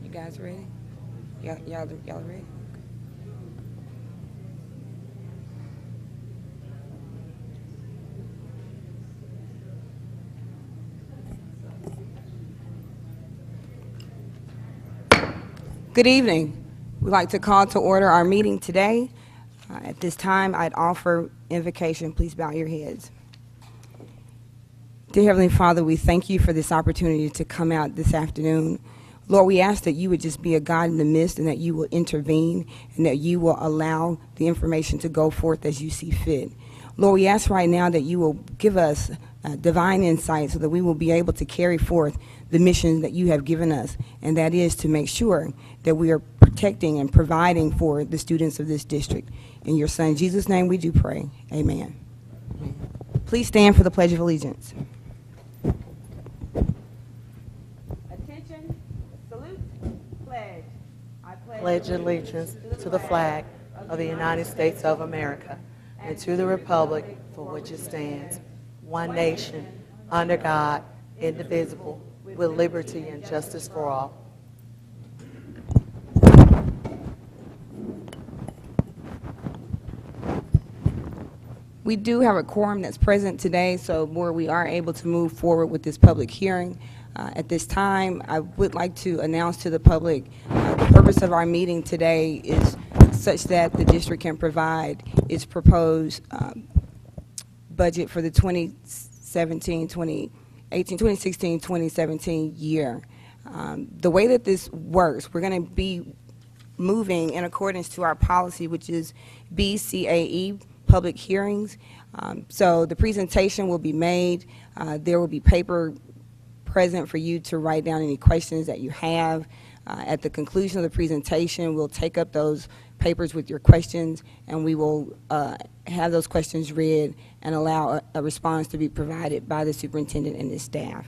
You guys ready? Y'all ready? Good evening. We'd like to call to order our meeting today. At this time, I'd offer invocation. Please bow your heads. Dear Heavenly Father, we thank you for this opportunity to come out this afternoon. Lord, we ask that you would just be a God in the midst and that you will intervene and that you will allow the information to go forth as you see fit. Lord, we ask right now that you will give us divine insight so that we will be able to carry forth the mission that you have given us, and that is to make sure that we are protecting and providing for the students of this district. In your Son, Jesus' name, we do pray. Amen. Please stand for the Pledge of Allegiance. Attention, salute, pledge. I Pledge allegiance to the flag of the United States of America and to the republic for which it stands, one nation, under God, indivisible, with liberty and justice for all. We do have a quorum that's present today, so where we are able to move forward with this public hearing. At this time, I would like to announce to the public the purpose of our meeting today is such that the district can provide its proposed budget for the 2016-2017 year. The way that this works, we're going to be moving in accordance to our policy, which is BCAE, public hearings. So the presentation will be made. There will be paper present for you to write down any questions that you have. At the conclusion of the presentation, we'll take up those papers with your questions, and we will have those questions read and allow a response to be provided by the superintendent and his staff.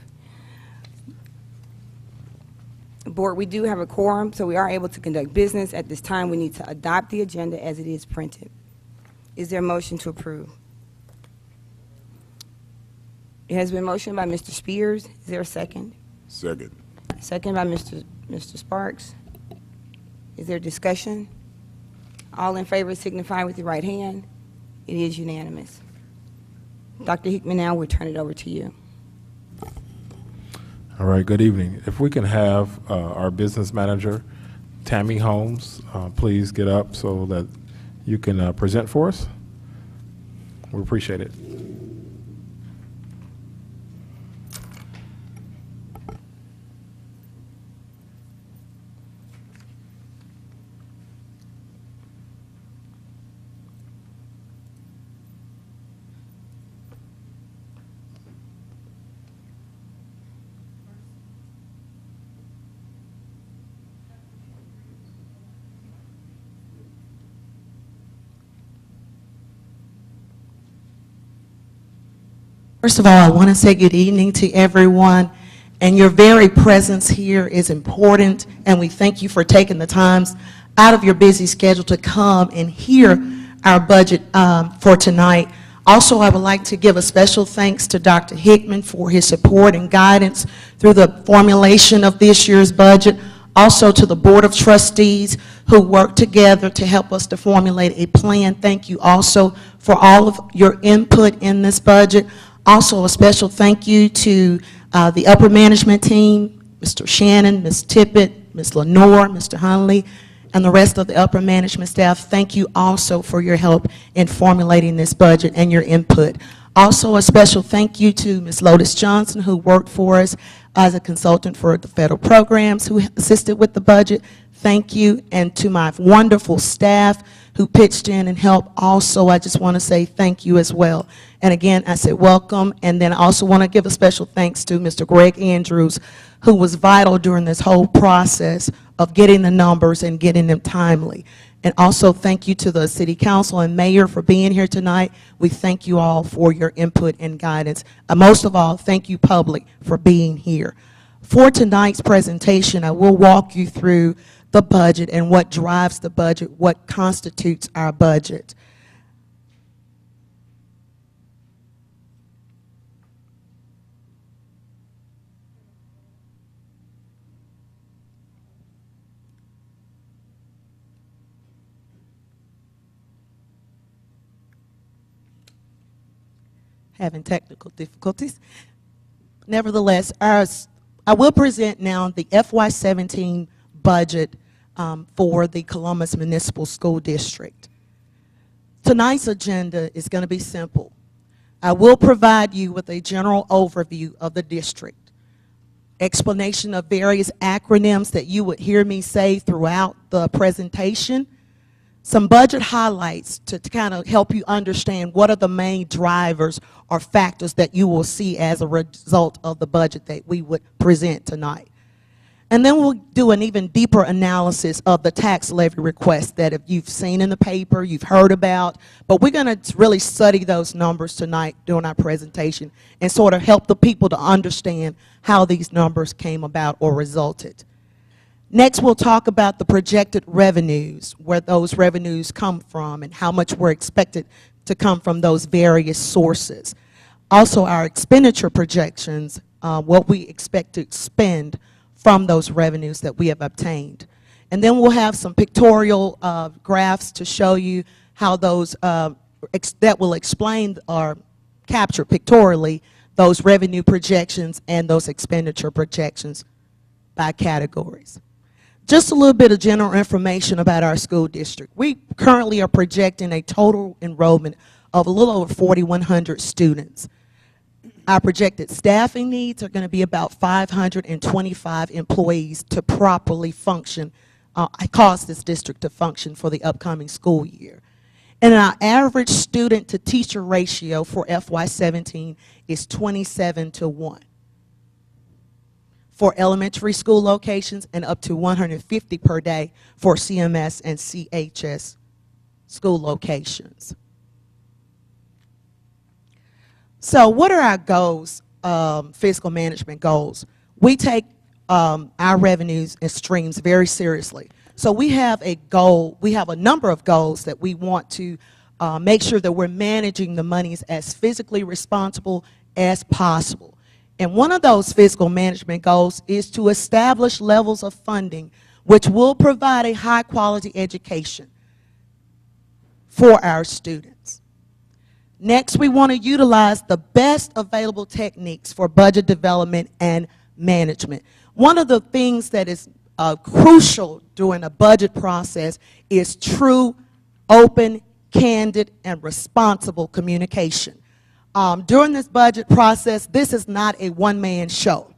Board, we do have a quorum, so we are able to conduct business. At this time, we need to adopt the agenda as it is printed. Is there a motion to approve? It has been motioned by Mr. Spears. Is there a second? Second. Second by Mr. Sparks. Is there discussion? All in favor signify with your right hand. It is unanimous. Dr. Hickman, now we'll turn it over to you. All right, good evening. If we can have our business manager, Tammy Holmes, please get up so that you can present for us. We appreciate it. First of all, I want to say good evening to everyone, and your very presence here is important, and we thank you for taking the times out of your busy schedule to come and hear our budget for tonight. Also, I would like to give a special thanks to Dr. Hickman for his support and guidance through the formulation of this year's budget. Also to the Board of Trustees who worked together to help us to formulate a plan. Thank you also for all of your input in this budget. Also, a special thank you to the upper management team, Mr. Shannon, Ms. Tippett, Ms. Lenore, Mr. Hunley, and the rest of the upper management staff. Thank you also for your help in formulating this budget and your input. Also, a special thank you to Ms. Lotus Johnson, who worked for us as a consultant for the federal programs, who assisted with the budget. Thank you. And to my wonderful staff who pitched in and helped also, I just want to say thank you as well. And again, I said welcome. And then I also want to give a special thanks to Mr. Greg Andrews, who was vital during this whole process of getting the numbers and getting them timely. And also thank you to the City Council and Mayor for being here tonight. We thank you all for your input and guidance. Most of all, thank you, public, for being here. For tonight's presentation, I will walk you through the budget and what drives the budget, what constitutes our budget. having technical difficulties. Nevertheless, I will present now the FY17 budget for the Columbus Municipal School District. Tonight's agenda is going to be simple. I will provide you with a general overview of the district, explanation of various acronyms that you would hear me say throughout the presentation, some budget highlights to kind of help you understand what are the main drivers or factors that you will see as a result of the budget that we would present tonight. And then we'll do an even deeper analysis of the tax levy requests that if you've seen in the paper, you've heard about, but we're going to really study those numbers tonight during our presentation and sort of help the people to understand how these numbers came about or resulted. Next, we'll talk about the projected revenues, where those revenues come from and how much we're expected to come from those various sources. Also, our expenditure projections, what we expect to spend from those revenues that we have obtained. And then we'll have some pictorial graphs to show you how those, that will explain or capture pictorially those revenue projections and those expenditure projections by categories. Just a little bit of general information about our school district. We currently are projecting a total enrollment of a little over 4,100 students. Our projected staffing needs are going to be about 525 employees to properly function, cause this district to function for the upcoming school year. And our average student to teacher ratio for FY17 is 27:1 for elementary school locations and up to 150 per day for CMS and CHS school locations. So what are our goals, fiscal management goals? We take our revenues and streams very seriously. So we have a goal, we have a number of goals that we want to make sure that we're managing the monies as fiscally responsible as possible. And one of those fiscal management goals is to establish levels of funding which will provide a high quality education for our students. Next, we want to utilize the best available techniques for budget development and management. One of the things that is crucial during a budget process is true, open, candid, and responsible communication. During this budget process, this is not a one-man show.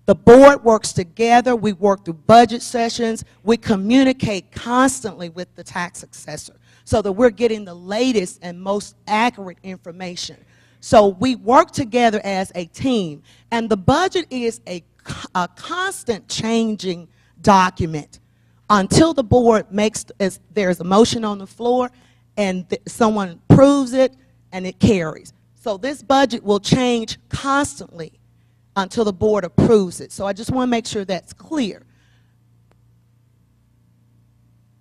The board works together, we work through budget sessions, we communicate constantly with the tax assessor so that we're getting the latest and most accurate information. So we work together as a team, and the budget is a constant changing document until the board makes, there's a motion on the floor and someone approves it and it carries. So this budget will change constantly until the board approves it. So I just want to make sure that's clear.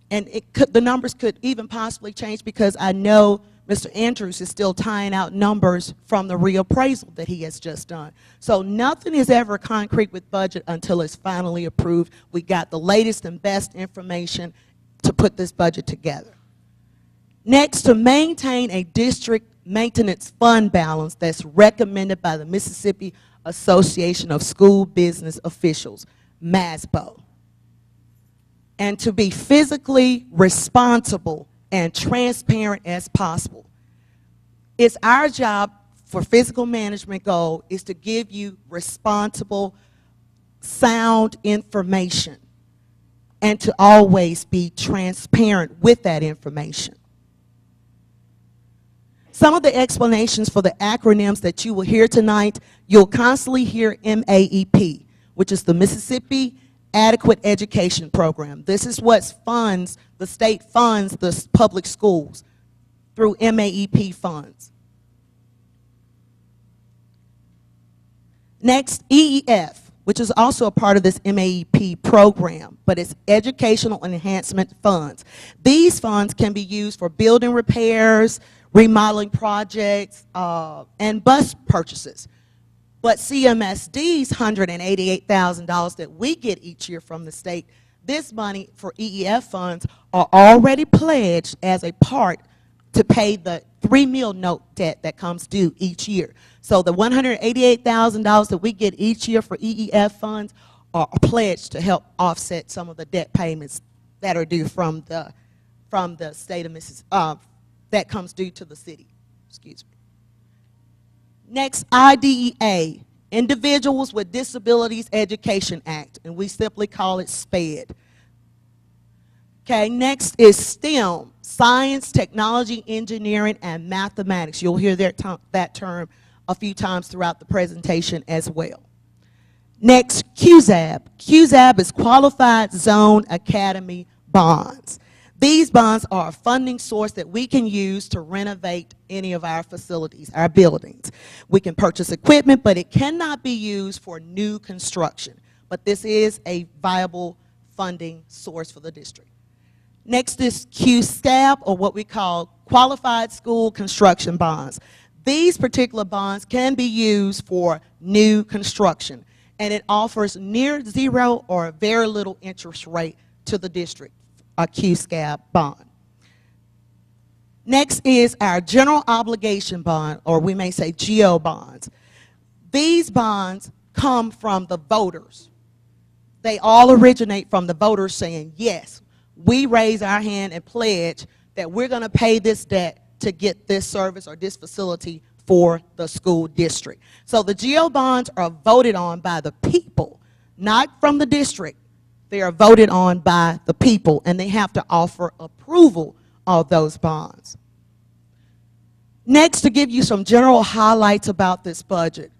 And the numbers could even possibly change because I know Mr. Andrews is still tying out numbers from the reappraisal that he has just done. So nothing is ever concrete with budget until it's finally approved. We got the latest and best information to put this budget together. Next, to maintain a district maintenance fund balance that's recommended by the Mississippi Association of School Business Officials, MASBO. And to be physically responsible and transparent as possible. It's our job for fiscal management goal is to give you responsible, sound information and to always be transparent with that information. Some of the explanations for the acronyms that you will hear tonight, you'll constantly hear MAEP, which is the Mississippi Adequate Education Program. This is what funds, the state funds the public schools through MAEP funds. Next, EEF, which is also a part of this MAEP program, but it's Educational Enhancement Funds. These funds can be used for building repairs, remodeling projects, and bus purchases. But CMSD'S $188,000 that we get each year from the state, this money for EEF funds are already pledged as a part to pay the $3 million note debt that comes due each year. So the $188,000 that we get each year for EEF funds are pledged to help offset some of the debt payments that are due from the state of Mississippi, that comes due to the city. Excuse me. Next, IDEA, Individuals with Disabilities Education Act, and we simply call it SPED. Okay, next is STEM, Science, Technology, Engineering, and Mathematics. You'll hear that term a few times throughout the presentation as well. Next, QZAB. QZAB is Qualified Zone Academy Bonds. These bonds are a funding source that we can use to renovate any of our facilities, our buildings. We can purchase equipment, but it cannot be used for new construction. But this is a viable funding source for the district. Next is QSCAB, or what we call Qualified School Construction Bonds. These particular bonds can be used for new construction, and it offers near zero or very little interest rate to the district, a QSCAB bond. Next is our General Obligation Bond, or we may say GO bonds. These bonds come from the voters. They all originate from the voters saying, yes, we raise our hand and pledge that we're going to pay this debt to get this service or this facility for the school district. So the GO bonds are voted on by the people, not from the district. They are voted on by the people, and they have to offer approval of those bonds. Next, to give you some general highlights about this budget,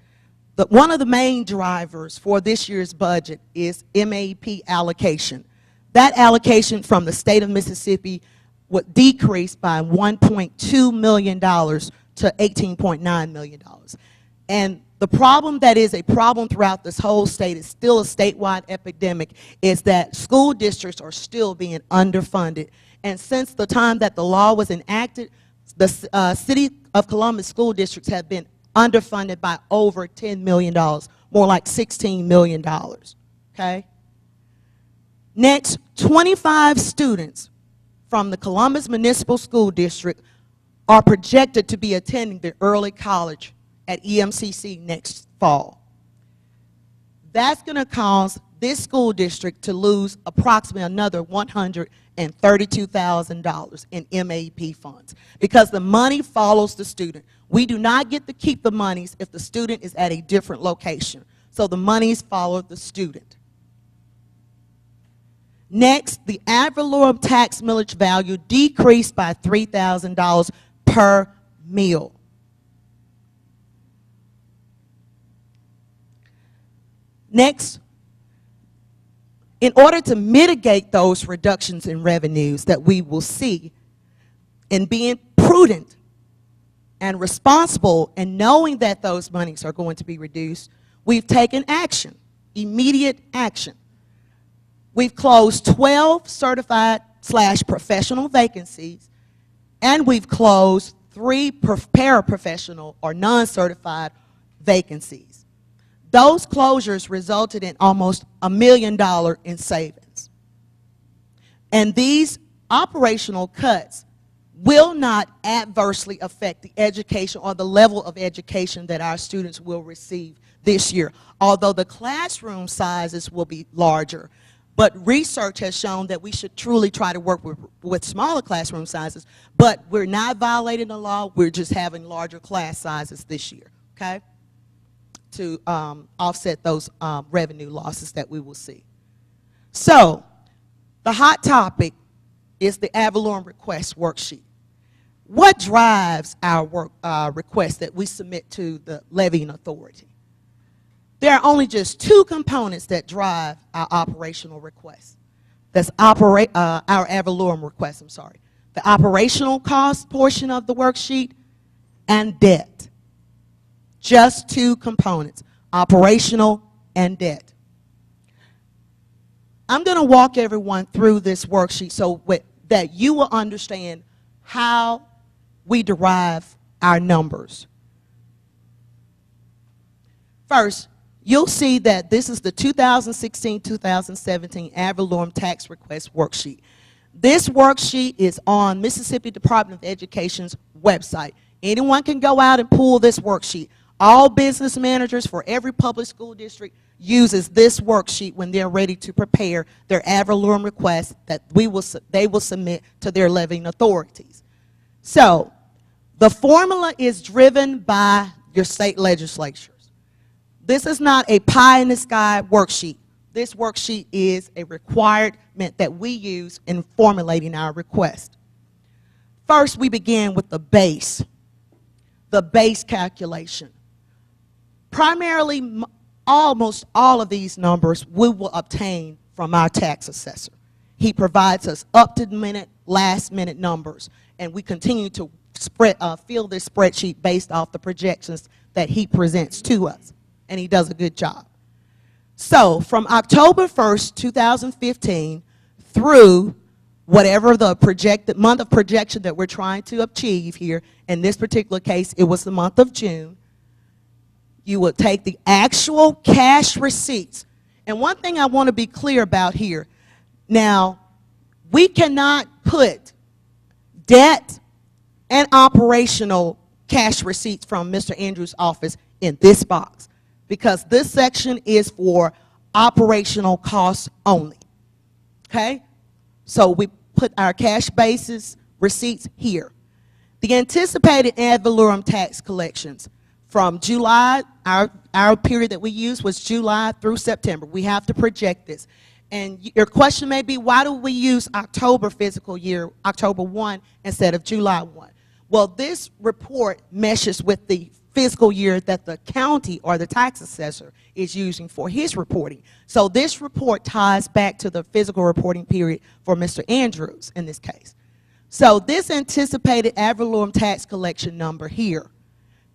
one of the main drivers for this year's budget is MAP allocation. That allocation from the state of Mississippi would decrease by $1.2 million to $18.9 million. And the problem that is a problem throughout this whole state, is still a statewide epidemic, is that school districts are still being underfunded. And since the time that the law was enacted, the City of Columbus school districts have been underfunded by over $10 million, more like $16 million, okay? Next, 25 students from the Columbus Municipal School District are projected to be attending the early college at EMCC next fall. That's going to cause this school district to lose approximately another $132,000 in MAP funds, because the money follows the student. We do not get to keep the monies if the student is at a different location. So the monies follow the student. Next, the ad valorem tax millage value decreased by $3,000 per meal. Next, in order to mitigate those reductions in revenues that we will see, in being prudent and responsible and knowing that those monies are going to be reduced, we've taken action, immediate action. We've closed 12 certified/professional vacancies, and we've closed 3 paraprofessional or non-certified vacancies. Those closures resulted in almost $1 million in savings. And these operational cuts will not adversely affect the education or the level of education that our students will receive this year, although the classroom sizes will be larger. But research has shown that we should truly try to work with smaller classroom sizes, but we're not violating the law, we're just having larger class sizes this year, okay, to offset those revenue losses that we will see. So, the hot topic is the ad valorem request worksheet. What drives our work request that we submit to the levying authority? There are only just 2 components that drive our operational request. That's our ad valorem request, I'm sorry. The operational cost portion of the worksheet and debt. Just 2 components, operational and debt. I'm going to walk everyone through this worksheet so that you will understand how we derive our numbers. First, you'll see that this is the 2016-2017 ad valorem tax request worksheet. This worksheet is on Mississippi Department of Education's website. Anyone can go out and pull this worksheet. All business managers for every public school district uses this worksheet when they're ready to prepare their ad valorem request that they will submit to their levying authorities. So the formula is driven by your state legislatures. This is not a pie-in-the-sky worksheet. This worksheet is a requirement that we use in formulating our request. First, we begin with the base calculation. Primarily, almost all of these numbers we will obtain from our tax assessor. He provides us up-to-the-minute, last-minute numbers, and we continue to fill this spreadsheet based off the projections that he presents to us, and he does a good job. So from October 1st, 2015 through whatever the projected month of projection that we're trying to achieve here, in this particular case, it was the month of June, you will take the actual cash receipts. And one thing I want to be clear about here, now, we cannot put debt and operational cash receipts from Mr. Andrews' office in this box, because this section is for operational costs only, okay? So we put our cash basis receipts here. The anticipated ad valorem tax collections from July, our period that we used was July through September. We have to project this. And your question may be, why do we use October fiscal year, October 1, instead of July 1? Well, this report meshes with the fiscal year that the county or the tax assessor is using for his reporting. So this report ties back to the physical reporting period for Mr. Andrews in this case. So this anticipated ad valorem tax collection number here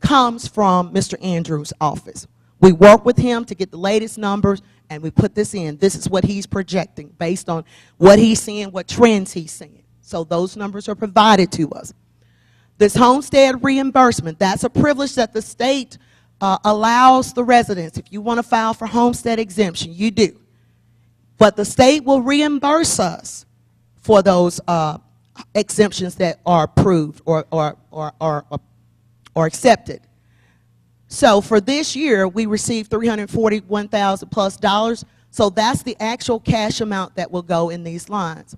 comes from Mr. Andrews' office. We work with him to get the latest numbers, and we put this in. This is what he's projecting based on what he's seeing, what trends he's seeing. So those numbers are provided to us. This homestead reimbursement, that's a privilege that the state allows the residents. If you want to file for homestead exemption, you do. But the state will reimburse us for those exemptions that are approved or accepted. So for this year, we received $341,000 plus. So that's the actual cash amount that will go in these lines.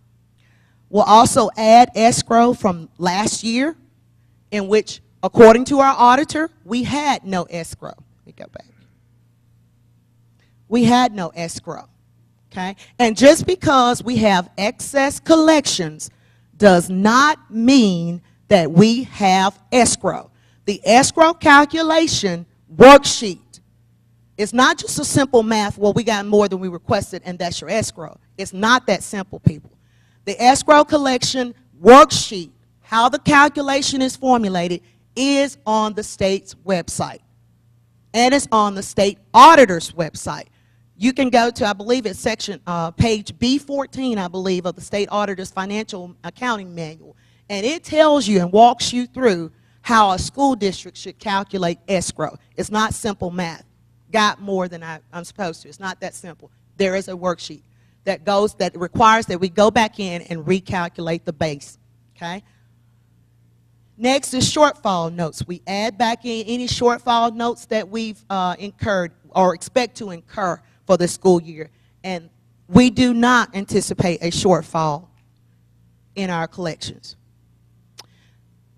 We'll also add escrow from last year, in which, according to our auditor, we had no escrow. Let me go back. We had no escrow, okay? And just because we have excess collections does not mean that we have escrow. The escrow calculation worksheet is not just a simple math, well, we got more than we requested and that's your escrow. It's not that simple, people. The escrow collection worksheet, how the calculation is formulated, is on the state's website. And it's on the state auditor's website. You can go to, I believe it's section, page B14, I believe, of the state auditor's financial accounting manual. And it tells you and walks you through how a school district should calculate escrow. It's not simple math. Got more than I'm supposed to. It's not that simple. There is a worksheet that requires that we go back in and recalculate the base, okay? Next is shortfall notes. We add back in any shortfall notes that we've incurred or expect to incur for the school year. And we do not anticipate a shortfall in our collections.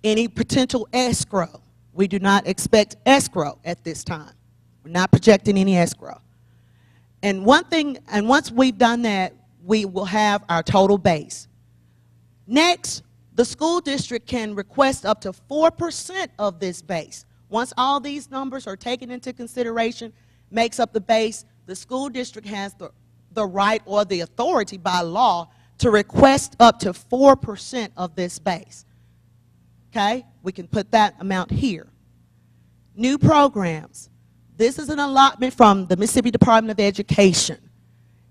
Any potential escrow, we do not expect escrow at this time. We're not projecting any escrow. And once we've done that, we will have our total base. Next, the school district can request up to 4% of this base. Once all these numbers are taken into consideration, makes up the base, the school district has the right or the authority by law to request up to 4% of this base. Okay, we can put that amount here. New programs. This is an allotment from the Mississippi Department of Education.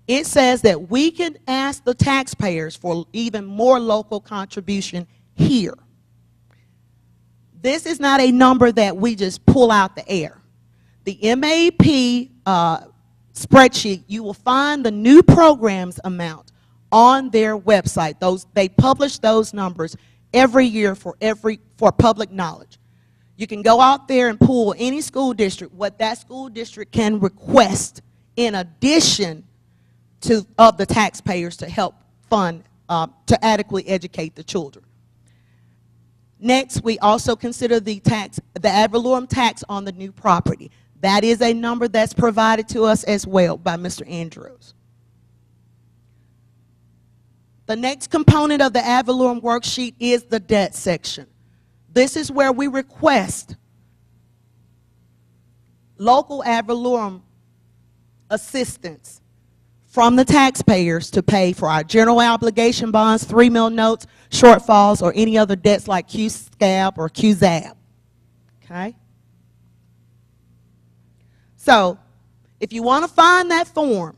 It says that we can ask the taxpayers for even more local contribution here. This is not a number that we just pull out the air. The MAP spreadsheet, you will find the new programs amount on their website. They publish those numbers every year for public knowledge. You can go out there and pull any school district, what that school district can request in addition of the taxpayers to help fund, to adequately educate the children. Next, we also consider the ad valorem tax on the new property. That is a number that's provided to us as well by Mr. Andrews. The next component of the ad valorem worksheet is the debt section. This is where we request local ad valorem assistance from the taxpayers to pay for our general obligation bonds, 3 mil notes, shortfalls, or any other debts like QSCAB or QZAB. Okay? So, if you want to find that form,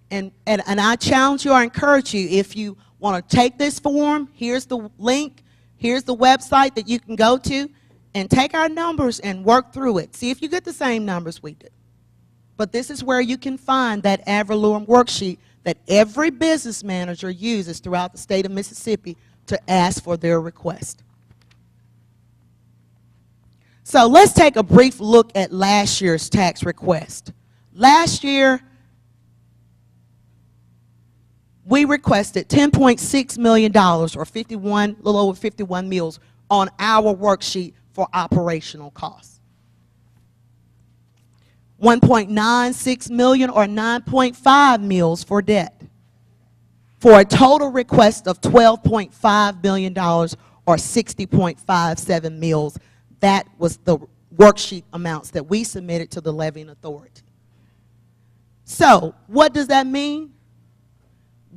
and I challenge you or encourage you, if you want to take this form, here's the link, here's the website that you can go to, and take our numbers and work through it. See if you get the same numbers we do. But this is where you can find that ad valorem worksheet that every business manager uses throughout the state of Mississippi to ask for their request. So let's take a brief look at last year's tax request. Last year, we requested $10.6 million, or a little over 51 mils, on our worksheet for operational costs. 1.96 million, or 9.5 mils, for debt, for a total request of $12.5 million, or 60.57 mils. That was the worksheet amounts that we submitted to the levying authority. So what does that mean?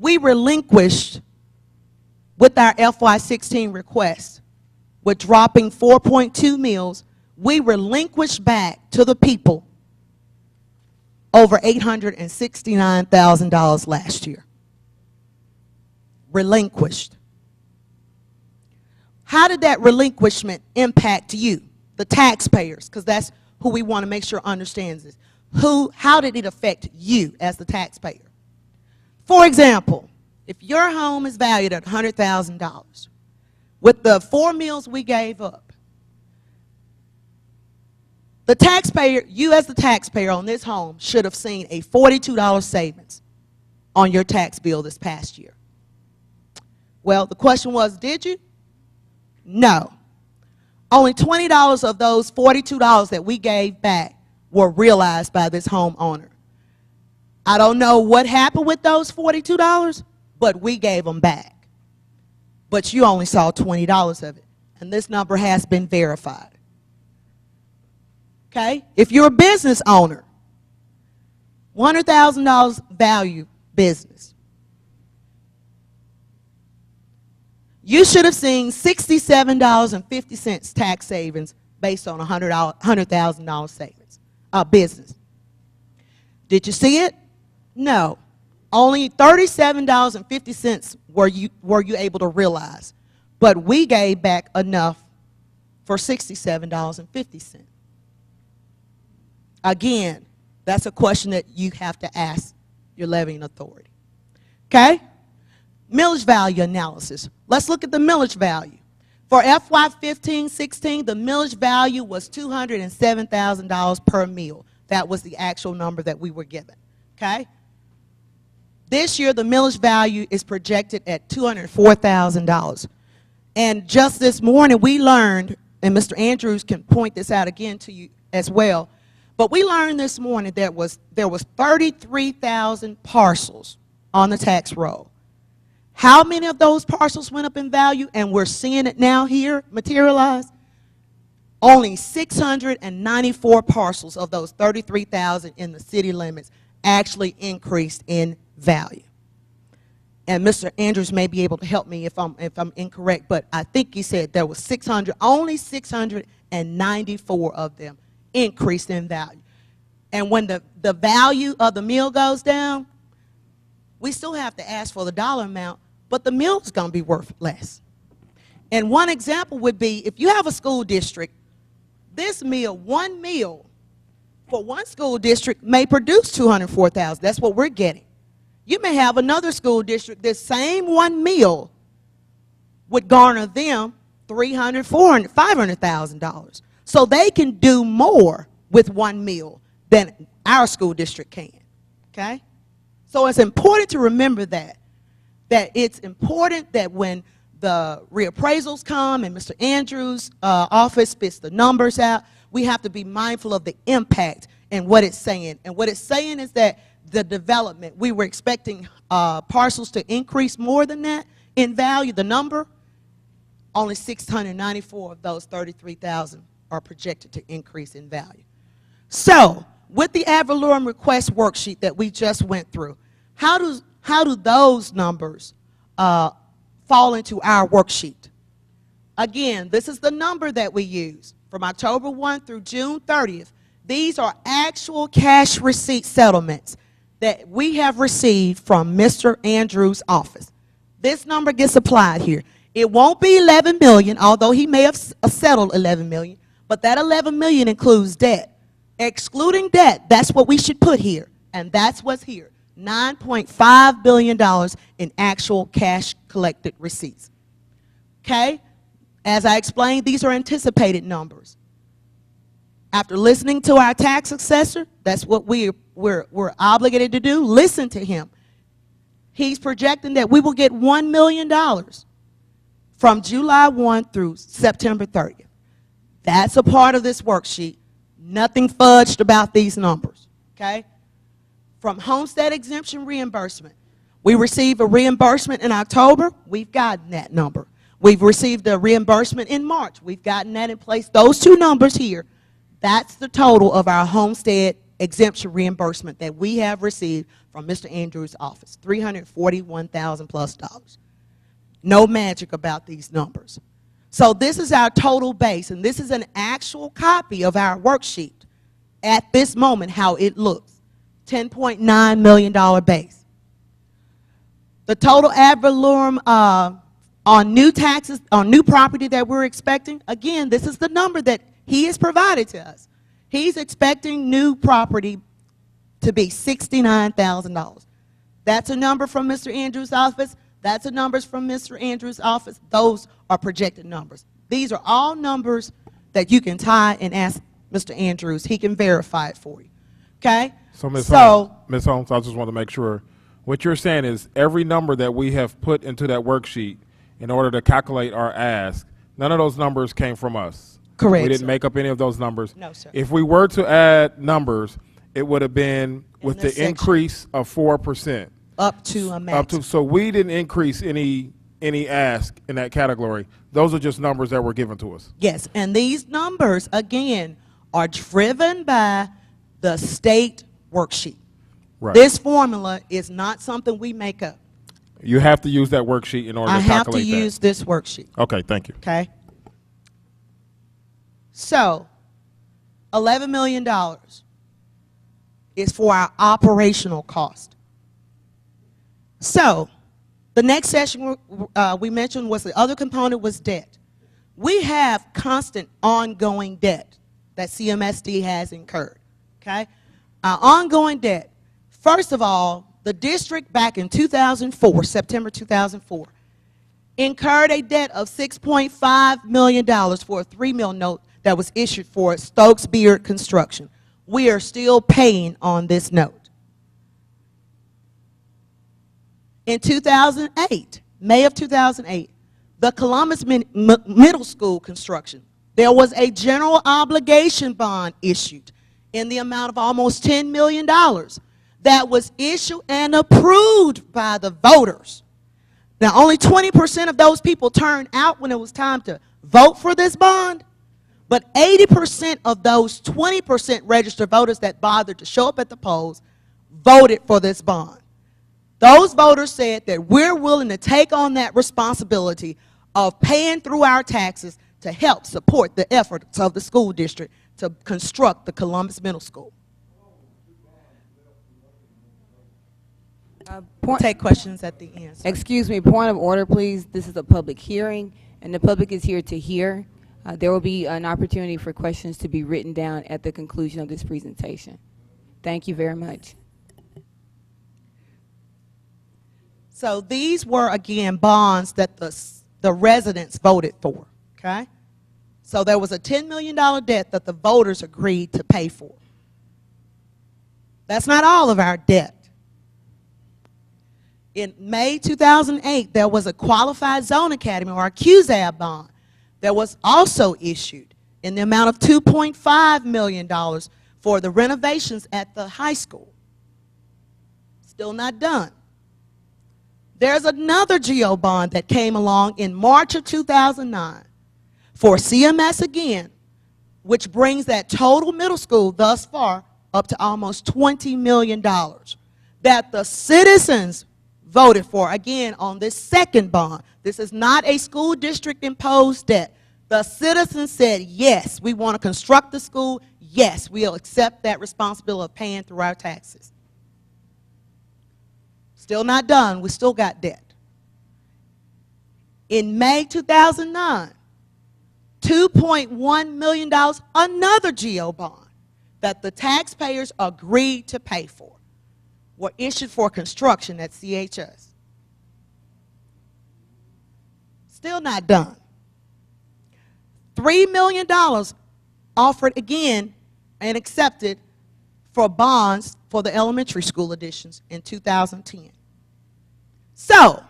We relinquished, with our FY16 request, with dropping 4.2 mils, we relinquished back to the people over $869,000 last year. Relinquished. How did that relinquishment impact you, the taxpayers? Because that's who we want to make sure understands this. How did it affect you as the taxpayer? For example, if your home is valued at $100,000, with the 4 mils we gave up, the taxpayer, you as the taxpayer on this home, should have seen a $42 savings on your tax bill this past year. Well, the question was, did you? No. Only $20 of those $42 that we gave back were realized by this homeowner. I don't know what happened with those $42, but we gave them back. But you only saw $20 of it, and this number has been verified. Okay? If you're a business owner, $100,000 value business, you should have seen $67.50 tax savings based on $100,000 savings, business. Did you see it? No. Only $37.50 were you able to realize, but we gave back enough for $67.50. Again, that's a question that you have to ask your levying authority. Okay? Millage value analysis. Let's look at the millage value. For FY15-16, the millage value was $207,000 per meal. That was the actual number that we were given. Okay? This year, the millage value is projected at $204,000. And just this morning, we learned, and Mr. Andrews can point this out again to you as well, but we learned this morning there was 33,000 parcels on the tax roll. How many of those parcels went up in value, and we're seeing it now here materialize? Only 694 parcels of those 33,000 in the city limits actually increased in value. And Mr. Andrews may be able to help me if I'm incorrect, but I think he said there was only 694 of them increased in value. And when the value of the meal goes down, we still have to ask for the dollar amount, but the meal is going to be worth less. And one example would be, if you have a school district, this meal, one meal for one school district may produce $204,000. That's what we're getting. You may have another school district, this same one meal would garner them $300,000, $400,000, $500,000. So they can do more with one meal than our school district can, okay? So it's important to remember that it's important that when the reappraisals come and Mr. Andrews' office spits the numbers out, we have to be mindful of the impact and what it's saying. And what it's saying is that the development, we were expecting parcels to increase more than that in value, the number, only 694 of those 33,000 are projected to increase in value. So, with the ad valorem request worksheet that we just went through, how do those numbers fall into our worksheet? Again, this is the number that we use from October 1 through June 30th. These are actual cash receipt settlements that we have received from Mr. Andrews' office. This number gets applied here. It won't be 11 million, although he may have settled 11 million, but that 11 million includes debt. Excluding debt, that's what we should put here, and that's what's here. $9.5 billion in actual cash collected receipts. Okay? As I explained, these are anticipated numbers. After listening to our tax assessor, that's what we're obligated to do, listen to him. He's projecting that we will get $1 million from July 1 through September 30th. That's a part of this worksheet. Nothing fudged about these numbers, okay? From homestead exemption reimbursement, we received a reimbursement in October. We've gotten that number. We've received a reimbursement in March. We've gotten that in place. Those two numbers here, that's the total of our homestead exemption reimbursement that we have received from Mr. Andrews' office, $341,000 plus dollars. No magic about these numbers. So this is our total base, and this is an actual copy of our worksheet at this moment, how it looks. $10.9 million base. The total ad valorem on new taxes, on new property that we're expecting, again, this is the number that he has provided to us. He's expecting new property to be $69,000. That's a number from Mr. Andrews' office. That's the numbers from Mr. Andrews' office. Those are projected numbers. These are all numbers that you can tie and ask Mr. Andrews. He can verify it for you. Okay? So, Ms. Holmes, I just want to make sure. What you're saying is every number that we have put into that worksheet in order to calculate our ask, none of those numbers came from us. Correct. We didn't make up any of those numbers. No, sir. If we were to add numbers, it would have been with the section. increase of 4%. Up to a maximum. So we didn't increase any ask in that category. Those are just numbers that were given to us. Yes, and these numbers, again, are driven by the state worksheet. Right. This formula is not something we make up. You have to use that worksheet in order to calculate that. I have to use this worksheet. Okay, thank you. Okay? So, $11 million is for our operational cost. So, the next section we mentioned was the other component was debt. We have constant ongoing debt that CMSD has incurred, okay? Our ongoing debt, first of all, the district back in 2004, September 2004, incurred a debt of $6.5 million for a $3 million note that was issued for Stokes Beard Construction. We are still paying on this note. In 2008, May of 2008, the Columbus Middle School construction, there was a general obligation bond issued in the amount of almost $10 million that was issued and approved by the voters. Now, only 20% of those people turned out when it was time to vote for this bond, but 80% of those 20% registered voters that bothered to show up at the polls voted for this bond. Those voters said that we're willing to take on that responsibility of paying through our taxes to help support the efforts of the school district to construct the Columbus Middle School. Take questions at the end. Sir. Excuse me, point of order, please. This is a public hearing, and the public is here to hear. There will be an opportunity for questions to be written down at the conclusion of this presentation. Thank you very much. So these were, again, bonds that the residents voted for, okay? So there was a $10 million debt that the voters agreed to pay for. That's not all of our debt. In May 2008, there was a Qualified Zone Academy, or a QZAB bond, that was also issued in the amount of $2.5 million for the renovations at the high school. Still not done. There's another GO bond that came along in March of 2009 for CMS again, which brings that total middle school thus far up to almost $20 million that the citizens voted for, again, on this second bond. This is not a school district imposed debt. The citizens said, yes, we want to construct the school. Yes, we'll accept that responsibility of paying through our taxes. Still not done. We still got debt. In May 2009, $2.1 million, another GO bond that the taxpayers agreed to pay for, were issued for construction at CHS. Still not done. $3 million offered again and accepted for bonds for the elementary school additions in 2010. So,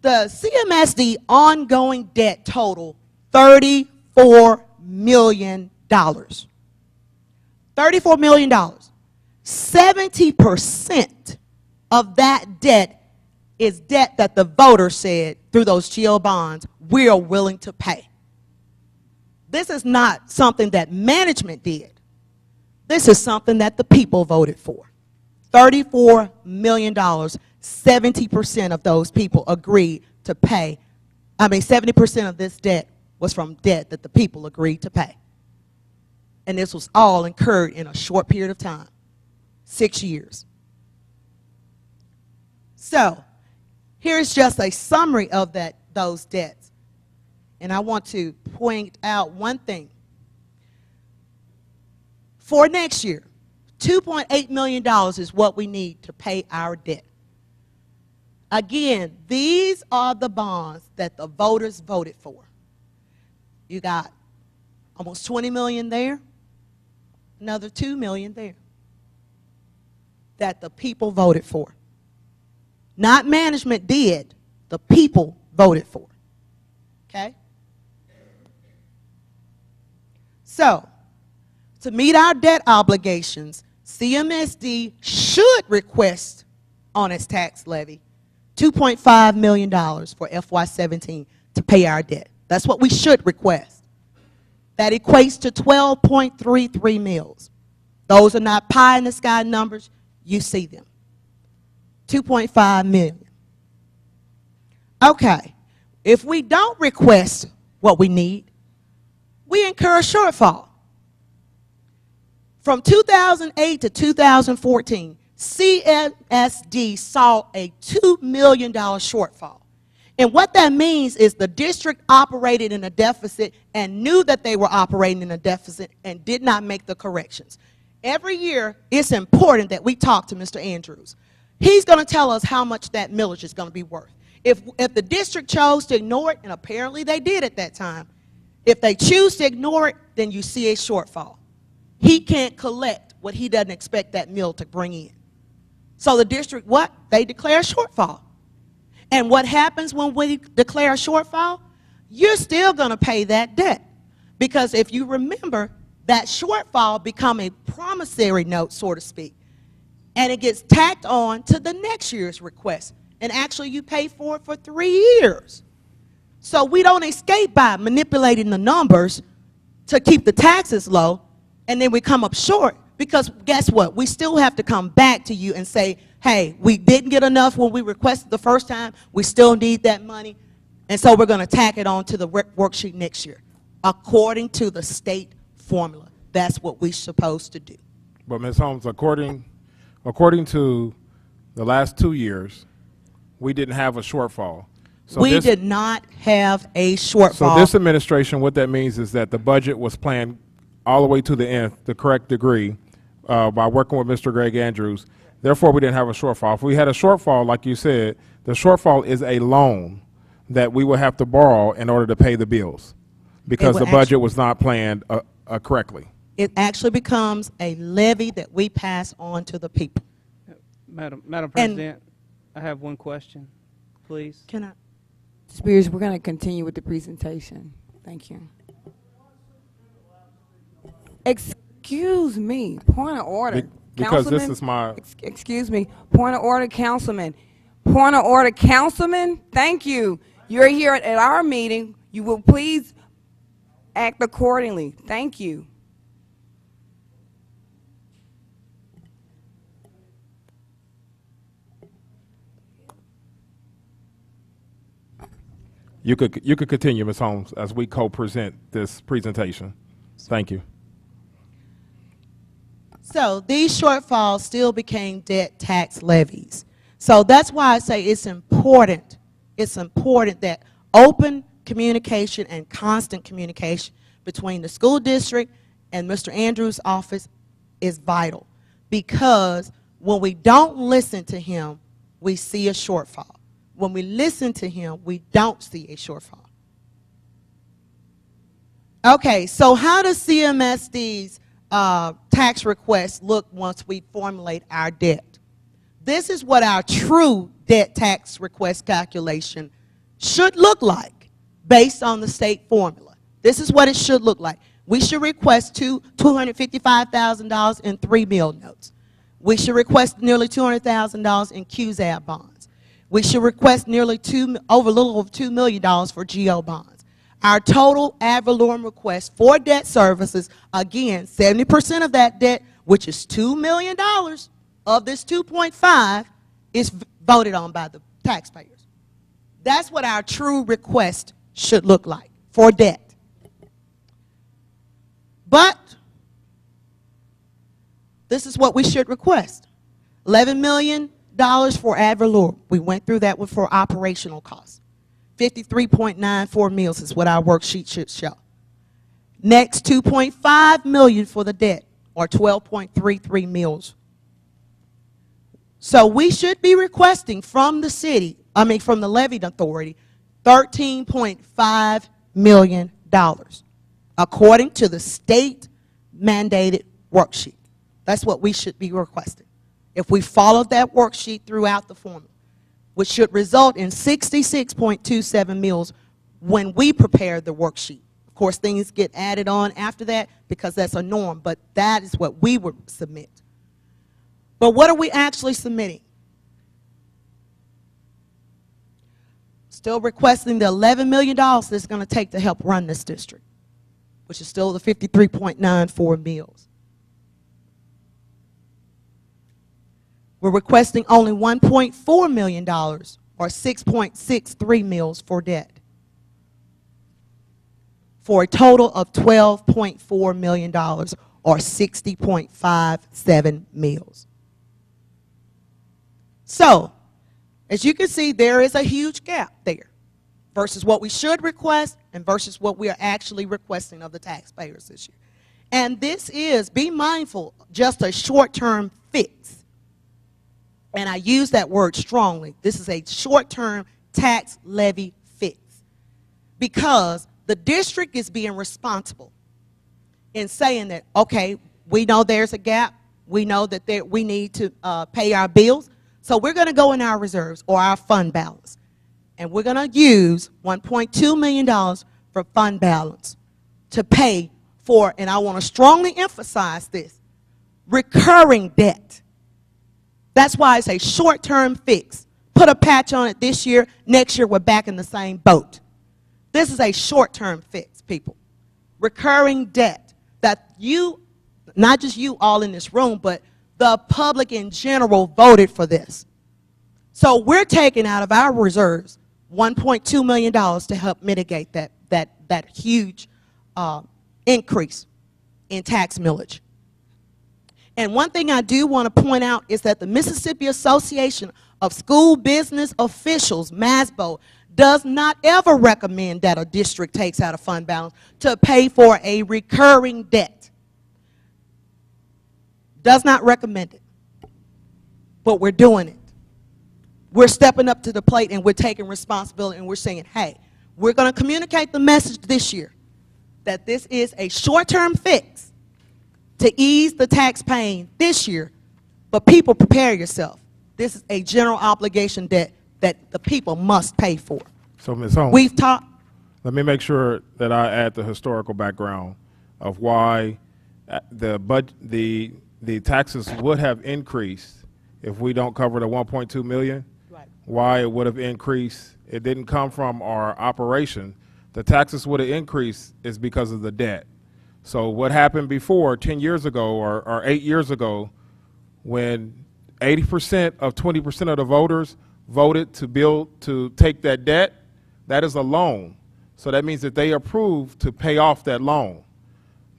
the CMSD ongoing debt total, $34 million. $34 million. 70% of that debt is debt that the voters said through those GO bonds we are willing to pay. This is not something that management did. This is something that the people voted for. $34 million, 70% of those people agreed to pay. 70% of this debt was from debt that the people agreed to pay. And this was all incurred in a short period of time, 6 years. So, here's just a summary of those debts. And I want to point out one thing. For next year, $2.8 million is what we need to pay our debt. Again, these are the bonds that the voters voted for. You got almost $20 million there, another $2 million there that the people voted for. Not management did, the people voted for. Okay? So, to meet our debt obligations, CMSD should request on its tax levy $2.5 million for FY17 to pay our debt. That's what we should request. That equates to 12.33 mils. Those are not pie in the sky numbers. You see them. 2.5 million. Okay. If we don't request what we need, we incur a shortfall. From 2008 to 2014, CMSD saw a $2 million shortfall. And what that means is the district operated in a deficit and knew that they were operating in a deficit and did not make the corrections. Every year, it's important that we talk to Mr. Andrews. He's going to tell us how much that millage is going to be worth. If the district chose to ignore it, and apparently they did at that time, if they choose to ignore it, then you see a shortfall. He can't collect what he doesn't expect that mill to bring in. So the district, what? They declare a shortfall. And what happens when we declare a shortfall? You're still going to pay that debt. Because if you remember, that shortfall become a promissory note, so to speak. And it gets tacked on to the next year's request. And actually you pay for it for 3 years. So we don't escape by manipulating the numbers to keep the taxes low, and then we come up short. Because guess what? We still have to come back to you and say, hey, we didn't get enough when we requested the first time. We still need that money. And so we're going to tack it on to the worksheet next year, according to the state formula. That's what we're supposed to do. But Ms. Holmes, according to the last 2 years, we didn't have a shortfall. So we did not have a shortfall. So this administration, what that means is that the budget was planned all the way to the end, the correct degree, by working with Mr. Greg Andrews, Therefore, we didn't have a shortfall. If we had a shortfall, like you said, the shortfall is a loan that we will have to borrow in order to pay the bills because the budget was not planned correctly. It actually becomes a levy that we pass on to the people. Madam President, I have one question, please. Can I? Spears, we're going to continue with the presentation. Thank you. Excuse me. Point of order. Because this Councilman? is my... Excuse me. Point of order, Councilman. Point of order, Councilman. Thank you. You're here at our meeting. You will please act accordingly. Thank you. You could continue, Ms. Holmes, as we co-present this presentation. Thank you. So these shortfalls still became debt tax levies. So that's why I say it's important that open communication and constant communication between the school district and Mr. Andrews' office is vital, because when we don't listen to him, we see a shortfall. When we listen to him, we don't see a shortfall. Okay, so how does CMSD's tax request look once we formulate our debt? This is what our true debt tax request calculation should look like based on the state formula. This is what it should look like. We should request $255,000 in 3 meal notes. We should request nearly $200,000 in QZAB bonds. We should request nearly a little over $2 million for GO bonds. Our total ad valorem request for debt services, again, 70% of that debt, which is $2 million of this 2.5, is voted on by the taxpayers. That's what our true request should look like for debt. But this is what we should request. $11 million for ad valorem. We went through that for operational costs. 53.94 meals is what our worksheet should show. Next, $2.5 million for the debt, or 12.33 meals. So we should be requesting from the city, from the levied authority, $13.5 million, according to the state mandated worksheet. That's what we should be requesting if we follow that worksheet throughout the formula, which should result in 66.27 meals when we prepare the worksheet. Of course, things get added on after that because that's a norm, but that is what we would submit. But what are we actually submitting? Still requesting the $11 million that it's going to take to help run this district, which is still the 53.94 meals. We're requesting only $1.4 million, or 6.63 meals for debt, for a total of $12.4 million, or 60.57 meals. So, as you can see, there is a huge gap there versus what we should request and versus what we are actually requesting of the taxpayers this year. And this is, be mindful, just a short-term fix. And I use that word strongly. This is a short-term tax levy fix, because the district is being responsible in saying that, okay, we know there's a gap. We know that we need to pay our bills. So we're going to go in our reserves or our fund balance, and we're going to use $1.2 million for fund balance to pay for, and I want to strongly emphasize this, recurring debt. That's why it's a short-term fix. Put a patch on it this year. Next year, we're back in the same boat. This is a short-term fix, people. Recurring debt that you, not just you all in this room, but the public in general voted for this. So we're taking out of our reserves $1.2 million to help mitigate that huge increase in tax millage. And one thing I do want to point out is that the Mississippi Association of School Business Officials, MASBO, does not ever recommend that a district takes out a fund balance to pay for a recurring debt. Does not recommend it. but we're doing it. We're stepping up to the plate and we're taking responsibility and we're saying, hey, we're going to communicate the message this year that this is a short-term fix to ease the tax pain this year, but people, prepare yourself. This is a general obligation that the people must pay for. So, Ms. Holmes, We've talked. let me make sure that I add the historical background of why the taxes would have increased if we don't cover the 1.2 million. Right. Why it would have increased? It didn't come from our operation. The taxes would have increased is because of the debt. So what happened before 10 years ago or 8 years ago, when 80% of 20% of the voters voted to take that debt, that is a loan. So that means that they approved to pay off that loan.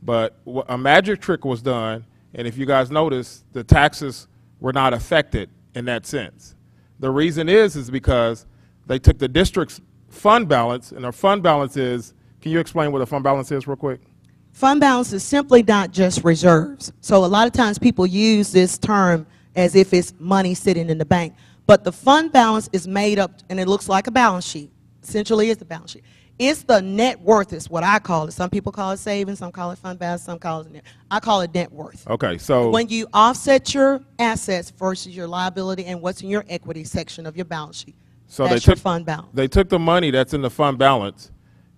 But a magic trick was done, and if you guys notice, the taxes were not affected in that sense. The reason is because they took the district's fund balance, and our fund balance is, can you explain what a fund balance is real quick? Fund balance is simply not just reserves. So a lot of times people use this term as if it's money sitting in the bank. But the fund balance is made up, and it looks like a balance sheet. Essentially, it's the balance sheet. It's the net worth is what I call it. Some people call it savings, some call it fund balance, some call it net. I call it net worth. Okay, so When you offset your assets versus your liability and what's in your equity section of your balance sheet, so that's your fund balance. They took the money that's in the fund balance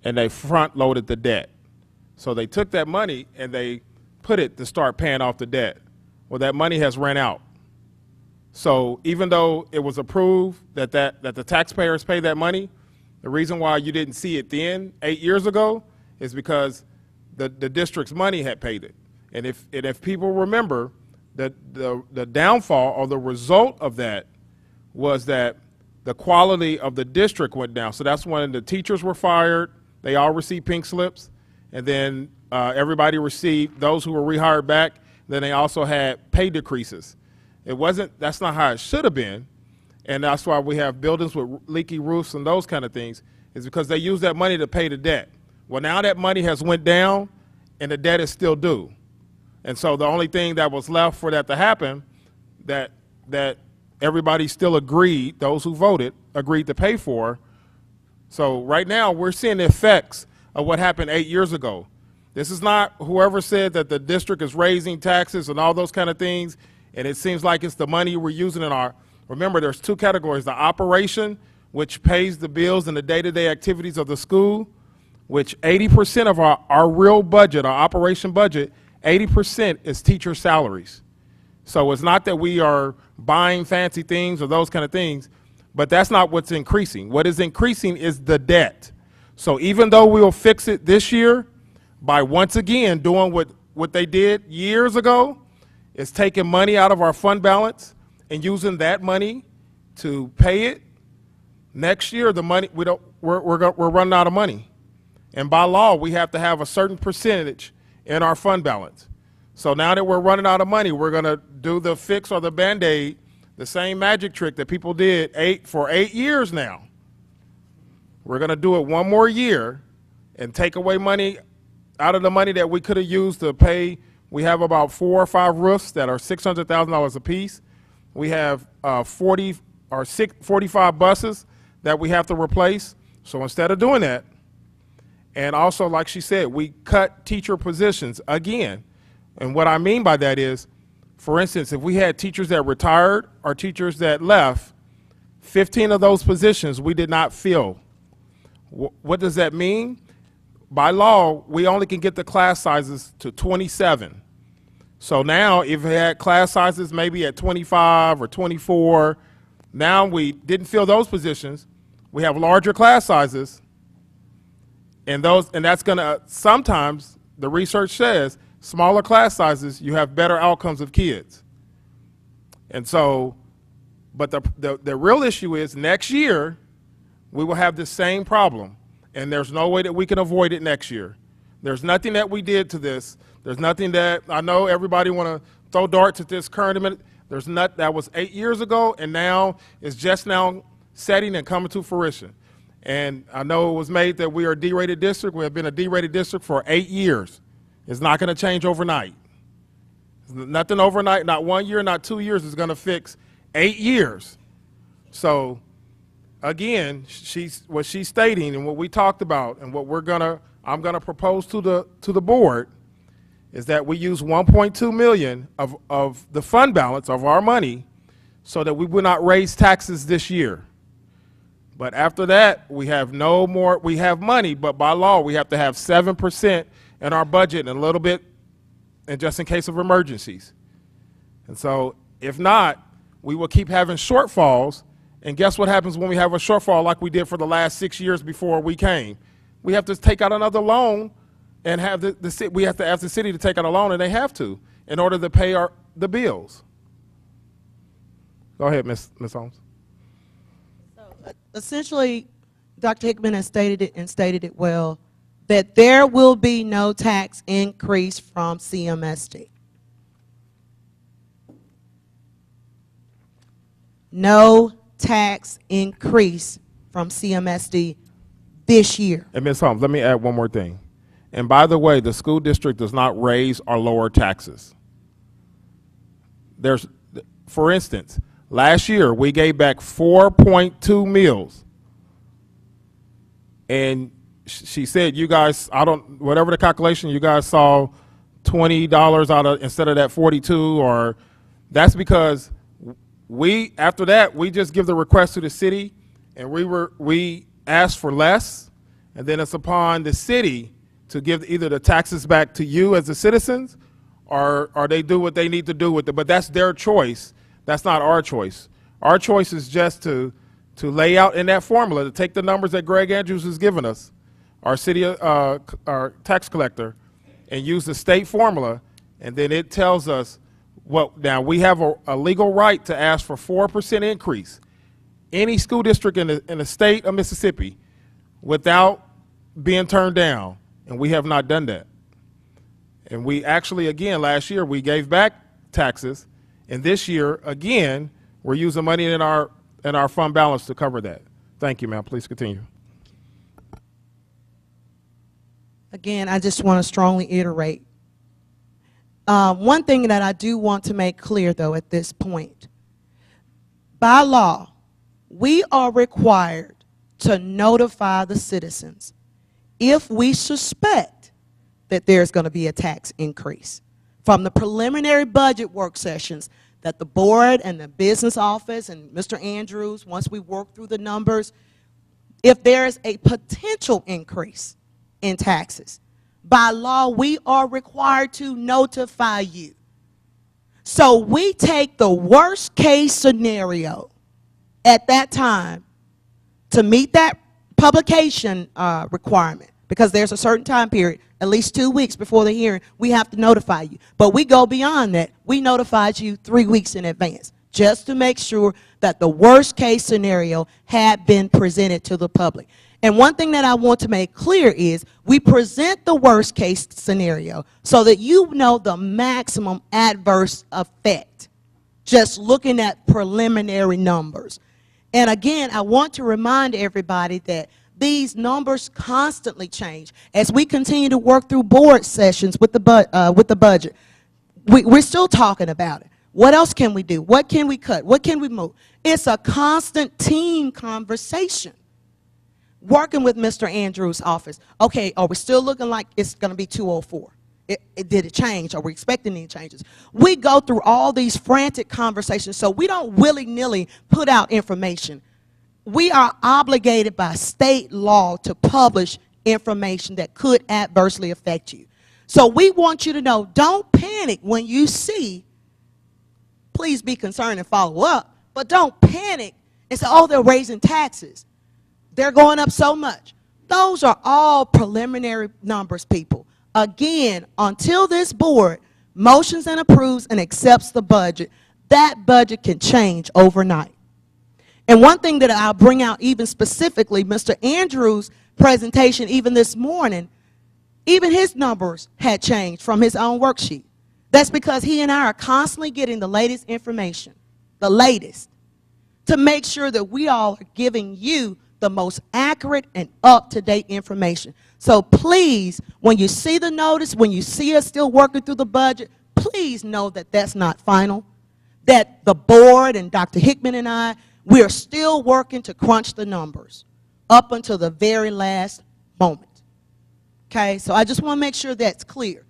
and they front loaded the debt. So they took that money and they put it to start paying off the debt. Well, that money has ran out. So even though it was approved that the taxpayers pay that money, the reason why you didn't see it then 8 years ago is because the district's money had paid it. And if people remember, the downfall or the result of that was that the quality of the district went down. So that's when the teachers were fired. They all received pink slips. And then everybody received, those who were rehired back, then they also had pay decreases. That's not how it should have been. And that's why we have buildings with leaky roofs and those kind of things, is because they use that money to pay the debt. Well, now that money has went down and the debt is still due. And so the only thing that was left for that to happen, that everybody still agreed, those who voted, agreed to pay for. So right now we're seeing the effects of what happened 8 years ago. This is not whoever said that the district is raising taxes and all those kind of things, and it seems like it's the money we're using in our, remember there's two categories, the operation, which pays the bills and the day-to-day activities of the school, which 80% of our real budget, our operation budget, 80% is teacher salaries. So it's not that we are buying fancy things or those kind of things, but that's not what's increasing. What is increasing is the debt. So even though we'll fix it this year by once again doing what they did years ago, is taking money out of our fund balance and using that money to pay it, next year the money we're running out of money. And by law, we have to have a certain percentage in our fund balance. So now that we're running out of money, we're going to do the fix or the Band-Aid, the same magic trick that people did for 8 years now. We're going to do it one more year and take away money out of the money that we could have used to pay. We have about 4 or 5 roofs that are $600,000 a piece. We have 45 buses that we have to replace. So instead of doing that, and also, like she said, we cut teacher positions again. And what I mean by that is, for instance, if we had teachers that retired or teachers that left, 15 of those positions we did not fill. What does that mean? By law, we only can get the class sizes to 27. So now if we had class sizes maybe at 25 or 24, now we didn't fill those positions. We have larger class sizes. And that's going to, sometimes the research says, smaller class sizes, you have better outcomes of kids. And so, but the real issue is next year, we will have the same problem. And there's no way that we can avoid it next year. There's nothing that we did to this. There's nothing that, I know everybody want to throw darts at this current amendment. There's not, that was 8 years ago, and now it's just now setting and coming to fruition. And I know it was made that we are a D-rated district. We have been a D-rated district for 8 years. It's not going to change overnight. Nothing overnight, not 1 year, not 2 years is going to fix 8 years. So again, what she's stating and what we talked about and what I'm gonna propose to the board is that we use 1.2 million of the fund balance of our money so that we will not raise taxes this year. But after that, we have no more, we have money, but by law, we have to have 7% in our budget and a little bit, and just in case of emergencies. And so if not, we will keep having shortfalls. And guess what happens when we have a shortfall like we did for the last 6 years before we came? We have to take out another loan and have we have to ask the city to take out a loan, and they have to, in order to pay the bills. Go ahead, Ms. Holmes. Essentially, Dr. Hickman has stated it and stated it well, that there will be no tax increase from CMSD. No tax increase from CMSD this year. And Ms. Holmes, let me add one more thing. And by the way, the school district does not raise or lower taxes. For instance, last year we gave back 4.2 mills. And she said, you guys, whatever the calculation, you guys saw $20 out of, instead of that 42, or that's because after that, we just give the request to the city, and we asked for less, and then it's upon the city to give either the taxes back to you as the citizens, or they do what they need to do with it. But that's their choice. That's not our choice. Our choice is just to lay out in that formula, to take the numbers that Greg Andrews has given us, our city, our tax collector, and use the state formula, and then it tells us now we have a legal right to ask for 4% increase. Any school district in the state of Mississippi without being turned down, and we have not done that. And we actually, again, last year we gave back taxes, and this year, again, we're using money in our fund balance to cover that. Thank you, ma'am. Please continue. Again, I just want to strongly iterate. One thing that I do want to make clear, though, at this point, by law, we are required to notify the citizens if we suspect that there's going to be a tax increase. From the preliminary budget work sessions that the board and the business office and Mr. Andrews, once we work through the numbers, if there is a potential increase in taxes, by law, we are required to notify you. So we take the worst case scenario at that time to meet that publication requirement, because there's a certain time period, at least 2 weeks before the hearing, we have to notify you. But we go beyond that. We notified you 3 weeks in advance, just to make sure that the worst case scenario had been presented to the public. And one thing that I want to make clear is we present the worst case scenario so that you know the maximum adverse effect, just looking at preliminary numbers. And again, I want to remind everybody that these numbers constantly change. As we continue to work through board sessions with the budget, we're still talking about it. What else can we do? What can we cut? What can we move? It's a constant team conversation. Working with Mr. Andrews' office. Okay, are we still looking like it's going to be 204? Did it change? Are we expecting any changes? We go through all these frantic conversations, so we don't willy-nilly put out information. We are obligated by state law to publish information that could adversely affect you. So we want you to know, don't panic when you see, please be concerned and follow up, but don't panic and say, oh, they're raising taxes. They're going up so much. Those are all preliminary numbers, people. Again, until this board motions and approves and accepts the budget, that budget can change overnight. And one thing that I'll bring out even specifically, Mr. Andrews' presentation even this morning, even his numbers had changed from his own worksheet. That's because he and I are constantly getting the latest information, the latest, to make sure that we all are giving you the most accurate and up-to-date information. So please, when you see the notice, when you see us still working through the budget, please know that that's not final. that the board and Dr. Hickman and I, we are still working to crunch the numbers up until the very last moment. Okay, so I just want to make sure that's clear.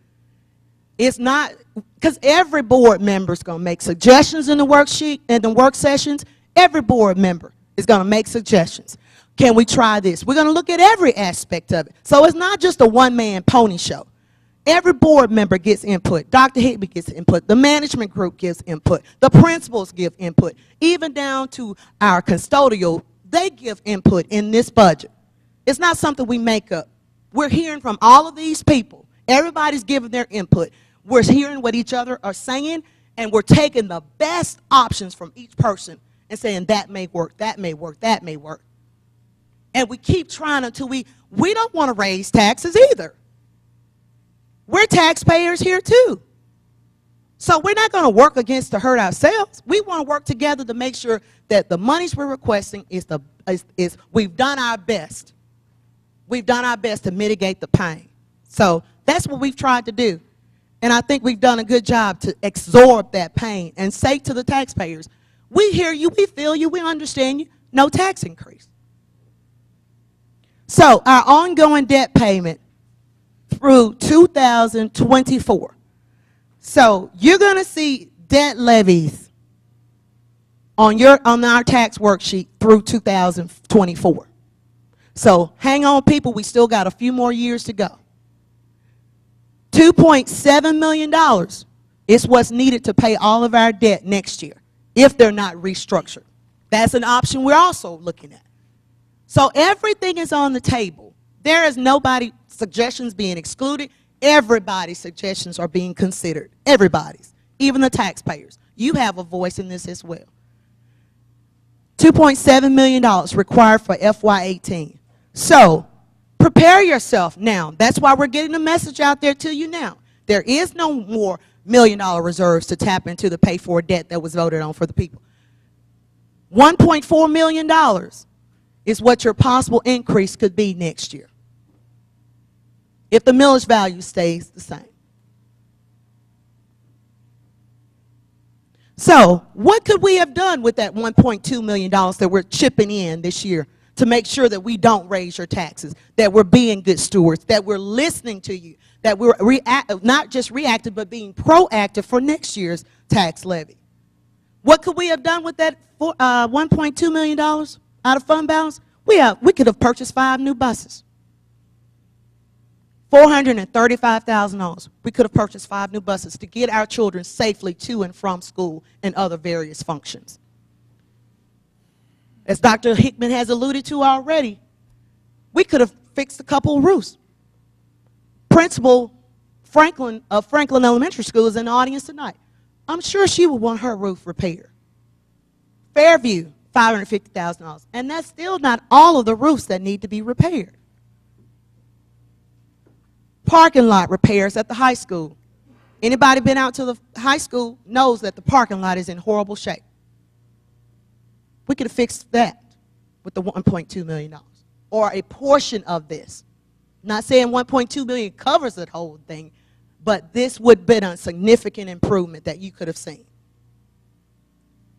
It's not, because every board member is going to make suggestions in the worksheet and the work sessions. Every board member is going to make suggestions. Can we try this? We're going to look at every aspect of it. So it's not just a one-man pony show. Every board member gets input. Dr. Hickman gets input. The management group gives input. The principals give input. Even down to our custodial, they give input in this budget. It's not something we make up. We're hearing from all of these people. Everybody's giving their input. We're hearing what each other are saying, and we're taking the best options from each person and saying that may work, that may work, that may work. And we keep trying until we don't want to raise taxes either. We're taxpayers here too. So we're not going to work against to hurt ourselves. We want to work together to make sure that the monies we're requesting is we've done our best. We've done our best to mitigate the pain. So that's what we've tried to do. And I think we've done a good job to absorb that pain and say to the taxpayers, we hear you, we feel you, we understand you, no tax increase. So our ongoing debt payment through 2024. So you're going to see debt levies on our tax worksheet through 2024. So hang on, people, we still got a few more years to go. $2.7 million is what's needed to pay all of our debt next year if they're not restructured. That's an option we're also looking at. So everything is on the table. There is nobody's suggestions being excluded. Everybody's suggestions are being considered. Everybody's, even the taxpayers. You have a voice in this as well. $2.7 million required for FY18. So prepare yourself now. That's why we're getting the message out there to you now. There is no more $1 million reserves to tap into the pay for debt that was voted on for the people. $1.4 million is what your possible increase could be next year if the millage value stays the same. So what could we have done with that $1.2 million that we're chipping in this year to make sure that we don't raise your taxes, that we're being good stewards, that we're listening to you, that we're not just reactive but being proactive for next year's tax levy? What could we have done with that $1.2 million out of fund balance? We could have purchased 5 new buses. $435,000. We could have purchased 5 new buses to get our children safely to and from school and other various functions. As Dr. Hickman has alluded to already, we could have fixed a couple of roofs. Principal Franklin of Franklin Elementary School is in the audience tonight. I'm sure she would want her roof repaired. Fairview, $550,000. And that's still not all of the roofs that need to be repaired. Parking lot repairs at the high school. Anybody been out to the high school knows that the parking lot is in horrible shape. We could have fixed that with the $1.2 million or a portion of this. Not saying $1.2 million covers the whole thing, but this would have been a significant improvement that you could have seen.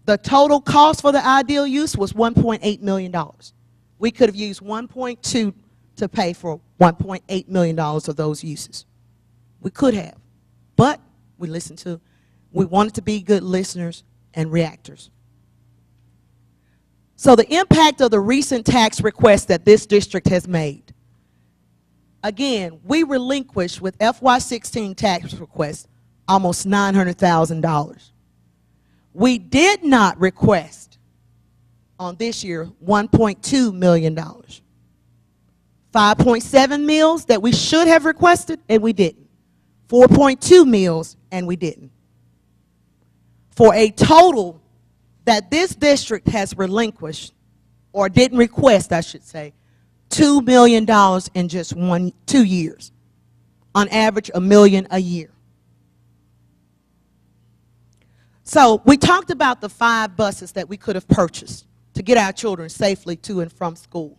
The total cost for the ideal use was $1.8 million. We could have used 1.2 to pay for $1.8 million of those uses. We could have, but we wanted to be good listeners and reactors. So the impact of the recent tax requests that this district has made. Again, we relinquished with FY16 tax requests almost $900,000. We did not request on this year $1.2 million. 5.7 meals that we should have requested, and we didn't. 4.2 meals, and we didn't. For a total that this district has relinquished, or didn't request, I should say, $2 million in just 2 years. On average, $1 million a year. So we talked about the 5 buses that we could have purchased to get our children safely to and from school.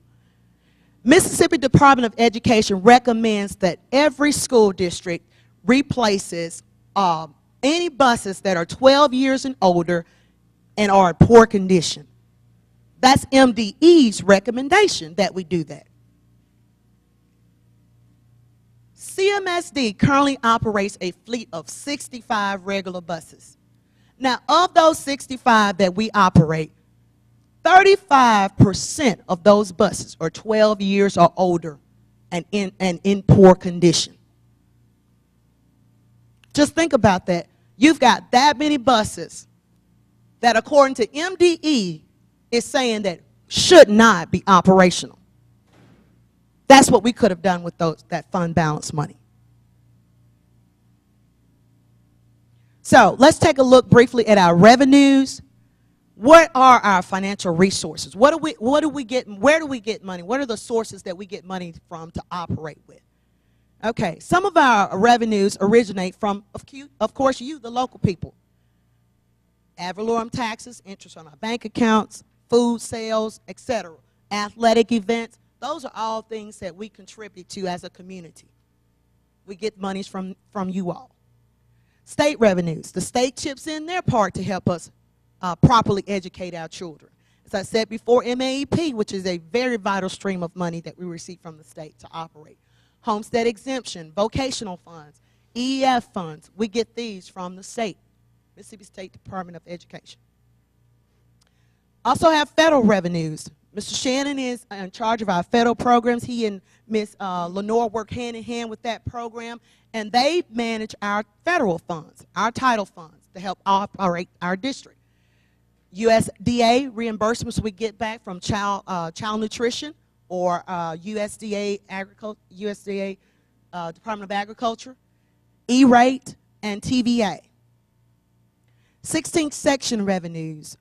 Mississippi Department of Education recommends that every school district replaces any buses that are 12 years and older and are in poor condition. That's MDE's recommendation that we do that. CMSD currently operates a fleet of 65 regular buses. Now, of those 65 that we operate, 35% of those buses are 12 years or older and in poor condition. Just think about that. You've got that many buses that, according to MDE, is saying that should not be operational. That's what we could have done with that fund balance money. So let's take a look briefly at our revenues. What are our financial resources? Where do we get money? What are the sources that we get money from to operate with? Okay, some of our revenues originate from, of course, you, the local people. Ad valorem taxes, interest on our bank accounts, food sales, etc. Athletic events. Those are all things that we contribute to as a community. We get monies from you all. State revenues. The state chips in their part to help us properly educate our children. As I said before, MAEP, which is a very vital stream of money that we receive from the state to operate. Homestead exemption, vocational funds, EEF funds. We get these from the state, Mississippi State Department of Education. Also have federal revenues. Mr. Shannon is in charge of our federal programs. He and Ms. Lenore work hand in hand with that program, and they manage our federal funds, our title funds, to help operate our district. USDA reimbursements we get back from child nutrition, or USDA Department of Agriculture, E-rate, and TVA. 16th section revenues.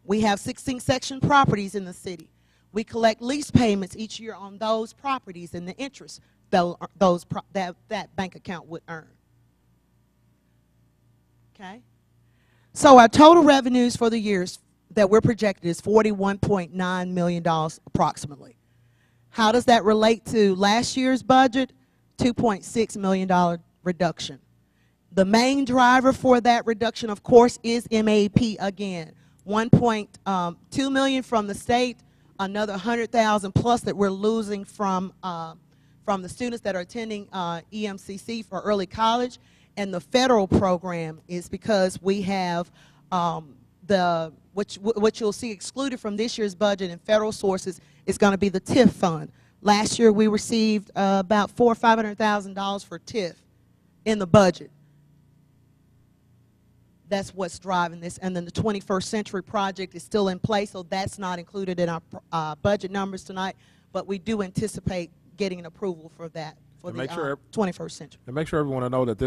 We have 16th section properties in the city. We collect lease payments each year on those properties and the interest that bank account would earn. Okay? So our total revenues for the years that we're projected is $41.9 million approximately. How does that relate to last year's budget? $2.6 million reduction. The main driver for that reduction, of course, is MAP again. $1.2 million from the state, another $100,000 plus that we're losing from the students that are attending EMCC for early college. And the federal program is because we have what you'll see excluded from this year's budget and federal sources is going to be the TIF fund. Last year we received about $400,000 or $500,000 for TIF in the budget. That's what's driving this. And then the 21st Century Project is still in place, so that's not included in our budget numbers tonight, but we do anticipate getting an approval for that for the 21st Century. And make sure everyone will know that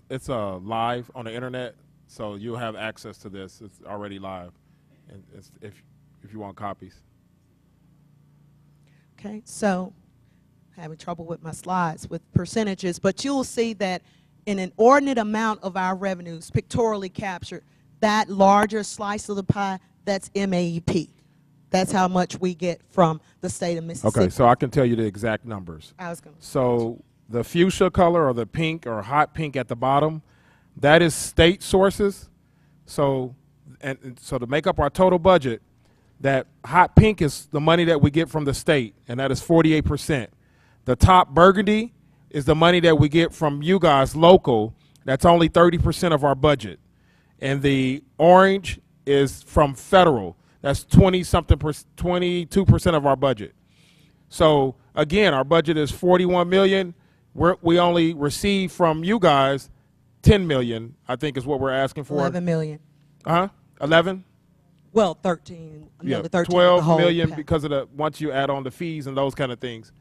it's live on the internet, so you'll have access to this. It's already live, and if you want copies. Okay, so having trouble with my slides with percentages, but you'll see that in an ordinate amount of our revenues pictorially captured, that larger slice of the pie, that's MAEP. That's how much we get from the state of Mississippi. Okay, so I can tell you the exact numbers. So the fuchsia color or the pink or hot pink at the bottom, that is state sources. So to make up our total budget, that hot pink is the money that we get from the state, and that is 48%. The top burgundy is the money that we get from you guys local. That's only 30% of our budget. And the orange is from federal. That's 22% of our budget. So again, our budget is $41 million. We only receive from you guys $10 million, I think is what we're asking for. $11 million. 11? Well, 13. Yeah, 13 $12 million because of once you add on the fees and those kind of things.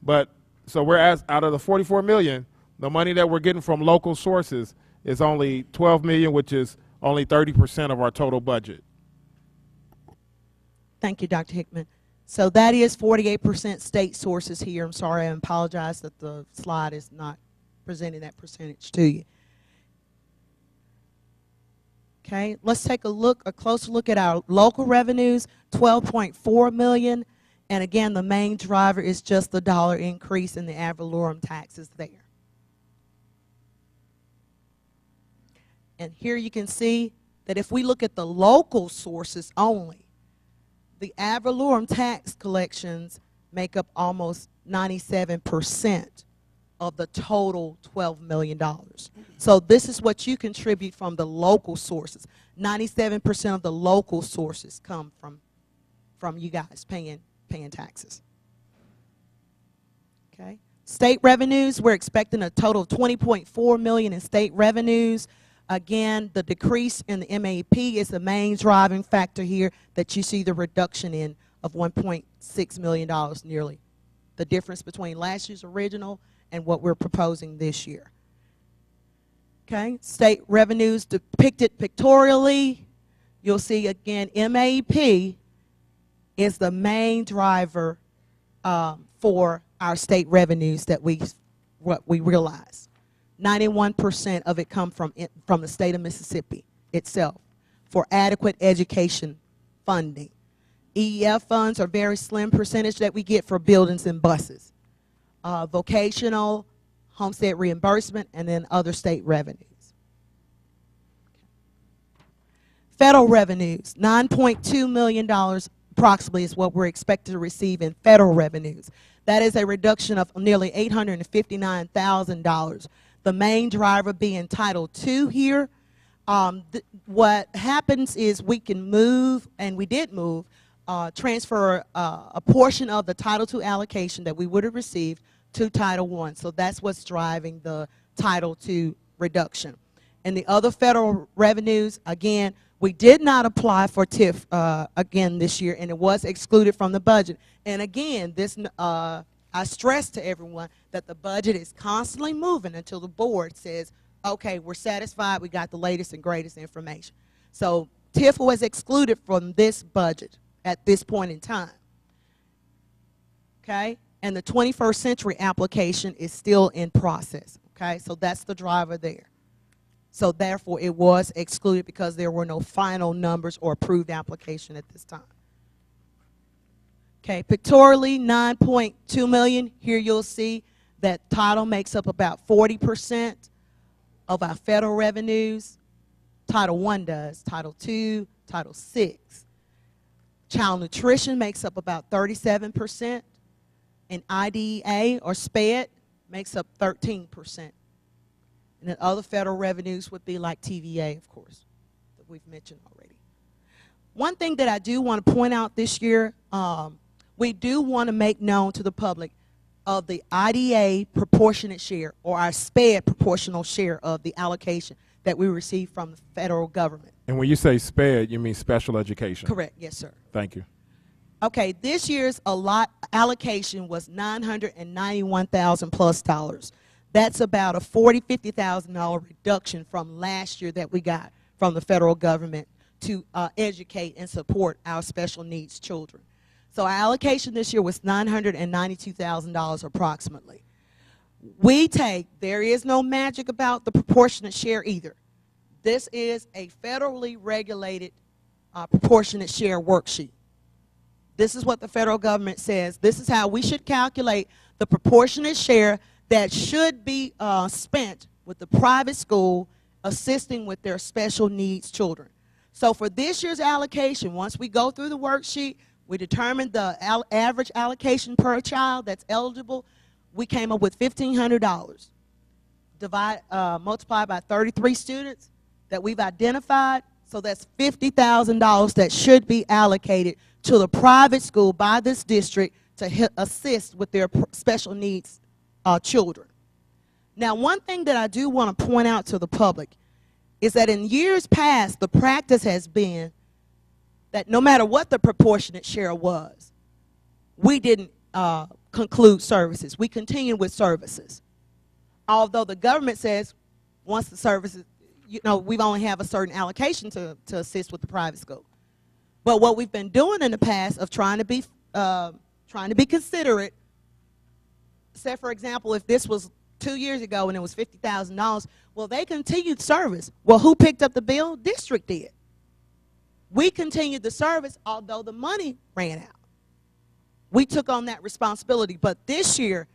But so out of the $44 million, the money that we're getting from local sources is only $12 million, which is only 30% of our total budget. Thank you, Dr. Hickman. So that is 48% state sources here. I'm sorry, I apologize that the slide is not presenting that percentage to you. Okay, let's take a closer look at our local revenues, $12.4 million. And again, the main driver is just the dollar increase in the ad valorem taxes there. And here you can see that if we look at the local sources only, the ad valorem tax collections make up almost 97% of the total $12 million. So this is what you contribute from the local sources. 97% of the local sources come from you guys paying taxes. Okay. State revenues, we're expecting a total of $20.4 million in state revenues. Again, the decrease in the MAP is the main driving factor here that you see the reduction in of $1.6 million nearly. The difference between last year's original and what we're proposing this year. Okay, state revenues depicted pictorially. You'll see again, MAP is the main driver for our state revenues that we realize. 91% of it come from the state of Mississippi itself for adequate education funding. EEF funds are very slim percentage that we get for buildings and buses. Vocational, homestead reimbursement, and then other state revenues. Federal revenues, $9.2 million approximately is what we're expected to receive in federal revenues. That is a reduction of nearly $859,000. The main driver being Title II here. What happens is we can move, and we did move, transfer a portion of the Title II allocation that we would have received to Title I. So that's what's driving the Title II reduction. And the other federal revenues, again, we did not apply for TIF again this year, and it was excluded from the budget. And again, this I stress to everyone that the budget is constantly moving until the board says, okay, we're satisfied, we got the latest and greatest information. So TIF was excluded from this budget at this point in time. Okay? And the 21st century application is still in process. Okay? So that's the driver there. So therefore, it was excluded because there were no final numbers or approved application at this time. Okay, pictorially, $9.2 million. Here you'll see that title makes up about 40% of our federal revenues. Title I does, Title II, Title VI. Child nutrition makes up about 37%, and IDEA or SPED makes up 13%. And then other federal revenues would be like TVA, of course, that we've mentioned already. One thing that I do want to point out this year, we do want to make known to the public of the IDA proportionate share or our SPED proportional share of the allocation that we receive from the federal government. And when you say SPED, you mean special education? Correct, yes, sir. Thank you. Okay, this year's allocation was $991,000 plus dollars. That's about a $40,000, $50,000 reduction from last year that we got from the federal government to educate and support our special needs children. So our allocation this year was $992,000 approximately. There is no magic about the proportionate share either. This is a federally regulated proportionate share worksheet. This is what the federal government says. This is how we should calculate the proportionate share that should be spent with the private school assisting with their special needs children. So for this year's allocation, once we go through the worksheet, we determined the average allocation per child that's eligible. We came up with $1,500. Multiplied by 33 students that we've identified. So that's $50,000 that should be allocated to the private school by this district to assist with their special needs children. Now, one thing that I do want to point out to the public is that in years past, the practice has been that no matter what the proportionate share was, we didn't conclude services. We continued with services. Although the government says once the services, we've only have a certain allocation to assist with the private school. But what we've been doing in the past of trying to be considerate, say for example, if this was 2 years ago and it was $50,000, well, they continued service. Well, who picked up the bill? District did. We continued the service, although the money ran out. We took on that responsibility. But this year,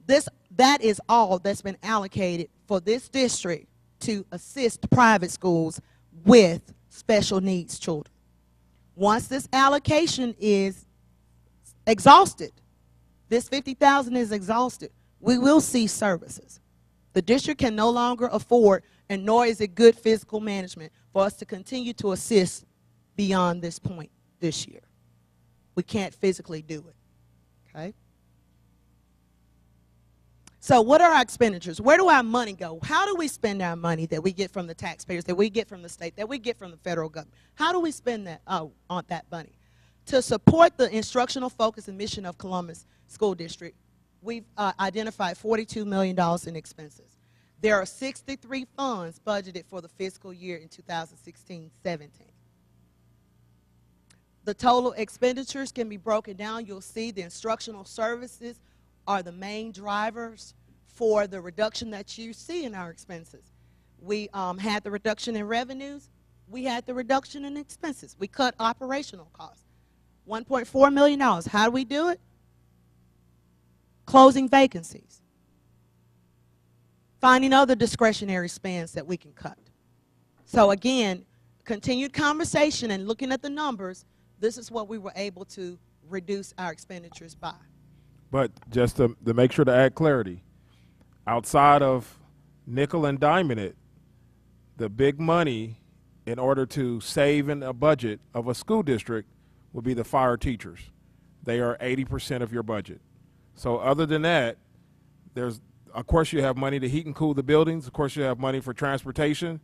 that is all that's been allocated for this district to assist private schools with special needs children. Once this allocation is exhausted, this $50,000 is exhausted, we will cease services. The district can no longer afford, and nor is it good fiscal management for us to continue to assist beyond this point this year. We can't physically do it, okay? So what are our expenditures? Where do our money go? How do we spend our money that we get from the taxpayers, that we get from the state, that we get from the federal government? How do we spend that on that money? To support the instructional focus and mission of Columbus School District, we've identified $42 million in expenses. There are 63 funds budgeted for the fiscal year in 2016-17. The total expenditures can be broken down. You'll see the instructional services are the main drivers for the reduction that you see in our expenses. We had the reduction in revenues. We had the reduction in expenses. We cut operational costs. $1.4 million. How do we do it? Closing vacancies. Finding other discretionary spends that we can cut. So again, continued conversation and looking at the numbers, this is what we were able to reduce our expenditures by. But just to make sure to add clarity, outside of nickel and diming it, the big money in order to save in a budget of a school district would be the fire teachers. They are 80% of your budget. So other than that, there's, of course, you have money to heat and cool the buildings. Of course, you have money for transportation.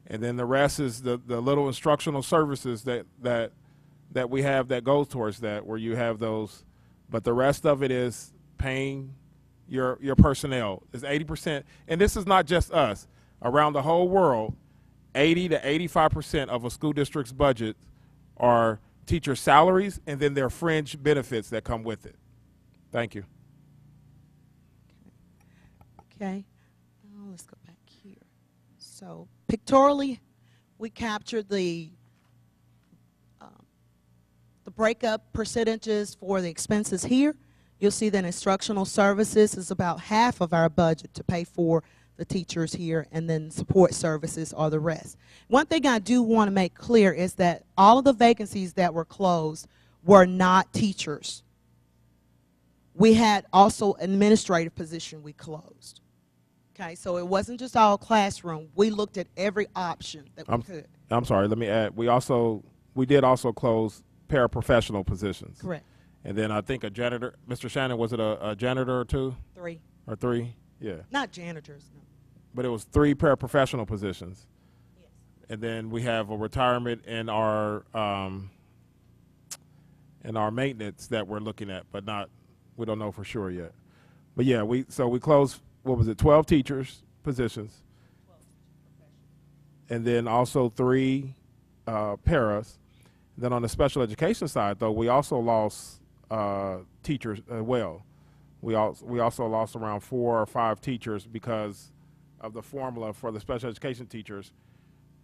And then the rest is the little instructional services that we have that goes towards that, where you have those. But the rest of it is paying your personnel. Is 80%. And this is not just us. Around the whole world, 80 to 85% of a school district's budget are teacher salaries, and then their fringe benefits that come with it. Thank you. Okay, let's go back here. So pictorially, we captured the breakup percentages for the expenses here. You'll see that instructional services is about half of our budget to pay for the teachers here, and then support services are the rest. One thing I do want to make clear is that all of the vacancies that were closed were not teachers. We had also administrative position we closed. Okay, so it wasn't just all classroom. We looked at every option that we could. I'm sorry, let me add. We did also close paraprofessional positions. Correct. And then I think a janitor, Mr. Shannon, was it a janitor or two? 3. Or 3? Yeah. Not janitors, no. But it was 3 paraprofessional positions. Yes. And then we have a retirement in our maintenance that we're looking at, but we don't know for sure yet. But yeah, we closed, what was it, 12 teachers positions. 12 professionals. And then also 3 paras. Then on the special education side, though, we also lost teachers as well. We also lost around 4 or 5 teachers because of the formula for the special education teachers.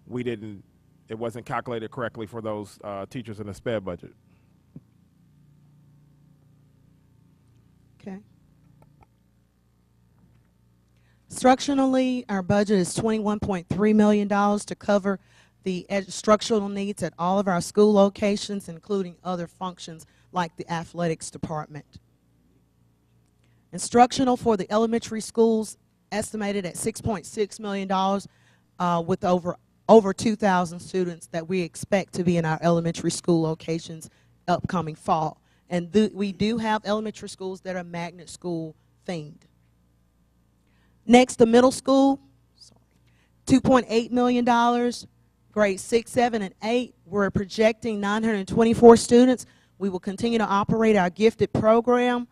It wasn't calculated correctly for those teachers in the SPED budget. Okay. Instructionally, our budget is $21.3 million to cover the instructional needs at all of our school locations, including other functions like the athletics department. Instructional for the elementary schools estimated at $6.6 million with over 2,000 students that we expect to be in our elementary school locations upcoming fall. And we do have elementary schools that are magnet school themed. Next, the middle school, $2.8 million. Grades 6, 7, and 8, we're projecting 924 students. We will continue to operate our gifted program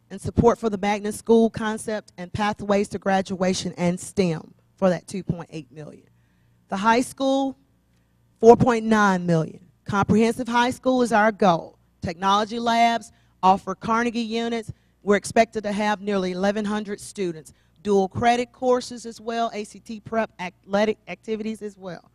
and support for the magnet school concept and pathways to graduation and STEM for that $2.8 million. The high school, $4.9 million. Comprehensive high school is our goal. Technology labs, offer Carnegie units. We're expected to have nearly 1,100 students. Dual credit courses as well, ACT prep, athletic activities as well.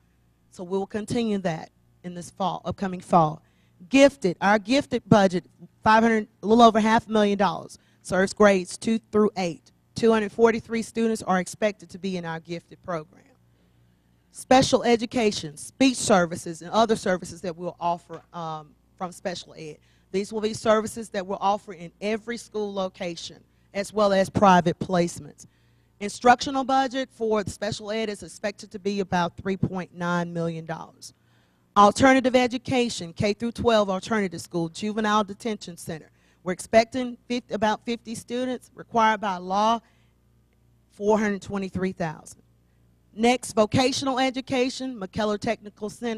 So we'll continue that in this fall, upcoming fall. Gifted, our gifted budget, a little over $500,000, serves grades 2 through 8. 243 students are expected to be in our gifted program. special education, speech services, and other services that we'll offer from special ed. These will be services that we'll offer in every school location, as well as private placements. Instructional budget for special ed is expected to be about $3.9 million. Alternative education, K through 12 alternative school, juvenile detention center. We're expecting about 50 students, required by law, $423,000. Next, vocational education, McKellar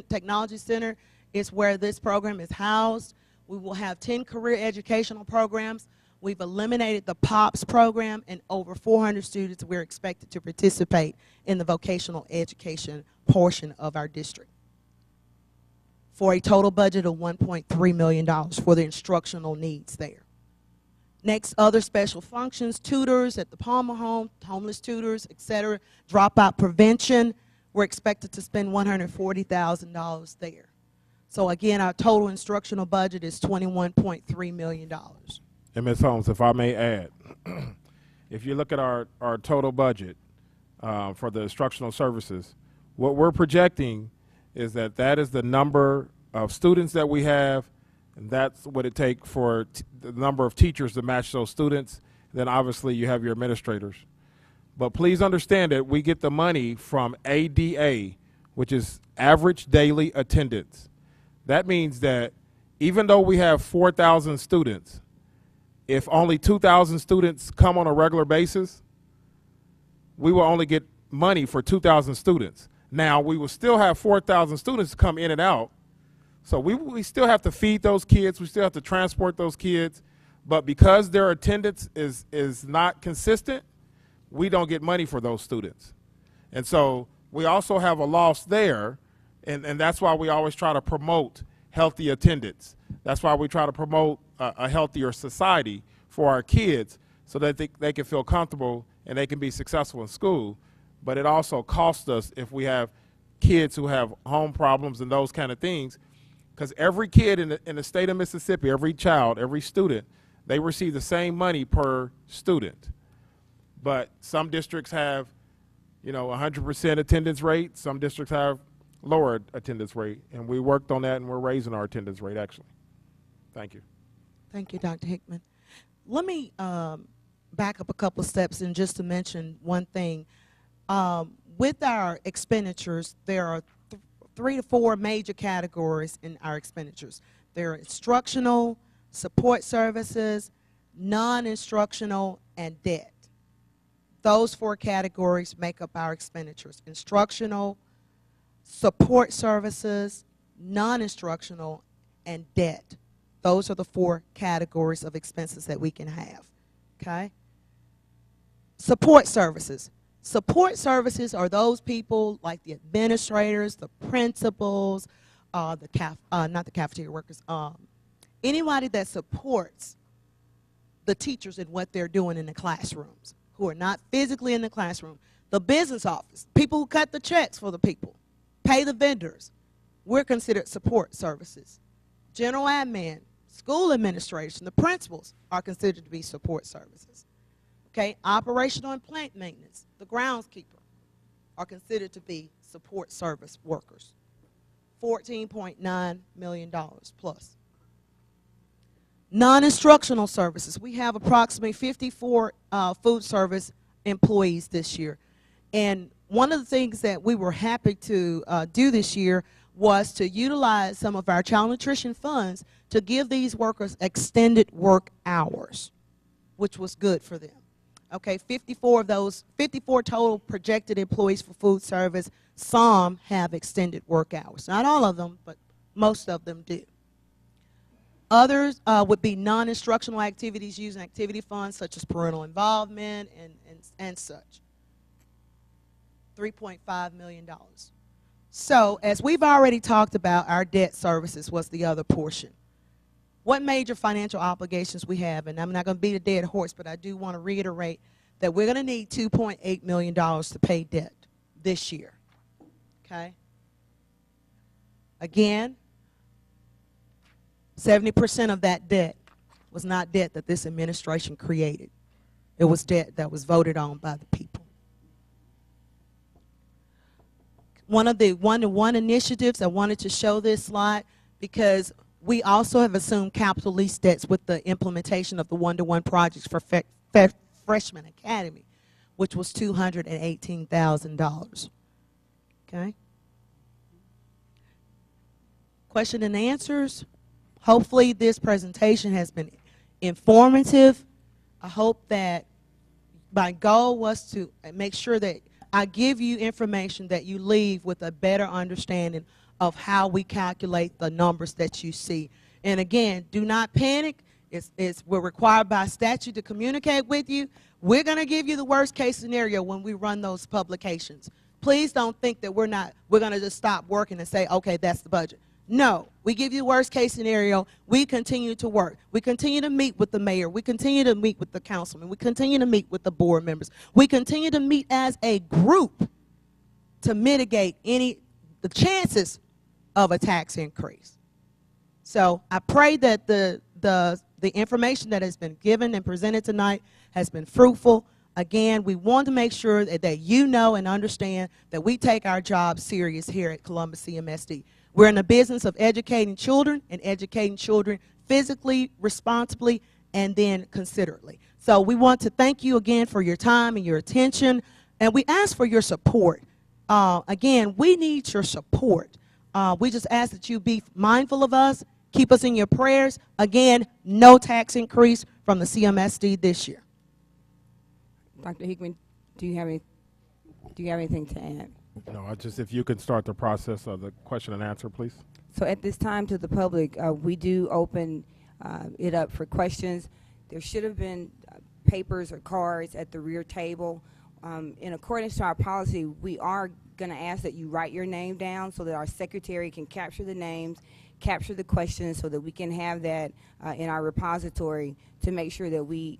Technology Center is where this program is housed. We will have 10 career educational programs. We've eliminated the POPS program, and over 400 students we're expected to participate in the vocational education portion of our district, for a total budget of $1.3 million for the instructional needs there. Next, other special functions, tutors at the Palmer home, homeless tutors, etc. Dropout prevention, we're expected to spend $140,000 there. So again, our total instructional budget is $21.3 million. And Ms. Holmes, if I may add, if you look at our total budget for the instructional services, what we're projecting is that is the number of students that we have, and that's what it takes for the number of teachers to match those students. Then obviously you have your administrators. But please understand that we get the money from ADA, which is average daily attendance. That means that even though we have 4,000 students, if only 2,000 students come on a regular basis, we will only get money for 2,000 students. Now, we will still have 4,000 students come in and out, so we still have to feed those kids, we still have to transport those kids, but because their attendance is not consistent, we don't get money for those students. And so we also have a loss there, and that's why we always try to promote healthy attendance. That's why we try to promote a healthier society for our kids so that they can feel comfortable and they can be successful in school. But it also costs us if we have kids who have home problems and those kind of things, because every kid in the state of Mississippi, every child, every student, they receive the same money per student. But some districts have, 100% attendance rate. Some districts have lower attendance rate, and we worked on that, and we're raising our attendance rate, actually. Thank you. Thank you, Dr. Hickman. Let me back up a couple of steps and just to mention one thing. With our expenditures, there are 3 to 4 major categories in our expenditures. There are instructional, support services, non-instructional, and debt. Those 4 categories make up our expenditures: instructional, support services, non-instructional, and debt. Those are the 4 categories of expenses that we can have, okay? Support services. Support services are those people like the administrators, the principals, not the cafeteria workers, anybody that supports the teachers in what they're doing in the classrooms, who are not physically in the classroom. The business office, people who cut the checks for the people, pay the vendors, we're considered support services. General admin, school administration, the principals are considered to be support services. Okay, operational and plant maintenance, the groundskeeper, are considered to be support service workers. $14.9 million plus. Non-instructional services, we have approximately 54 food service employees this year. And one of the things that we were happy to do this year was to utilize some of our child nutrition funds to give these workers extended work hours, which was good for them. Okay, 54 of those, 54 total projected employees for food service. Some have extended work hours. Not all of them, but most of them do. Others would be non-instructional activities using activity funds such as parental involvement and such. $3.5 million. So as we've already talked about, our debt services was the other portion. What major financial obligations we have, and I'm not going to beat a dead horse, but I do want to reiterate that we're going to need $2.8 million to pay debt this year. Okay? Again, 70% of that debt was not debt that this administration created. It was debt that was voted on by the people. one of the one-to-one initiatives. I wanted to show this slide because we also have assumed capital lease debts with the implementation of the one-to-one projects for Freshman Academy, which was $218,000. Okay? Question and answers. Hopefully this presentation has been informative. I hope that my goal was to make sure that I give you information that you leave with a better understanding of how we calculate the numbers that you see. And again, do not panic. We're required by statute to communicate with you. We're going to give you the worst case scenario when we run those publications. Please don't think that we're going to just stop working and say, okay, that's the budget. No, we give you the worst case scenario. We continue to work. We continue to meet with the mayor. We continue to meet with the councilman. We continue to meet with the board members. We continue to meet as a group to mitigate the chances of a tax increase. So I pray that the information that has been given and presented tonight has been fruitful. Again, we want to make sure that you know and understand that we take our job serious here at Columbus CMSD. We're in the business of educating children and educating children physically, responsibly, and then considerately. So we want to thank you again for your time and your attention, and we ask for your support. Again, we need your support. We just ask that you be mindful of us, keep us in your prayers. Again, no tax increase from the CMSD this year. Dr. Hickman, do you have anything to add? No, if you could start the process of the question and answer, please. So at this time, to the public, we do open it up for questions. There should have been papers or cards at the rear table. In accordance to our policy, we are going to ask that you write your name down so that our secretary can capture the names, capture the questions, so that we can have that in our repository to make sure that we're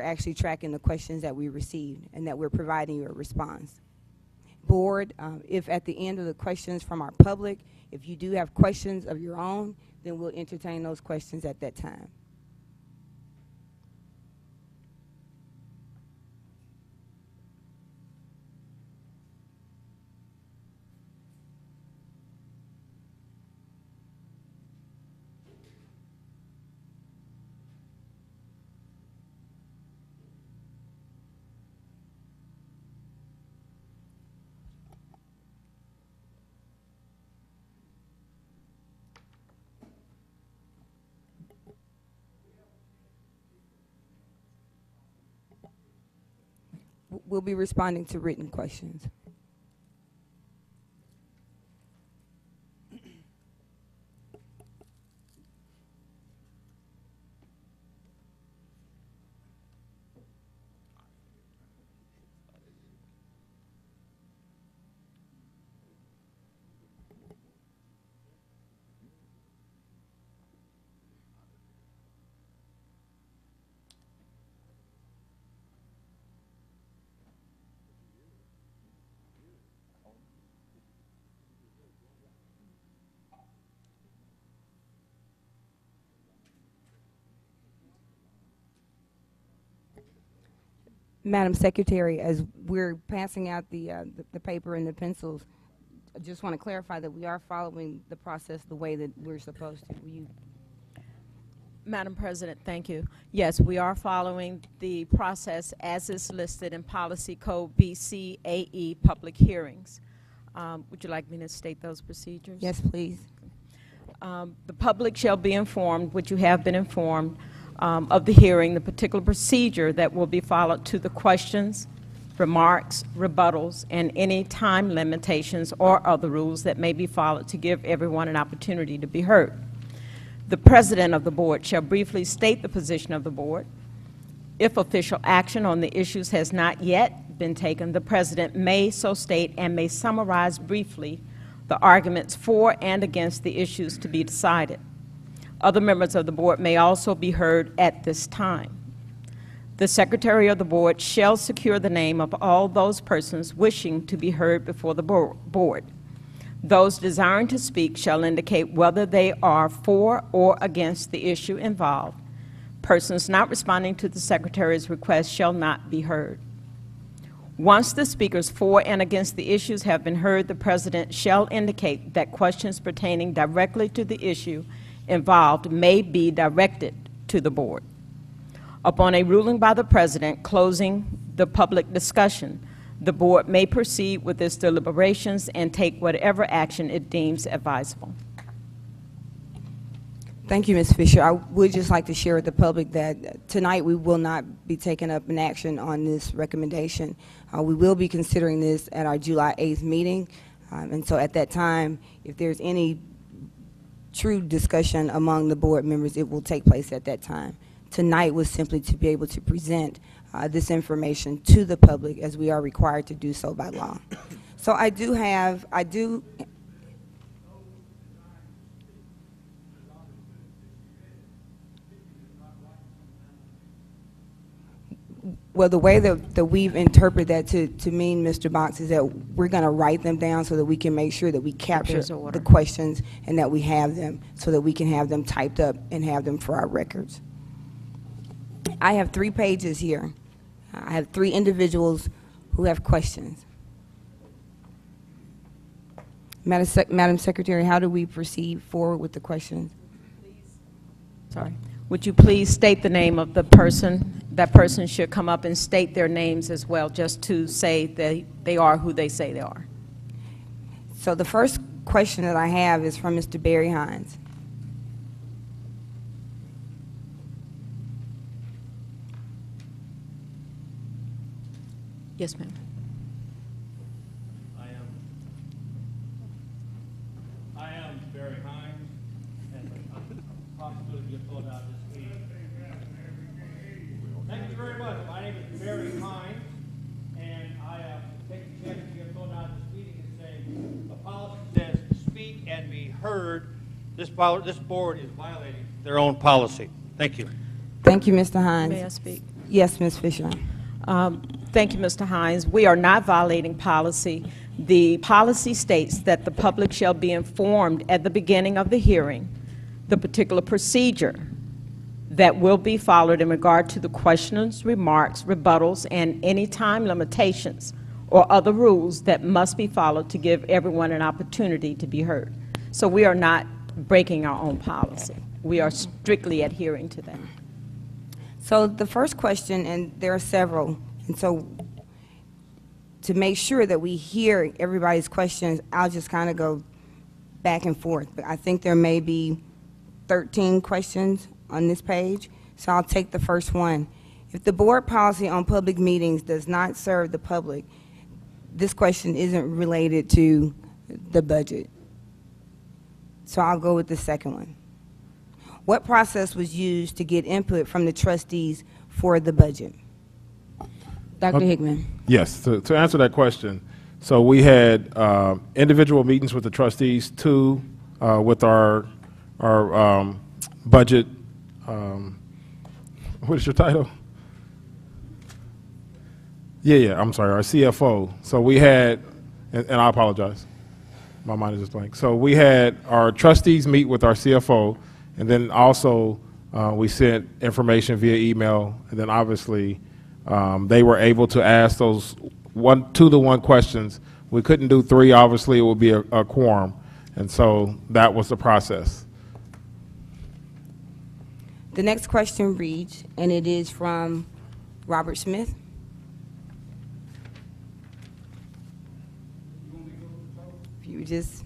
actually tracking the questions that we received and that we're providing you a response. Board, if at the end of the questions from our public, if you do have questions of your own, then we'll entertain those questions at that time. We'll be responding to written questions. Madam Secretary, as we're passing out the paper and the pencils, I just want to clarify that we are following the process the way that we're supposed to. Will you? Madam President, thank you. Yes, we are following the process as is listed in Policy Code BCAE Public Hearings. Would you like me to state those procedures? Yes, please. The public shall be informed, which you have been informed, of the hearing, the particular procedure that will be followed to the questions, remarks, rebuttals, and any time limitations or other rules that may be followed to give everyone an opportunity to be heard. The President of the Board shall briefly state the position of the Board. If official action on the issues has not yet been taken, the President may so state and may summarize briefly the arguments for and against the issues to be decided. Other members of the Board may also be heard at this time. The Secretary of the Board shall secure the name of all those persons wishing to be heard before the Board. Those desiring to speak shall indicate whether they are for or against the issue involved. Persons not responding to the Secretary's request shall not be heard. Once the speakers for and against the issues have been heard, the President shall indicate that questions pertaining directly to the issue involved may be directed to the Board. Upon a ruling by the President closing the public discussion, the Board may proceed with its deliberations and take whatever action it deems advisable. Thank you, Ms. Fisher. I would just like to share with the public that tonight we will not be taking up an action on this recommendation. We will be considering this at our July 8th meeting, and so at that time, if there's any true discussion among the board members, it will take place at that time. Tonight was simply to be able to present this information to the public as we are required to do so by law. So I do. Well, the way that we've interpreted that to mean, Mr. Box, is that we're going to write them down so that we can make sure that we capture the questions and that we have them so that we can have them typed up and have them for our records. I have 3 pages here. I have 3 individuals who have questions. Madam Secretary, how do we proceed forward with the questions? Sorry. Would you please state the name of the person? That person should come up and state their names as well, just to say they are who they say they are. So the first question that I have is from Mr. Barry Hines. Yes, ma'am. I am Barry Hines, and a possibility of filled out this meeting. Thank you very much. My name is Barry Hines, and I take the chance to get filled out this meeting and say the policy says to speak and be heard. This board is violating their own policy. Thank you. Thank you, Mr. Hines. May I speak? Yes, Ms. Fisher. Thank you, Mr. Hines. We are not violating policy. The policy states that the public shall be informed at the beginning of the hearing the particular procedure that will be followed in regard to the questions, remarks, rebuttals, and any time limitations or other rules that must be followed to give everyone an opportunity to be heard. So we are not breaking our own policy. We are strictly adhering to that. So the first question, and there are several, and so to make sure that we hear everybody's questions, I'll just kind of go back and forth. But I think there may be 13 questions on this page, so I'll take the first one. If the board policy on public meetings does not serve the public, this question isn't related to the budget. So I'll go with the second one. What process was used to get input from the trustees for the budget? Dr. Hickman. Yes, to answer that question, so we had individual meetings with the trustees, 2 with our budget, what is your title? Yeah, I'm sorry, our CFO. So we had, and I apologize, my mind is just blank. So we had our trustees meet with our CFO, and then also we sent information via email, and then obviously they were able to ask those 2-to-1 questions. We couldn't do 3, obviously it would be a quorum, and so that was the process. The next question reads, and it is from Robert Smith. If you just,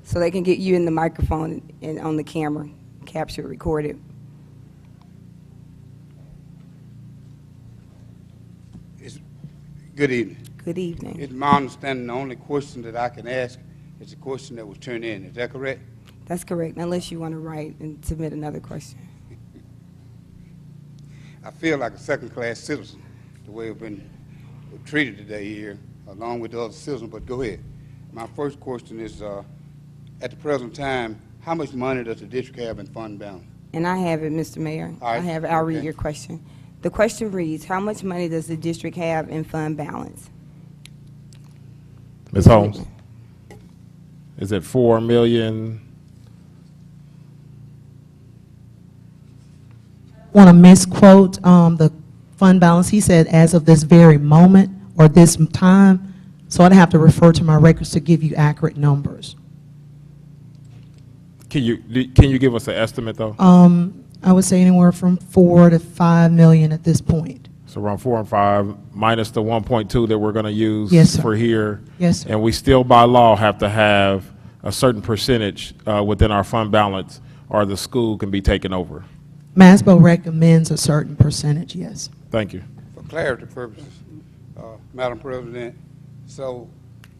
so they can get you in the microphone and on the camera, capture, record it. Good evening. Good evening. It's my understanding the only question that I can ask is the question that was turned in. Is that correct? That's correct, unless you want to write and submit another question. I feel like a second-class citizen, the way we've been treated today here, along with the other citizens, but go ahead. My first question is, at the present time, how much money does the district have in fund balance? And I have it, Mr. Mayor. All right. I'll read your question. The question reads, how much money does the district have in fund balance? Ms. Holmes, is it 4 million? Want to misquote the fund balance. He said as of this very moment or this time, so I'd have to refer to my records to give you accurate numbers. Can you give us an estimate though? I would say anywhere from 4 to 5 million at this point. So around 4 and 5 minus the 1.2 that we're going to use Yes, sir. for here. Yes, sir. And we still by law have to have a certain percentage within our fund balance or the school can be taken over. MASBO recommends a certain percentage, yes. Thank you. For clarity purposes, Madam President, so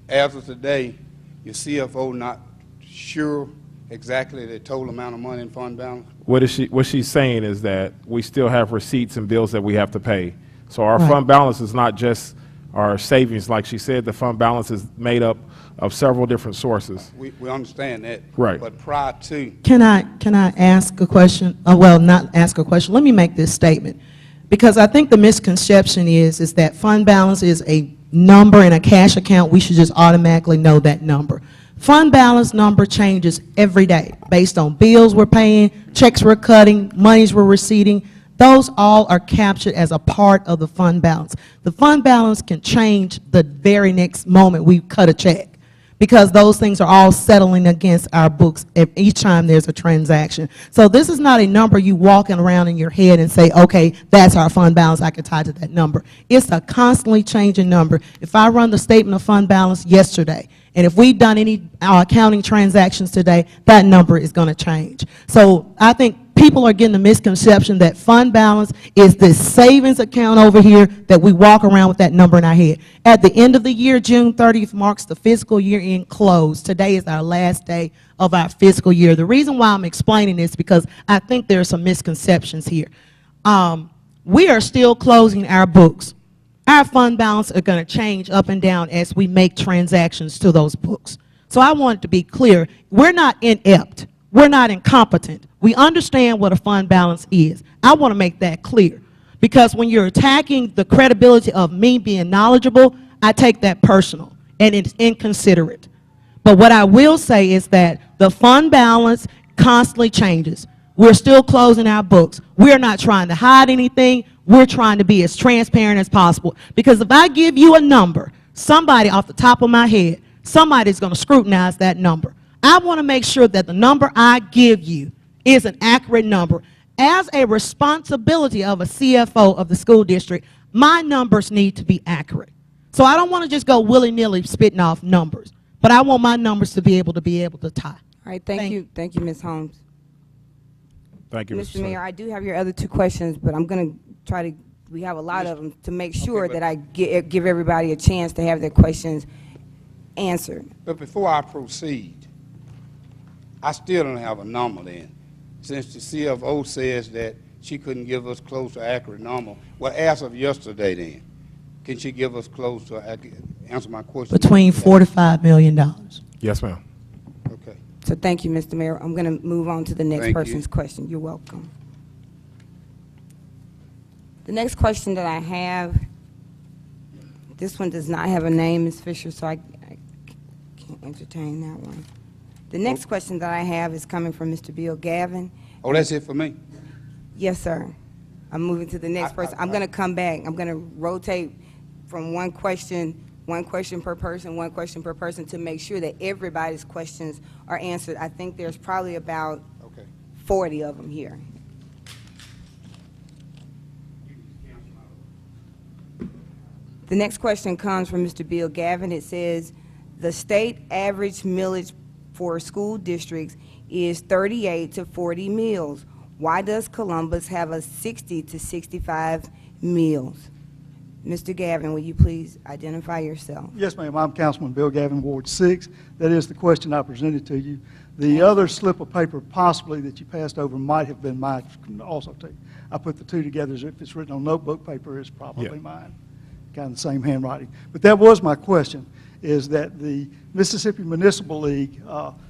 as of today, your CFO not sure exactly the total amount of money in fund balance? What she's saying is that we still have receipts and bills that we have to pay. So our Right. fund balance is not just our savings. Like she said, the fund balance is made up of several different sources. We understand that. Right. But prior to, Can I ask a question? Well, not ask a question. Let me make this statement. Because I think the misconception is that fund balance is a number in a cash account. We should just automatically know that number. Fund balance number changes every day based on bills we're paying, checks we're cutting, monies we're receiving. Those all are captured as a part of the fund balance. The fund balance can change the very next moment we cut a check because those things are all settling against our books each time there's a transaction. So this is not a number you walking around in your head and say, okay, that's our fund balance, I can tie to that number. It's a constantly changing number. If I run the statement of fund balance yesterday, and if we've done any accounting transactions today, that number is going to change. So I think people are getting the misconception that fund balance is this savings account over here that we walk around with that number in our head. At the end of the year, June 30th marks the fiscal year end close. Today is our last day of our fiscal year. The reason why I'm explaining this is because I think there are some misconceptions here. We are still closing our books. Our fund balance are going to change up and down as we make transactions to those books. So I want it to be clear, we're not inept. We're not incompetent. We understand what a fund balance is. I want to make that clear because when you're attacking the credibility of me being knowledgeable, I take that personal and it's inconsiderate. But what I will say is that the fund balance constantly changes. We're still closing our books. We're not trying to hide anything. We're trying to be as transparent as possible. Because if I give you a number, somebody off the top of my head, somebody's going to scrutinize that number. I want to make sure that the number I give you is an accurate number. As a responsibility of a CFO of the school district, my numbers need to be accurate. So I don't want to just go willy-nilly spitting off numbers, but I want my numbers to be able to tie. All right, thank you, Ms. Holmes. Thank you, Mr. Mayor, I do have your other two questions, but I'm going to try to, we have a lot of them, to make sure that I give everybody a chance to have their questions answered. but before I proceed, I still don't have a number then. Since the CFO says that she couldn't give us close to accurate number, well, as of yesterday then, can she give us close to answer my question? Between $4 to $5 million. Yes, ma'am. Okay. So thank you, Mr. Mayor. I'm going to move on to the next Thank you. person's question. You're welcome. The next question that I have, this one does not have a name, Ms. Fisher, so I can't entertain that one. The next question that I have is coming from Mr. Bill Gavin. Oh, that's it for me? Yes, sir. I'm moving to the next person. I'm going to come back. I'm going to rotate from one question per person to make sure that everybody's questions are answered. I think there's probably about 40 of them here. The next question comes from Mr. Bill Gavin. It says, the state average millage for school districts is 38 to 40 meals. Why does Columbus have a 60 to 65 meals? Mr. Gavin, will you please identify yourself? Yes, ma'am. I'm Councilman Bill Gavin, Ward 6. That is the question I presented to you. The other slip of paper possibly that you passed over might have been mine also too. I put the two together as if it's written on notebook paper, it's probably mine. Kind of the same handwriting. But that was my question, is that the Mississippi Municipal League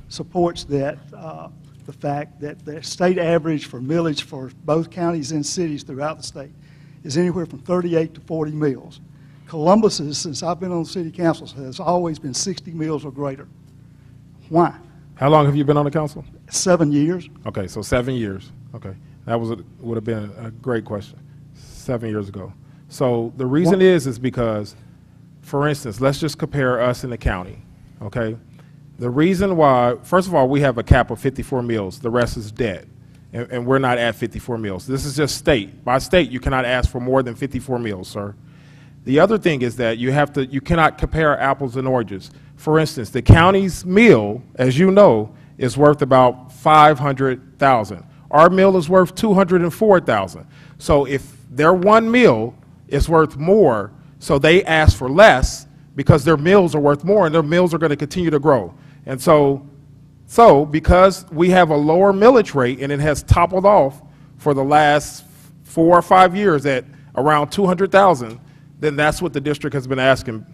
supports that the fact that the state average for millage for both counties and cities throughout the state is anywhere from 38 to 40 meals. Columbus's, since I've been on the city council, has always been 60 meals or greater. Why? How long have you been on the council? 7 years. Okay, so 7 years. Okay, that would have been a great question. 7 years ago. So the reason is because, for instance, let's just compare us and the county, okay? The reason why, first of all, we have a cap of 54 mills. The rest is debt, and we're not at 54 mills. This is just state. By state, you cannot ask for more than 54 mills, sir. The other thing is that you cannot compare apples and oranges. For instance, the county's mill, as you know, is worth about $500,000. Our mill is worth $204,000. So if their one mill is worth more, so they ask for less because their mills are worth more, and their mills are going to continue to grow. And so because we have a lower millage rate and it has toppled off for the last 4 or 5 years at around 200,000, then that's what the district has been asking.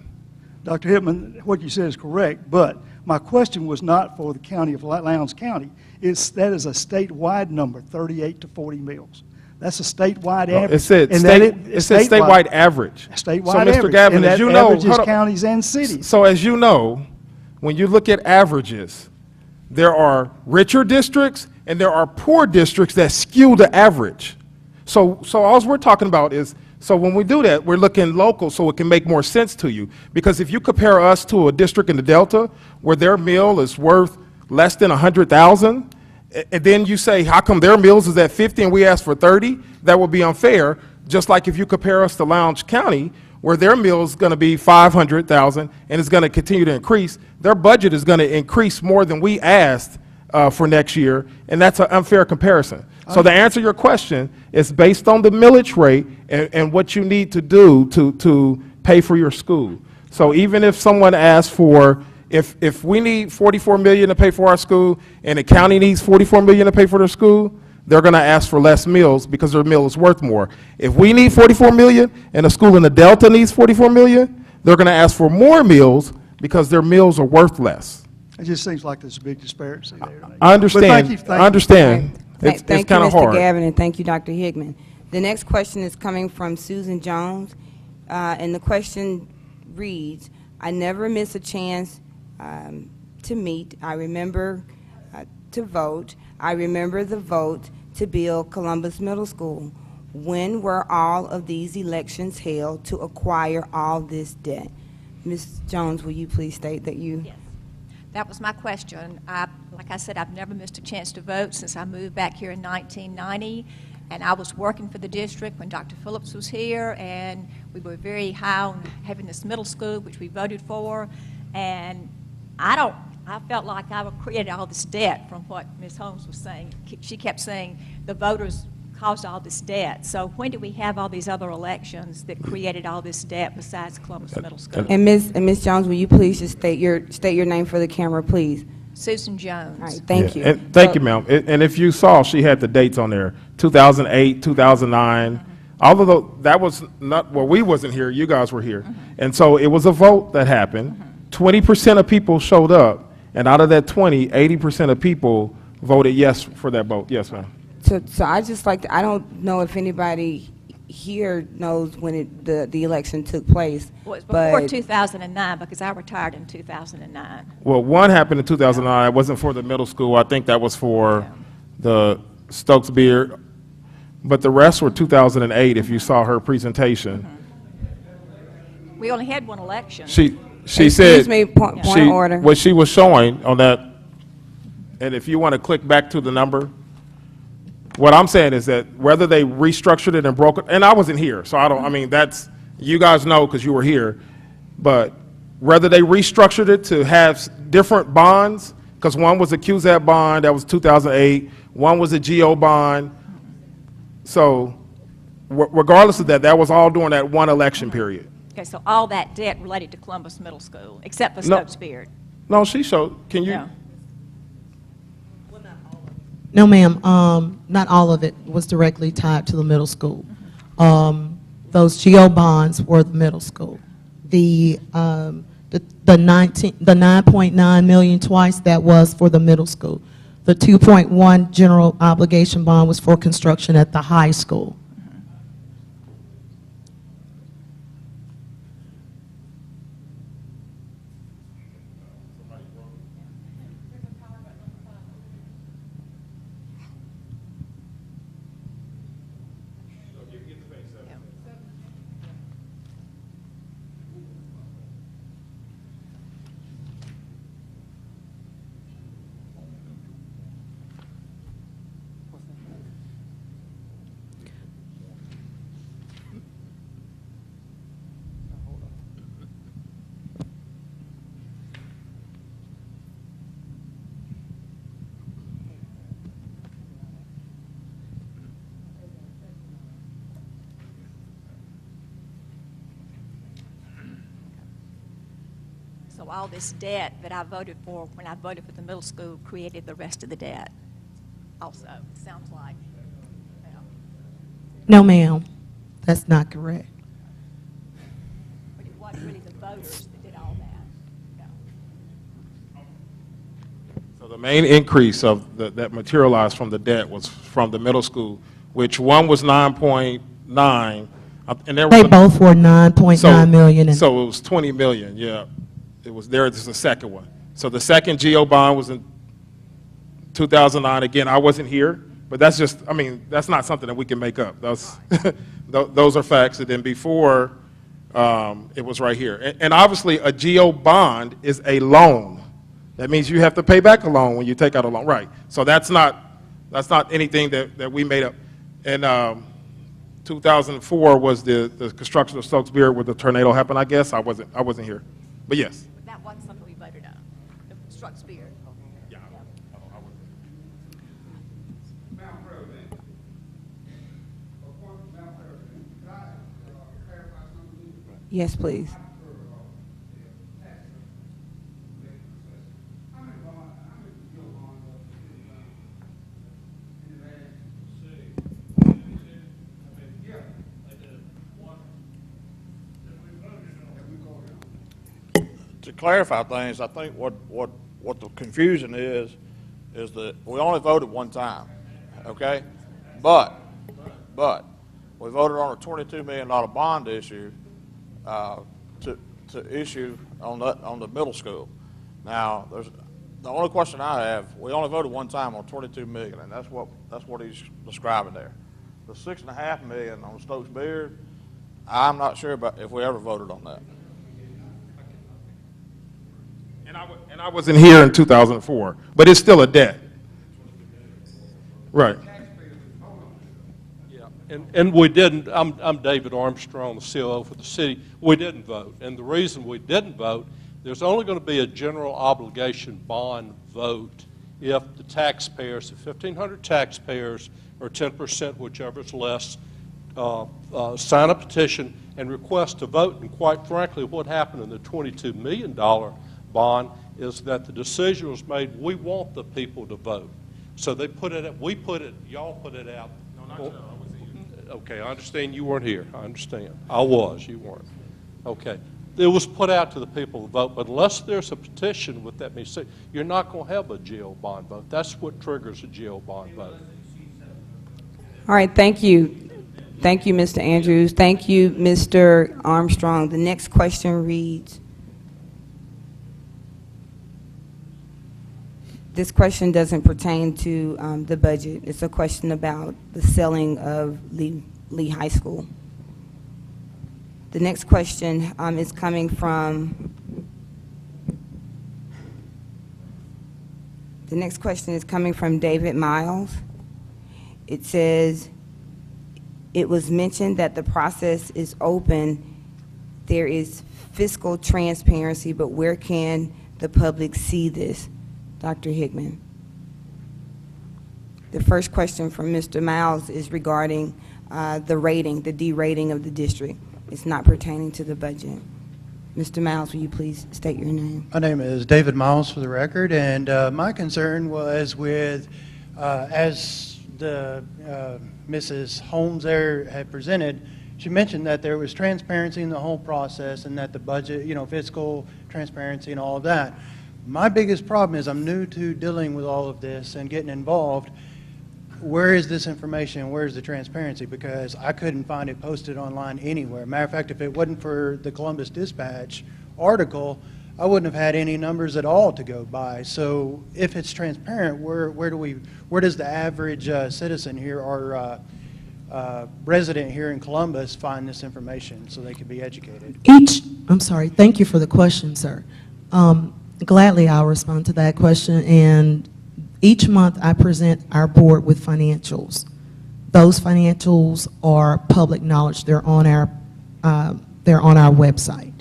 Dr. Hittman, what you said is correct, but my question was not for the county of Lowndes County. That is a statewide number, 38 to 40 mills. That's a statewide average. It said statewide average. Statewide so, average. Mr. Gavin, and as you that know, averages counties and cities. So as you know, when you look at averages, there are richer districts and there are poor districts that skew the average. So all we're talking about is, so when we do that, we're looking local so it can make more sense to you. Because if you compare us to a district in the Delta where their mill is worth less than 100,000, and then you say, how come their mills is at 50 and we ask for 30? That would be unfair. Just like if you compare us to Lowndes County, where their mill is going to be 500,000 and it's going to continue to increase, their budget is going to increase more than we asked for next year, and that's an unfair comparison. So to answer your question, it's based on the millage rate and what you need to do to pay for your school. So even if someone asks for, if we need $44 million to pay for our school and the county needs $44 million to pay for their school, they're going to ask for less mills because their mill is worth more. If we need $44 million and a school in the Delta needs $44 million, they're going to ask for more mills because their mills are worth less. It just seems like there's a big disparity there. I understand. Thank you. I understand. It's Thank you, kind of Mr. hard. Gavin, and thank you, Dr. Hickman. The next question is coming from Susan Jones, and the question reads, I never miss a chance to meet. I remember to vote. I remember the vote to build Columbus Middle School. When were all of these elections held to acquire all this debt? Ms. Jones, will you please state that you... Yes. That was my question. Like I said, I've never missed a chance to vote since I moved back here in 1990, and I was working for the district when Dr. Phillips was here, and we were very high on having this middle school, which we voted for, and I felt like I created all this debt from what Ms. Holmes was saying. She kept saying the voters caused all this debt. So when did we have all these other elections that created all this debt besides Columbus Middle School? And Ms. Jones, will you please just state your name for the camera, please? Susan Jones. All right, thank you. And thank you, ma'am. And if you saw, she had the dates on there, 2008, 2009. Although that was not, well, we wasn't here, you guys were here. And so it was a vote that happened. 20% of people showed up, and out of that 80% of people voted yes for that vote. Yes, ma'am. So I just like to, I don't know if anybody here knows when the election took place. Well, it was before 2009 because I retired in 2009. Well, one happened in 2009. It wasn't for the middle school. I think that was for the Stokes Beard. But the rest were 2008 if you saw her presentation. We only had one election. She Excuse said me, point of order. what she was showing on that, and if you want to click back to the number, what I'm saying is that whether they restructured it and broke it, and I wasn't here, so I mean, that's, you guys know because you were here, but whether they restructured it to have different bonds, because one was a QZAP bond, that was 2008, one was a GO bond, so regardless of that, that was all during that one election period. Okay, so all that debt related to Columbus Middle School, except for Stokes Beard. No, she showed, can you? No. No, ma'am. Not all of it was directly tied to the middle school. Those GO bonds were the middle school. The 9.9 million twice, that was for the middle school. The 2.1 general obligation bond was for construction at the high school. So all this debt that I voted for when I voted for the middle school created the rest of the debt also, it sounds like. Yeah. No, ma'am, that's not correct. But it wasn't really the voters that did all that. Yeah. So the main increase of that materialized from the debt was from the middle school, which one was 9.9, and there was They both were 9.9 million. And so it was 20 million. Yeah, it was there. There's the second one. So the second GO bond was in 2009. Again, I wasn't here, but that's just, I mean, that's not something that we can make up. Those those are facts. And then before, it was right here. And obviously, a GO bond is a loan. That means you have to pay back a loan when you take out a loan, right? So that's not anything that we made up. And 2004 was the construction of Stokes Beard where the tornado happened. I guess I wasn't here, but yes. But that wasn't something we voted on, the Struck Spear. Yeah. Madam President, Madam President, could I clarify something? Yes, please. To clarify things, I think what the confusion is that we only voted one time, okay? But we voted on a $22 million bond issue to issue on the middle school. Now, the only question I have, we only voted one time on $22 million, and that's what he's describing there. The $6.5 million on Stokes Beard, I'm not sure about if we ever voted on that. And I wasn't here in 2004, but it's still a debt. Right. Yeah, and we didn't, I'm David Armstrong, the COO for the city. We didn't vote, and the reason we didn't vote, there's only going to be a general obligation bond vote if the taxpayers, the 1,500 taxpayers, or 10%, whichever is less, sign a petition and request to vote. And quite frankly, what happened in the $22 million bond is that the decision was made, we want the people to vote. So they put it, y'all put it out. No, not you. I wasn't here. Okay, I understand you weren't here. I understand. I was, you weren't. Okay. It was put out to the people to vote, but unless there's a petition with that means, you're not going to have a GO bond vote. That's what triggers a GO bond vote. All right, thank you. Thank you, Mr. Andrews. Thank you, Mr. Armstrong. The next question reads, this question doesn't pertain to the budget. It's a question about the selling of Lee High School. The next question is coming from David Miles. It says, it was mentioned that the process is open. There is fiscal transparency, but where can the public see this? Dr. Hickman. The first question from Mr. Miles is regarding the rating, the D-rating of the district. It's not pertaining to the budget. Mr. Miles, will you please state your name? My name is David Miles, for the record, and my concern was with, as the Mrs. Holmes there had presented, she mentioned that there was transparency in the whole process and that the budget, fiscal transparency and all of that. My biggest problem is I'm new to dealing with all of this and getting involved. Where is this information? Where is the transparency? Because I couldn't find it posted online anywhere. Matter of fact, if it wasn't for the Columbus Dispatch article, I wouldn't have had any numbers at all to go by. So if it's transparent, where does the average citizen here or resident here in Columbus find this information so they can be educated? I'm sorry, thank you for the question, sir. Gladly I'll respond to that question. And each month I present our board with financials. Those financials are public knowledge. They're on our website.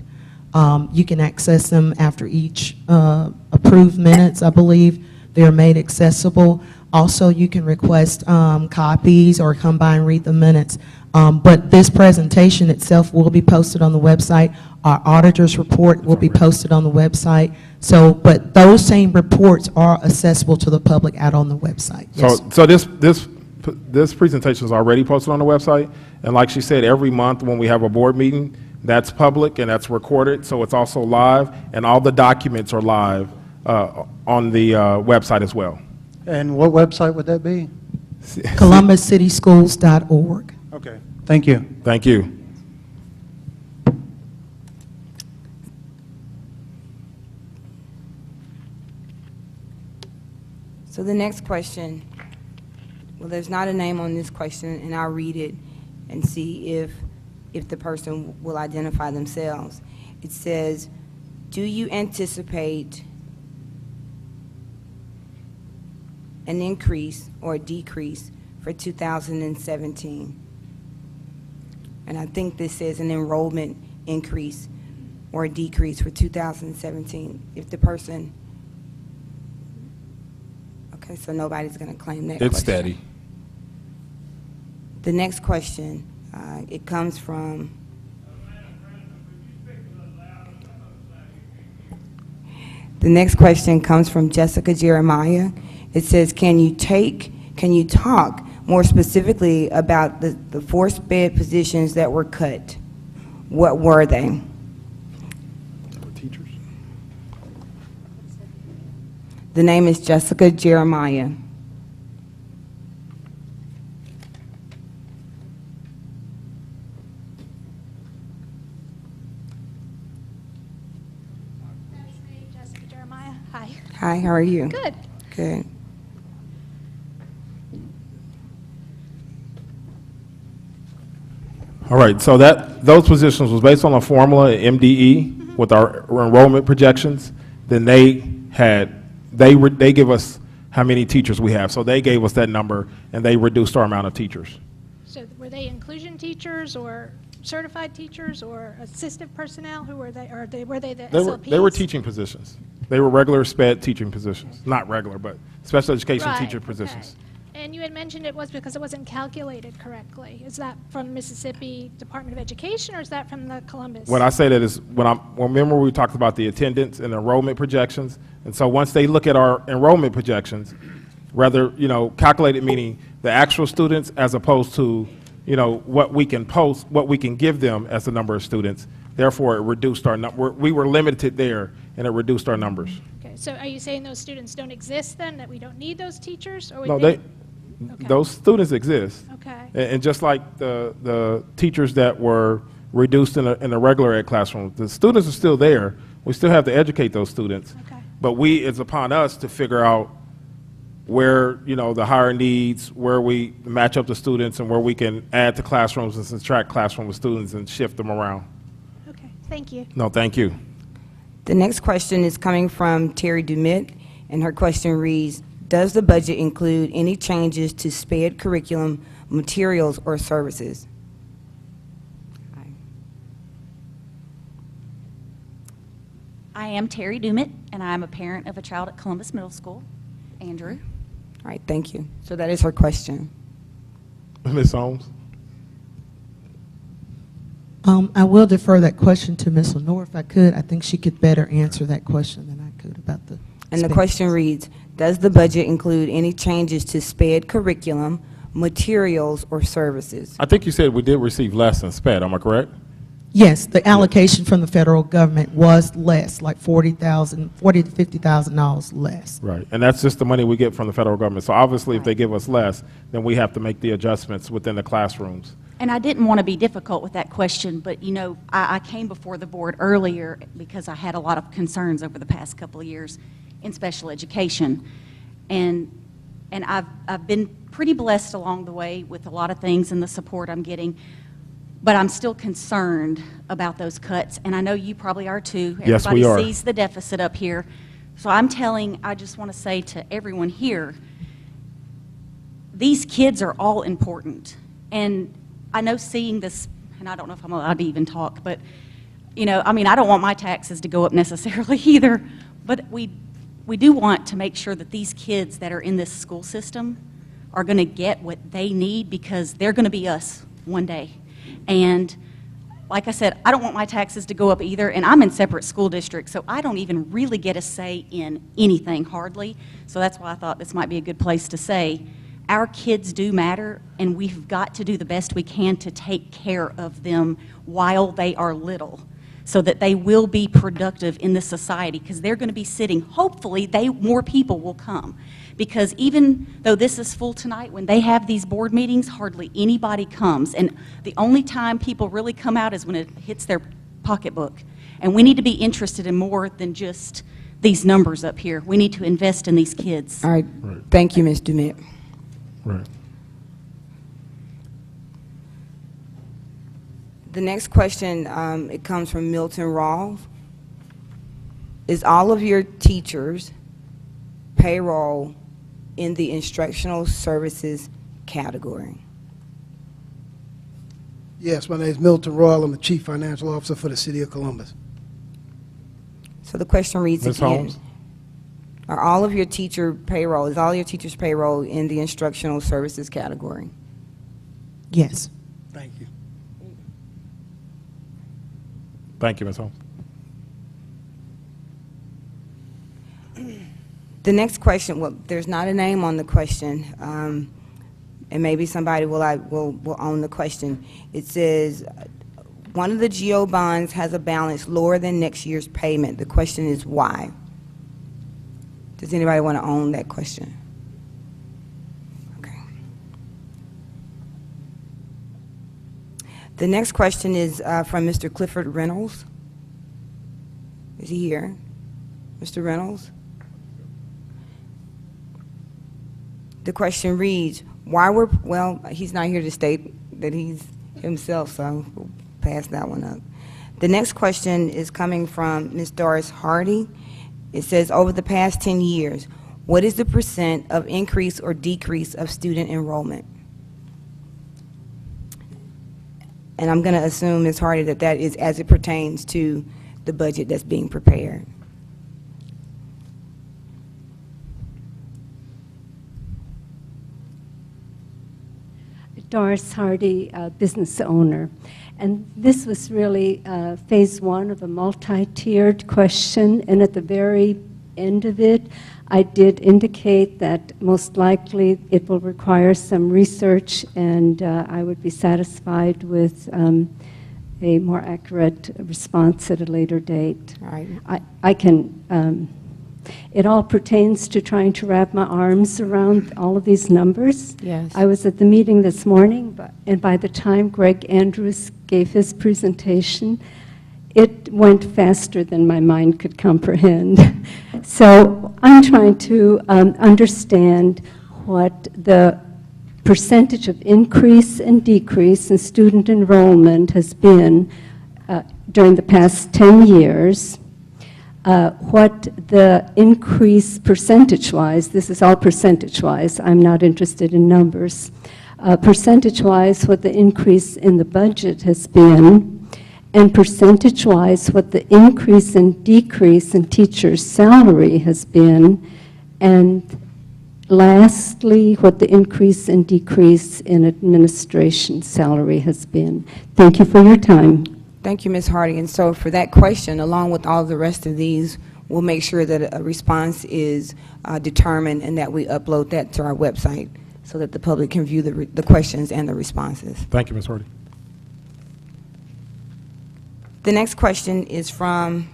You can access them after each approved minutes, I believe. They're made accessible. Also, you can request copies or come by and read the minutes. But this presentation itself will be posted on the website. Our auditor's report will be posted on the website. So, but those same reports are accessible to the public out on the website. Yes, sir. So this presentation is already posted on the website, and like she said, every month when we have a board meeting, that's public and that's recorded, so it's also live, and all the documents are live on the website as well. And what website would that be? ColumbusCitySchools.org. Okay, thank you. Thank you. So the next question, well, there's not a name on this question, and I'll read it and see if the person will identify themselves. It says, do you anticipate an increase or a decrease for 2017? And I think this says an enrollment increase or a decrease for 2017. If the person, okay, so nobody's going to claim that It's question. steady. The next question, it comes from Jessica Jeremiah. It says, can you talk more specifically about the forced bed positions that were cut? What were they? Teachers. The name is Jessica Jeremiah. Jessica Jeremiah. Hi. Hi, how are you? Good. Good. All right, so those positions was based on a formula at MDE with our enrollment projections. Then they give us how many teachers we have. So they gave us that number, and they reduced our amount of teachers. So were they inclusion teachers or certified teachers or assistive personnel? Who were they? Or were they the SLPs? They were teaching positions. They were regular SPED teaching positions. Not regular, but special education teacher positions. Okay. And you had mentioned it was because it wasn't calculated correctly. Is that from Mississippi Department of Education, or is that from the Columbus? When I say that is, remember we talked about the attendance and enrollment projections, and so once they look at our enrollment projections, rather, calculated meaning the actual students as opposed to, what we can post, what we can give them as the number of students, therefore it reduced our number. We were limited there, and it reduced our numbers. Okay, so are you saying those students don't exist then, that we don't need those teachers? Or No, okay. Those students exist. Okay. And just like the teachers that were reduced in the regular ed classroom, the students are still there. We still have to educate those students. Okay. But it's upon us to figure out where, the higher needs, where we match up the students, and where we can add to classrooms and subtract classroom with students and shift them around. Okay, thank you. No, thank you. The next question is coming from Terry Dumit, and her question reads, does the budget include any changes to SPED curriculum, materials, or services? I am Terry Dumit, and I am a parent of a child at Columbus Middle School, Andrew. All right, thank you. So that is her question. Ms. Holmes? I will defer that question to Ms. Lenore if I could. I think she could better answer that question than I could about the And the SPED. question reads, does the budget include any changes to SPED curriculum, materials, or services? I think you said we did receive less than SPED, am I correct? Yes, the allocation from the federal government was less, like $40,000 to $50,000 less. Right, and that's just the money we get from the federal government. So obviously, if they give us less, then we have to make the adjustments within the classrooms. And I didn't want to be difficult with that question, but I came before the board earlier because I had a lot of concerns over the past couple of years in special education. And I've been pretty blessed along the way with a lot of things and the support I'm getting. But I'm still concerned about those cuts, and I know you probably are too. Yes, we are. Everybody sees the deficit up here. So I just want to say to everyone here, these kids are all important. And I know seeing this, and I don't know if I'm allowed to even talk, but, I don't want my taxes to go up necessarily either, but we do want to make sure that these kids that are in this school system are going to get what they need, because they're going to be us one day. And like I said, I don't want my taxes to go up either, and I'm in separate school districts, so I don't even really get a say in anything hardly. So that's why I thought this might be a good place to say, our kids do matter, and we've got to do the best we can to take care of them while they are little, so that they will be productive in this society, because they're going to be sitting, hopefully more people will come. Because even though this is full tonight, when they have these board meetings, hardly anybody comes. And the only time people really come out is when it hits their pocketbook. And we need to be interested in more than just these numbers up here. We need to invest in these kids. All right. Thank you, Ms. Dumit. Right. The next question, it comes from Milton Rawls. Is all of your teachers' payroll in the instructional services category? Yes, my name is Milton Rawls. I'm the Chief Financial Officer for the City of Columbus. So the question reads Ms. again. Holmes? Are all of your teacher payroll, is all your teachers' payroll in the instructional services category? Yes. Thank you. Thank you, Ms. Holmes. The next question, well, there's not a name on the question, and maybe somebody will own the question. It says, one of the GO bonds has a balance lower than next year's payment. The question is why? Does anybody want to own that question? Okay. The next question is from Mr. Clifford Reynolds. Is he here? Mr. Reynolds? The question reads, well, he's not here to state that he's himself, so we'll pass that one up. The next question is coming from Ms. Doris Hardy. It says, over the past 10 years, what is the % of increase or decrease of student enrollment? And I'm going to assume, Ms. Hardy, that that is as it pertains to the budget that's being prepared. Doris Hardy, business owner. And this was really phase one of a multi-tiered question, and at the very end of it, I did indicate that most likely it will require some research, and I would be satisfied with a more accurate response at a later date. All right. I can, it all pertains to trying to wrap my arms around all of these numbers. Yes. I was at the meeting this morning, and by the time Greg Andrews gave his presentation, it went faster than my mind could comprehend. So I'm trying to understand what the percentage of increase and decrease in student enrollment has been during the past 10 years, what the increase percentage-wise, this is all percentage-wise, I'm not interested in numbers, percentage-wise what the increase in the budget has been, and percentage-wise what the increase and decrease in teachers' salary has been, and lastly, what the increase and decrease in administration salary has been. Thank you for your time. Thank you, Ms. Hardy. And so for that question, along with all the rest of these, we'll make sure that a response is determined and that we upload that to our website so that the public can view the questions and the responses. Thank you, Ms. Hardy. The next question is from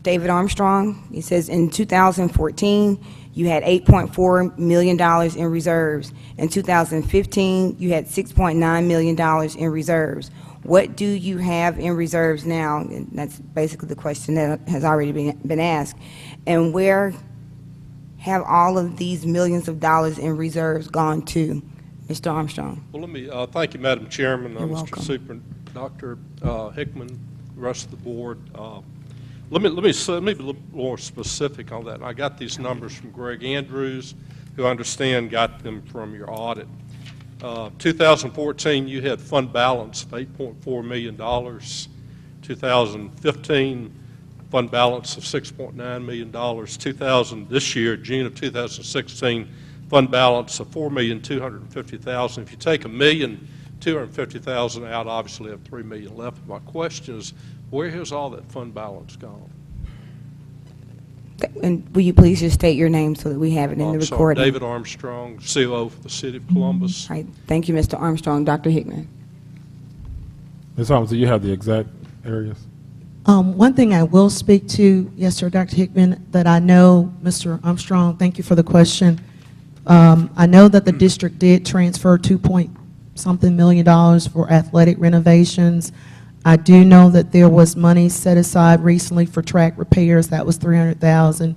David Armstrong. He says, in 2014, you had $8.4 million in reserves. In 2015, you had $6.9 million in reserves. What do you have in reserves now? And that's basically the question that has already been asked. And where have all of these millions of dollars in reserves gone to? Mr. Armstrong. Well, let me thank you, Madam Chairman, You're Mr. welcome. Dr. Hickman, the rest of the board. Let me be a little more specific on that. I got these numbers from Greg Andrews, who I understand got them from your audit. 2014, you had fund balance of $8.4 million. 2015, fund balance of $6.9 million. This year, June of 2016, fund balance of $4,250,000. If you take $1 million 250,000 out, obviously have 3 million left. My question is, where has all that fund balance gone? And will you please just state your name so that we have it in the I'm sorry, recording? David Armstrong, COO for the City of Columbus. All right, thank you, Mr. Armstrong. Dr. Hickman. Ms. Holmes, do you have the exact areas? One thing I will speak to, yes, sir, Dr. Hickman, that I know, Mr. Armstrong, thank you for the question. I know that the district did transfer $2-point-something million for athletic renovations. I do know that there was money set aside recently for track repairs. That was $300,000.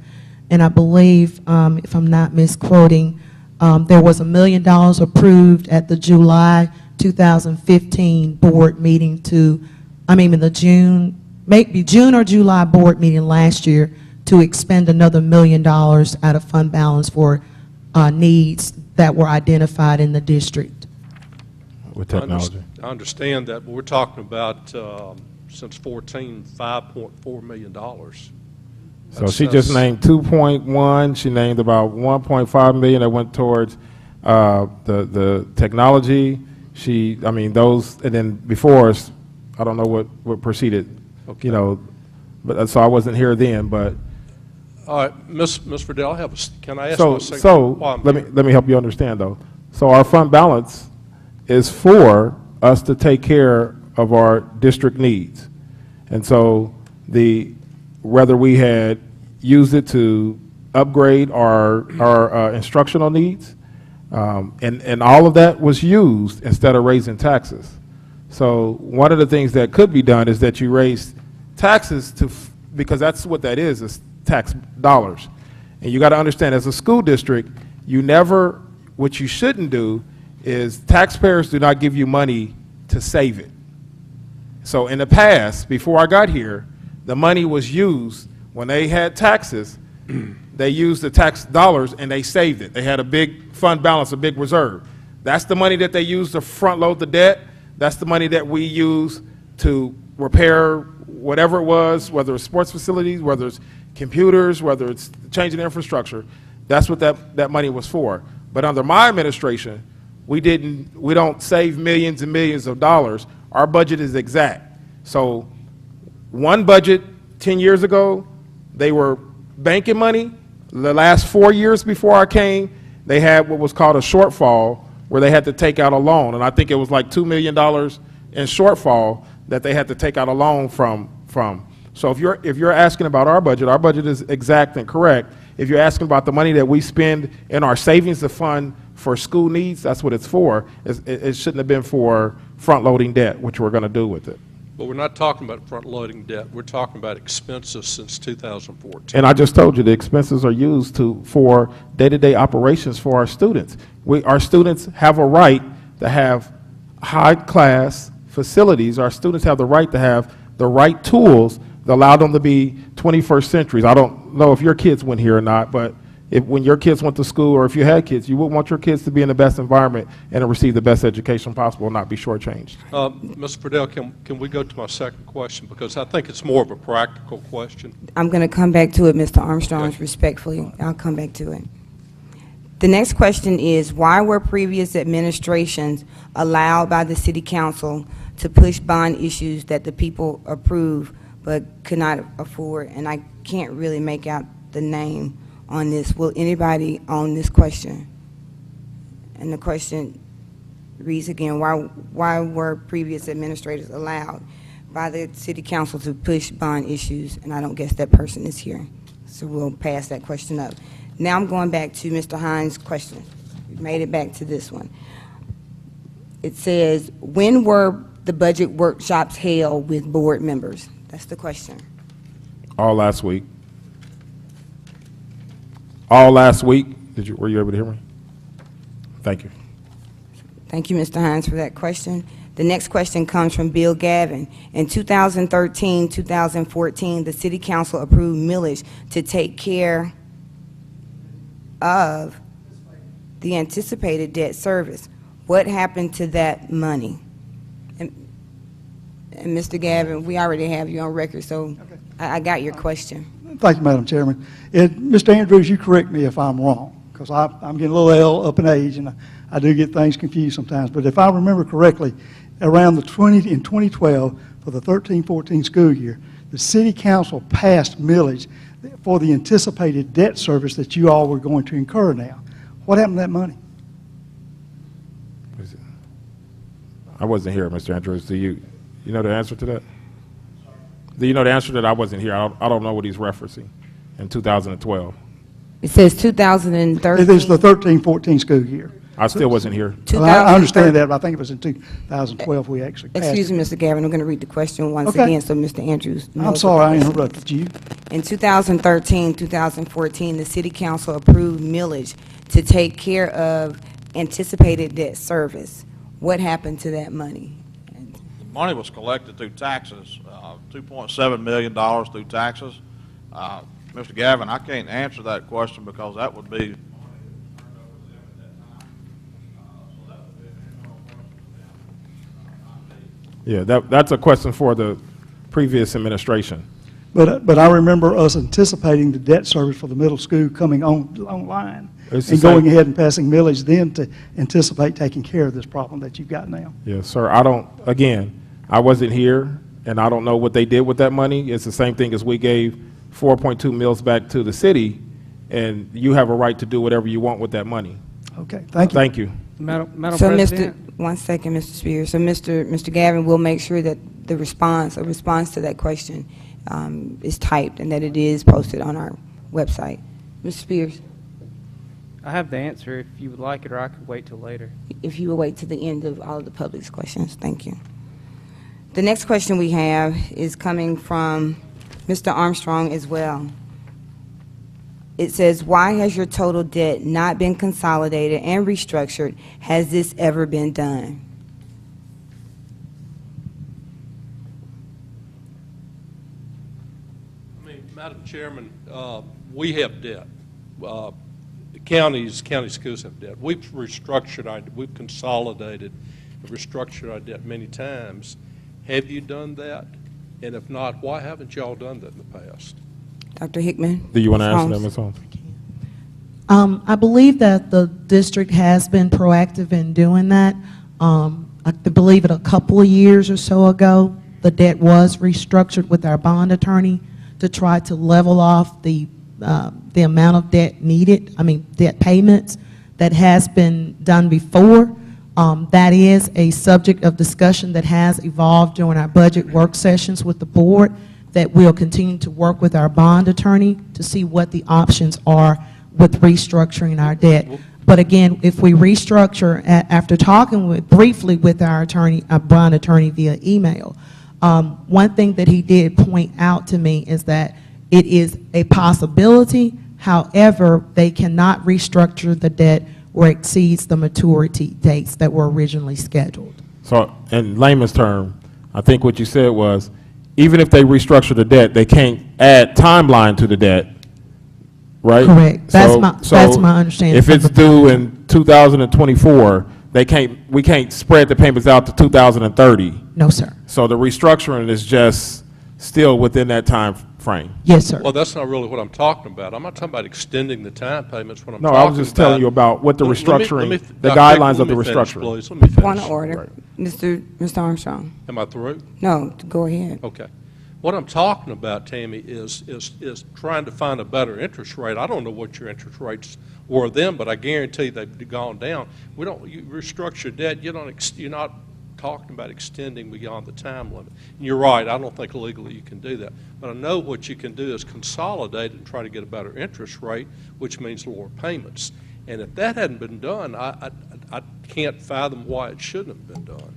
And I believe, if I'm not misquoting, there was $1 million approved at the July 2015 board meeting in the June or July board meeting last year to expend another $1 million out of fund balance for needs that were identified in the district. With technology. I understand that, but we're talking about, since 14, $5.4 million. So she just named 2.1. She named about 1.5 million that went towards the technology. Those, and then before us, I don't know what preceded, Okay. but so I wasn't here then, but. All right, Ms. Verdell, can I ask So, my second? let me help you understand though. So our fund balance is for us to take care of our district needs. And so whether we had used it to upgrade our instructional needs, and all of that was used instead of raising taxes. So one of the things that could be done is that you raise taxes because that's what that is tax dollars. And you got to understand, as a school district, what you shouldn't do is taxpayers do not give you money to save it. So in the past, before I got here, the money was used when they had taxes. They used the tax dollars and they saved it. They had a big fund balance, a big reserve. That's the money that they used to front load the debt. That's the money that we use to repair whatever it was, whether it's sports facilities, whether it's computers, whether it's changing the infrastructure. That's what that money was for. But under my administration, we don't save millions and millions of dollars. Our budget is exact. So one budget 10 years ago, they were banking money. The last 4 years before I came, they had what was called a shortfall, where they had to take out a loan. And I think it was like $2 million in shortfall that they had to take out a loan from. So if you're asking about our budget is exact and correct. If you're asking about the money that we spend in our savings to fund for school needs, that's what it's for. It shouldn't have been for front-loading debt, which we're going to do with it. But we're not talking about front-loading debt. We're talking about expenses since 2014. And I just told you the expenses are used for day-to-day operations for our students. Our students have a right to have high-class facilities. Our students have the right to have the right tools that allow them to be 21st centuries. I don't know if your kids went here or not, but when your kids went to school, or if you had kids, you would want your kids to be in the best environment and to receive the best education possible and not be shortchanged. Mr. Verdell, can we go to my second question? Because I think it's more of a practical question. I'm going to come back to it, Mr. Armstrong, Okay. respectfully. I'll come back to it. The next question is, why were previous administrations allowed by the City Council to push bond issues that the people approved but could not afford? And I can't really make out the name on this. Will anybody own this question? And the question reads again, why were previous administrators allowed by the City Council to push bond issues? And I don't guess that person is here, so we'll pass that question up. Now I'm going back to Mr. Hines' question. We made it back to this one. It says, when were the budget workshops held with board members? That's the question. All last week. All last week. Were you able to hear me? Thank you. Thank you, Mr. Hines, for that question. The next question comes from Bill Gavin. In 2013, 2014, the City Council approved millage to take care of the anticipated debt service. What happened to that money? And Mr. Gavin, we already have you on record, so I got your question. Thank you, Madam Chairman. Mr. Andrews, you correct me if I'm wrong, because I'm getting a little up in age, and I do get things confused sometimes. But if I remember correctly, around in 2012, for the 13-14 school year, the city council passed millage for the anticipated debt service that you all were going to incur now. What happened to that money? I wasn't here, Mr. Andrews. Do you know the answer to that? Do you know the answer to that? I wasn't here. I don't know what he's referencing in 2012. It says 2013. It is the 13-14 school year. I still wasn't here. Well, I understand that, but I think it was in 2012 we actually passed Excuse it. me, Mr. Gavin, I'm going to read the question once Okay. again so Mr. Andrews knows. I'm sorry I interrupted you. In 2013, 2014, the City Council approved millage to take care of anticipated debt service. What happened to that money? The money was collected through taxes, $2.7 million through taxes. Mr. Gavin, I can't answer that question because that would be Yeah, that's a question for the previous administration. But I remember us anticipating the debt service for the middle school coming online It's the and same- going ahead and passing millage then to anticipate taking care of this problem that you've got now. Yes, sir. I wasn't here, and I don't know what they did with that money. It's the same thing as we gave 4.2 mils back to the city, and you have a right to do whatever you want with that money. Okay, thank you. Thank you. Madam So, President. one second, Mr. Spears. So, Mr. Gavin will make sure that a response to that question is typed and that it is posted on our website. Mr. Spears, I have the answer if you would like it, or I could wait till later. if you will wait to the end of all of the public's questions. Thank you. The next question we have is coming from Mr. Armstrong as well. It says, why has your total debt not been consolidated and restructured? Has this ever been done? Madam Chairman, we have debt. The county schools have debt. We've we've consolidated and restructured our debt many times. Have you done that? And if not, why haven't y'all done that in the past? Dr. Hickman? Do you want to Ms. answer that, Holmes? Ms. Holmes? I believe that the district has been proactive in doing that. I believe it a couple of years or so ago, the debt was restructured with our bond attorney to try to level off the amount of debt needed, debt payments. That has been done before. That is a subject of discussion that has evolved during our budget work sessions with the board, that we'll continue to work with our bond attorney to see what the options are with restructuring our debt. But again, if we restructure, after talking briefly with our bond attorney via email, one thing that he did point out to me is that it is a possibility. However, they cannot restructure the debt where it exceeds the maturity dates that were originally scheduled. So in layman's term, I think what you said was, even if they restructure the debt, they can't add timeline to the debt, right? Correct. That's my understanding. If it's due in 2024, we can't spread the payments out to 2030. No, sir. So the restructuring is just still within that time frame. Yes, sir. Well, that's not really what I'm talking about. I'm not talking about extending the time payments. What I'm No, talking I was just telling you about what the restructuring, the Dr. guidelines Hickman, of the let me finish, restructuring. please. Let me finish. Point of order. Mr. Armstrong. Am I through? No, go ahead. Okay. What I'm talking about, Tammy, is trying to find a better interest rate. I don't know what your interest rates were then, but I guarantee they've gone down. You restructure debt. You're not talking about extending beyond the time limit. And you're right. I don't think legally you can do that. But I know what you can do is consolidate and try to get a better interest rate, which means lower payments. And if that hadn't been done, I can't fathom why it shouldn't have been done.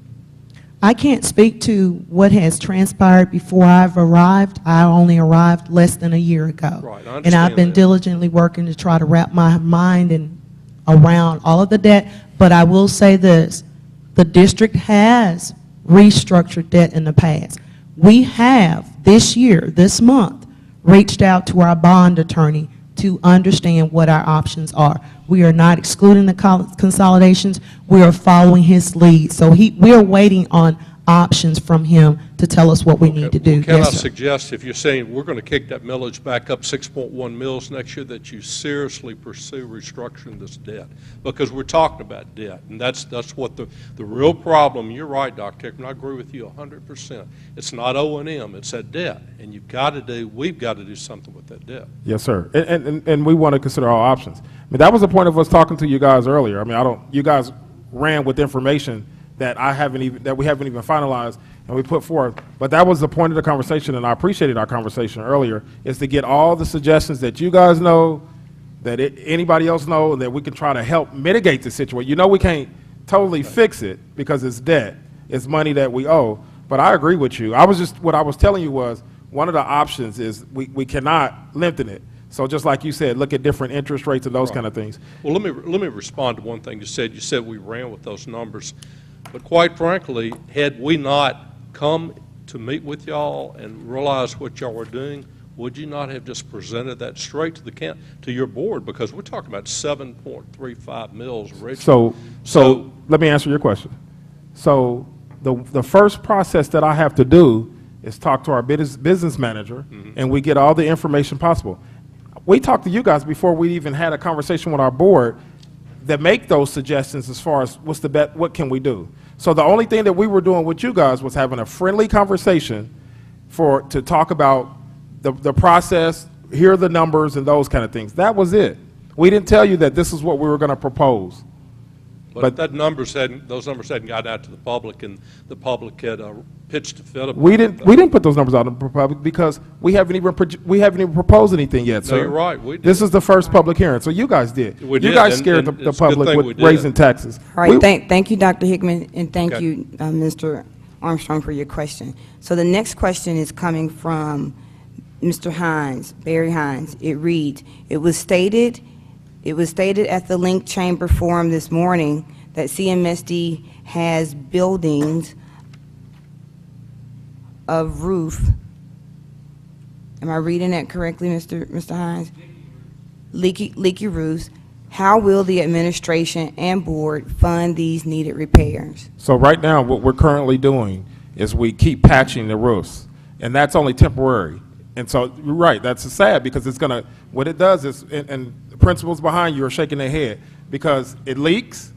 I can't speak to what has transpired before I've arrived. I only arrived less than a year ago. Right, I and I've been understand that. diligently working to try to wrap my mind around all of the debt. But I will say this, the district has restructured debt in the past. We have this year, this month, reached out to our bond attorney to understand what our options are. We are not excluding the consolidations. We are following his lead. So we are waiting on options from him to tell us what we need to do. Well, can I Yes, sir. suggest, if you're saying we're going to kick that millage back up 6.1 mils next year, that you seriously pursue restructuring this debt? Because we're talking about debt, and that's what the real problem, you're right, Dr. Hickman, I agree with you 100%. It's not O&M, it's that debt, and we've got to do something with that debt. Yes, sir. And we want to consider all options. I mean, that was the point of us talking to you guys earlier. I mean, you guys ran with information that we haven't even finalized and we put forth. But that was the point of the conversation, and I appreciated our conversation earlier, is to get all the suggestions that you guys know, that anybody else know, and that we can try to help mitigate the situation. You know, we can't totally fix it because it's debt. It's money that we owe. But I agree with you. What I was telling you was, one of the options is we cannot lengthen it. So just like you said, look at different interest rates and those kind of things. Well, let me respond to one thing you said. You said we ran with those numbers. But quite frankly, had we not come to meet with y'all and realize what y'all were doing, would you not have just presented that straight to your board? Because we're talking about 7.35 mils originally. So let me answer your question. So the first process that I have to do is talk to our business manager, and we get all the information possible. We talked to you guys before we even had a conversation with our board that make those suggestions as far as what can we do. So the only thing that we were doing with you guys was having a friendly conversation to talk about the process, hear the numbers and those kind of things. That was it. We didn't tell you that this is what we were going to propose. But those numbers hadn't got out to the public, and the public had pitched a fit about We didn't put those numbers out in the public because we haven't even proposed anything yet, sir. No, you're right. We did. This is the first public hearing, so you guys did. We did, you guys and scared the it's a good public thing with we did. raising taxes. All right, thank you, Dr. Hickman, and thank you, Mr. Armstrong, for your question. So the next question is coming from Mr. Hines, Barry Hines. It reads, it was stated at the Link Chamber Forum this morning that CMSD has buildings of roof. Am I reading that correctly, Mr. Hines? Leaky roofs. How will the administration and board fund these needed repairs? So right now, what we're currently doing is we keep patching the roofs, and that's only temporary. And so you're right, that's sad because what it does is, and the principals behind you are shaking their head because it leaks.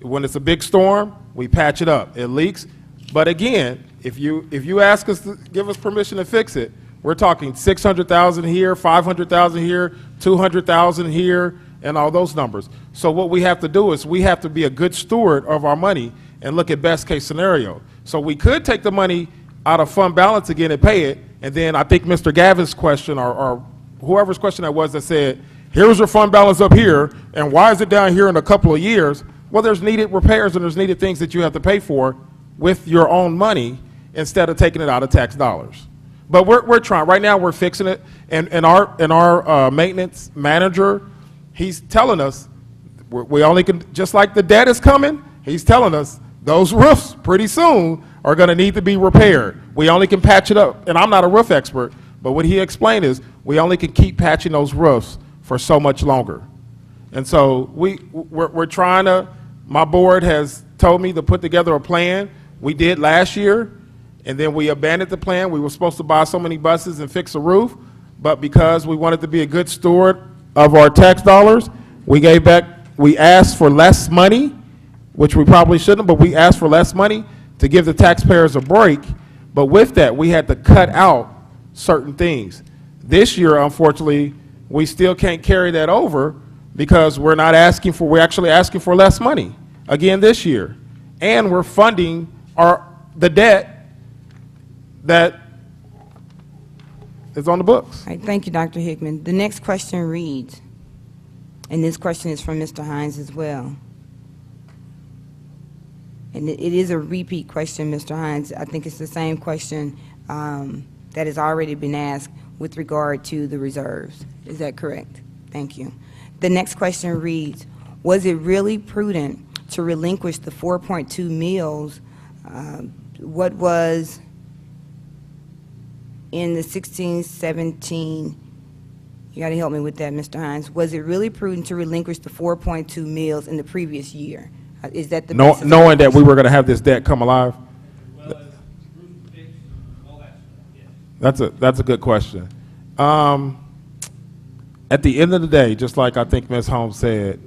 When it's a big storm, we patch it up. It leaks. But again, if you ask us to give us permission to fix it, we're talking 600,000 here, 500,000 here, 200,000 here, and all those numbers. So what we have to do is we have to be a good steward of our money and look at best case scenario. So we could take the money out of fund balance again and pay it, and then I think Mr. Gavin's question or whoever's question that was that said, here's your fund balance up here, and why is it down here in a couple of years? Well, there's needed repairs and there's needed things that you have to pay for with your own money instead of taking it out of tax dollars. But we're trying. Right now we're fixing it, and our maintenance manager, he's telling us we only can, just like the debt is coming, he's telling us those roofs pretty soon are going to need to be repaired. We only can patch it up. And I'm not a roof expert, but what he explained is we only can keep patching those roofs for so much longer. And so we're trying to, my board has told me to put together a plan. We did last year, and then we abandoned the plan. We were supposed to buy so many buses and fix a roof, but because we wanted to be a good steward of our tax dollars, we asked for less money, which we probably shouldn't, but we asked for less money to give the taxpayers a break. But with that, we had to cut out certain things. This year, unfortunately, we still can't carry that over because we're actually asking for less money again this year. And we're funding the debt that is on the books. All right, thank you, Dr. Hickman. The next question reads, and this question is from Mr. Hines as well. And it is a repeat question, Mr. Hines. I think it's the same question that has already been asked with regard to the reserves. Is that correct? Thank you. The next question reads, was it really prudent to relinquish the 4.2 mils? What was in the 16-17, you got to help me with that, Mr. Hines. Was it really prudent to relinquish the 4.2 mils in the previous year? Is that the knowing that we were going to have this debt come alive? That's a good question. At the end of the day, just like I think Ms. Holmes said,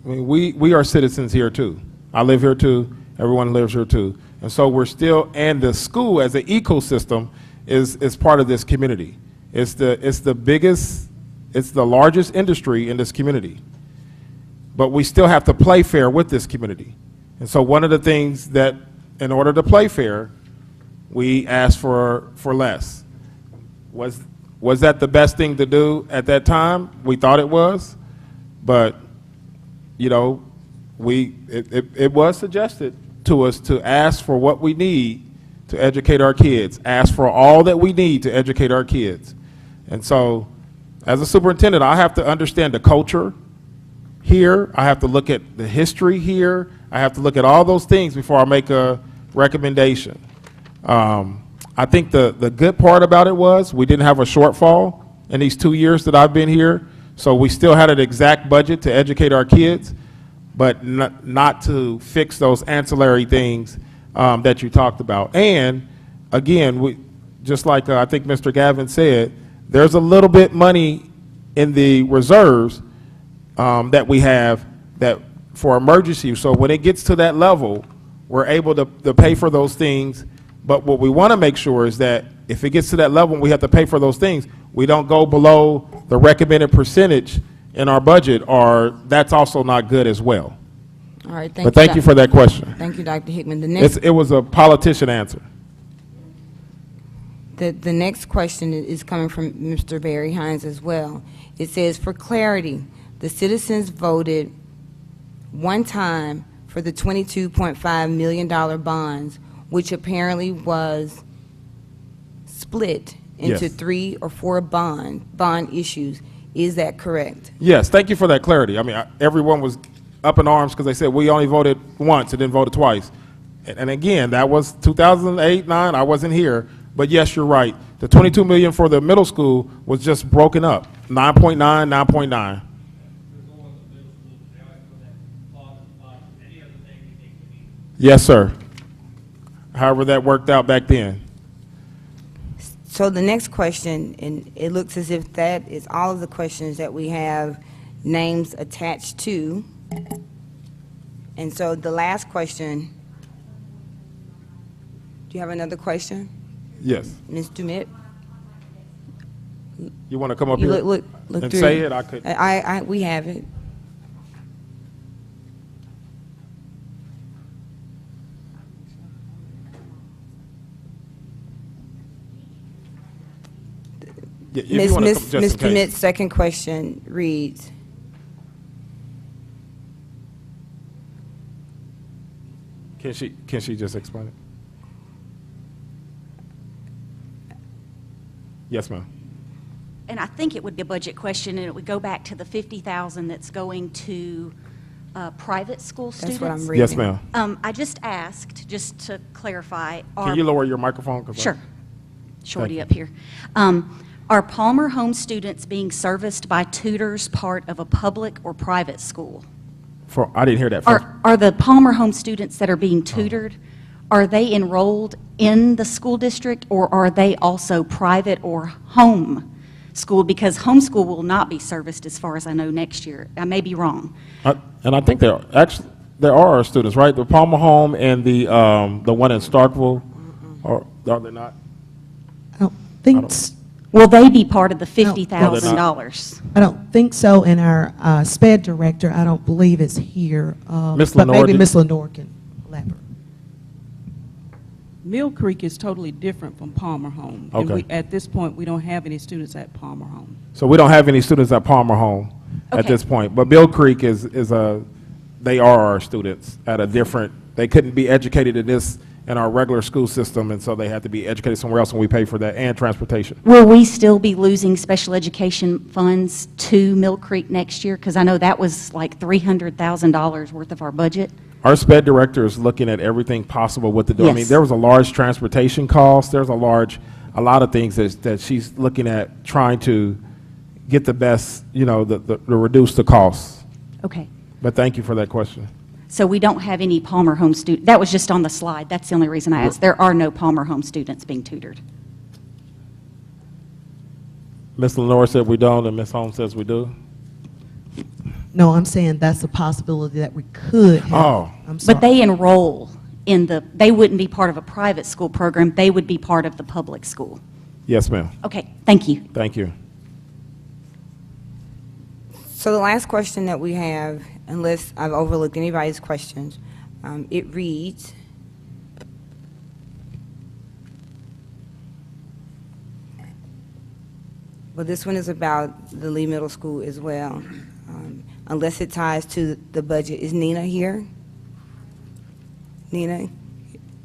I mean, we are citizens here too. I live here too. Everyone lives here too. And so we're still, and the school as an ecosystem is part of this community. It's the biggest, it's the largest industry in this community. But we still have to play fair with this community. And so one of the things that, in order to play fair, we asked for less. Was that the best thing to do at that time? We thought it was, but you know, it was suggested to us to ask for what we need to educate our kids, ask for all that we need to educate our kids. And so, as a superintendent, I have to understand the culture here. I have to look at the history here. I have to look at all those things before I make a recommendation. I think the good part about it was we didn't have a shortfall in these 2 years that I've been here, so we still had an exact budget to educate our kids, but not to fix those ancillary things that you talked about. And again, just like I think Mr. Gavin said, there's a little bit money in the reserves that we have that for emergency. So when it gets to that level, we're able to pay for those things. But what we want to make sure is that if it gets to that level and we have to pay for those things, we don't go below the recommended percentage in our budget, or that's also not good as well. All right, thank you for that question. Thank you, Dr. Hickman. The next, it was a politician answer. the next question is coming from Mr. Barry Hines as well. It says, for clarity, the citizens voted one time for the $22.5 million bonds, which apparently was split into Yes. 3 or 4 bond issues. Is that correct? Yes, thank you for that clarity. I mean, everyone was up in arms because they said we only voted once and didn't vote twice. And again, that was 2008, 9, I wasn't here. But yes, you're right. The $22 million for the middle school was just broken up, 9.9, 9.9. Yes, sir. However that worked out back then. So the next question, and it looks as if that is all of the questions that we have names attached to. And so the last question, do you have another question? Yes. Ms. Dumit? You want to come up You here look and through. say it? I could. We have it. Yeah, if you wanna come, just in Ms. case. Dumit's second question reads, Can she just explain it? Yes, ma'am. And I think it would be a budget question, and it would go back to the $50,000 that's going to private school students. That's what I'm reading. Yes, ma'am. I just asked, just to clarify. Can you lower your microphone? 'Cause Sure. Shorty you. up here. Are Palmer home students being serviced by tutors part of a public or private school? I didn't hear that first. Are the Palmer home students that are being tutored, are they enrolled in the school district, or are they also private or home school? Because homeschool will not be serviced, as far as I know, next year. I may be wrong. And I think there are our students, right? The Palmer home and the one in Starkville, or are they not? I don't think Will they be part of the $50,000? I don't think so, and our SPED director, I don't believe is here. Ms. But Lenore, maybe Ms. Lenore can elaborate. Mill Creek is totally different from Palmer Home. Okay. And at this point, we don't have any students at Palmer Home. So we don't have any students at Palmer home at Okay. this point. But Mill Creek they are our students at a different, they couldn't be educated in our regular school system, and so they had to be educated somewhere else, and we pay for that and transportation. Will we still be losing special education funds to Mill Creek next year? Because I know that was like $300,000 worth of our budget. Our SPED director is looking at everything possible what to do. I mean, Yes. there was a large transportation cost. There's a lot of things that she's looking at, trying to get the best, to reduce the costs. Okay. But thank you for that question. So we don't have any Palmer home students. That was just on the slide. That's the only reason I asked. There are no Palmer home students being tutored. Ms. Lenore said we don't, and Ms. Holmes says we do. No, I'm saying that's a possibility that we could have. Oh. I'm sorry. But they enroll in the, they wouldn't be part of a private school program, they would be part of the public school. Yes, ma'am. Okay, thank you. Thank you. So the last question that we have, unless I've overlooked anybody's questions, it reads, well, this one is about the Lee Middle School as well. Unless it ties to the budget. Is Nina here? Nina,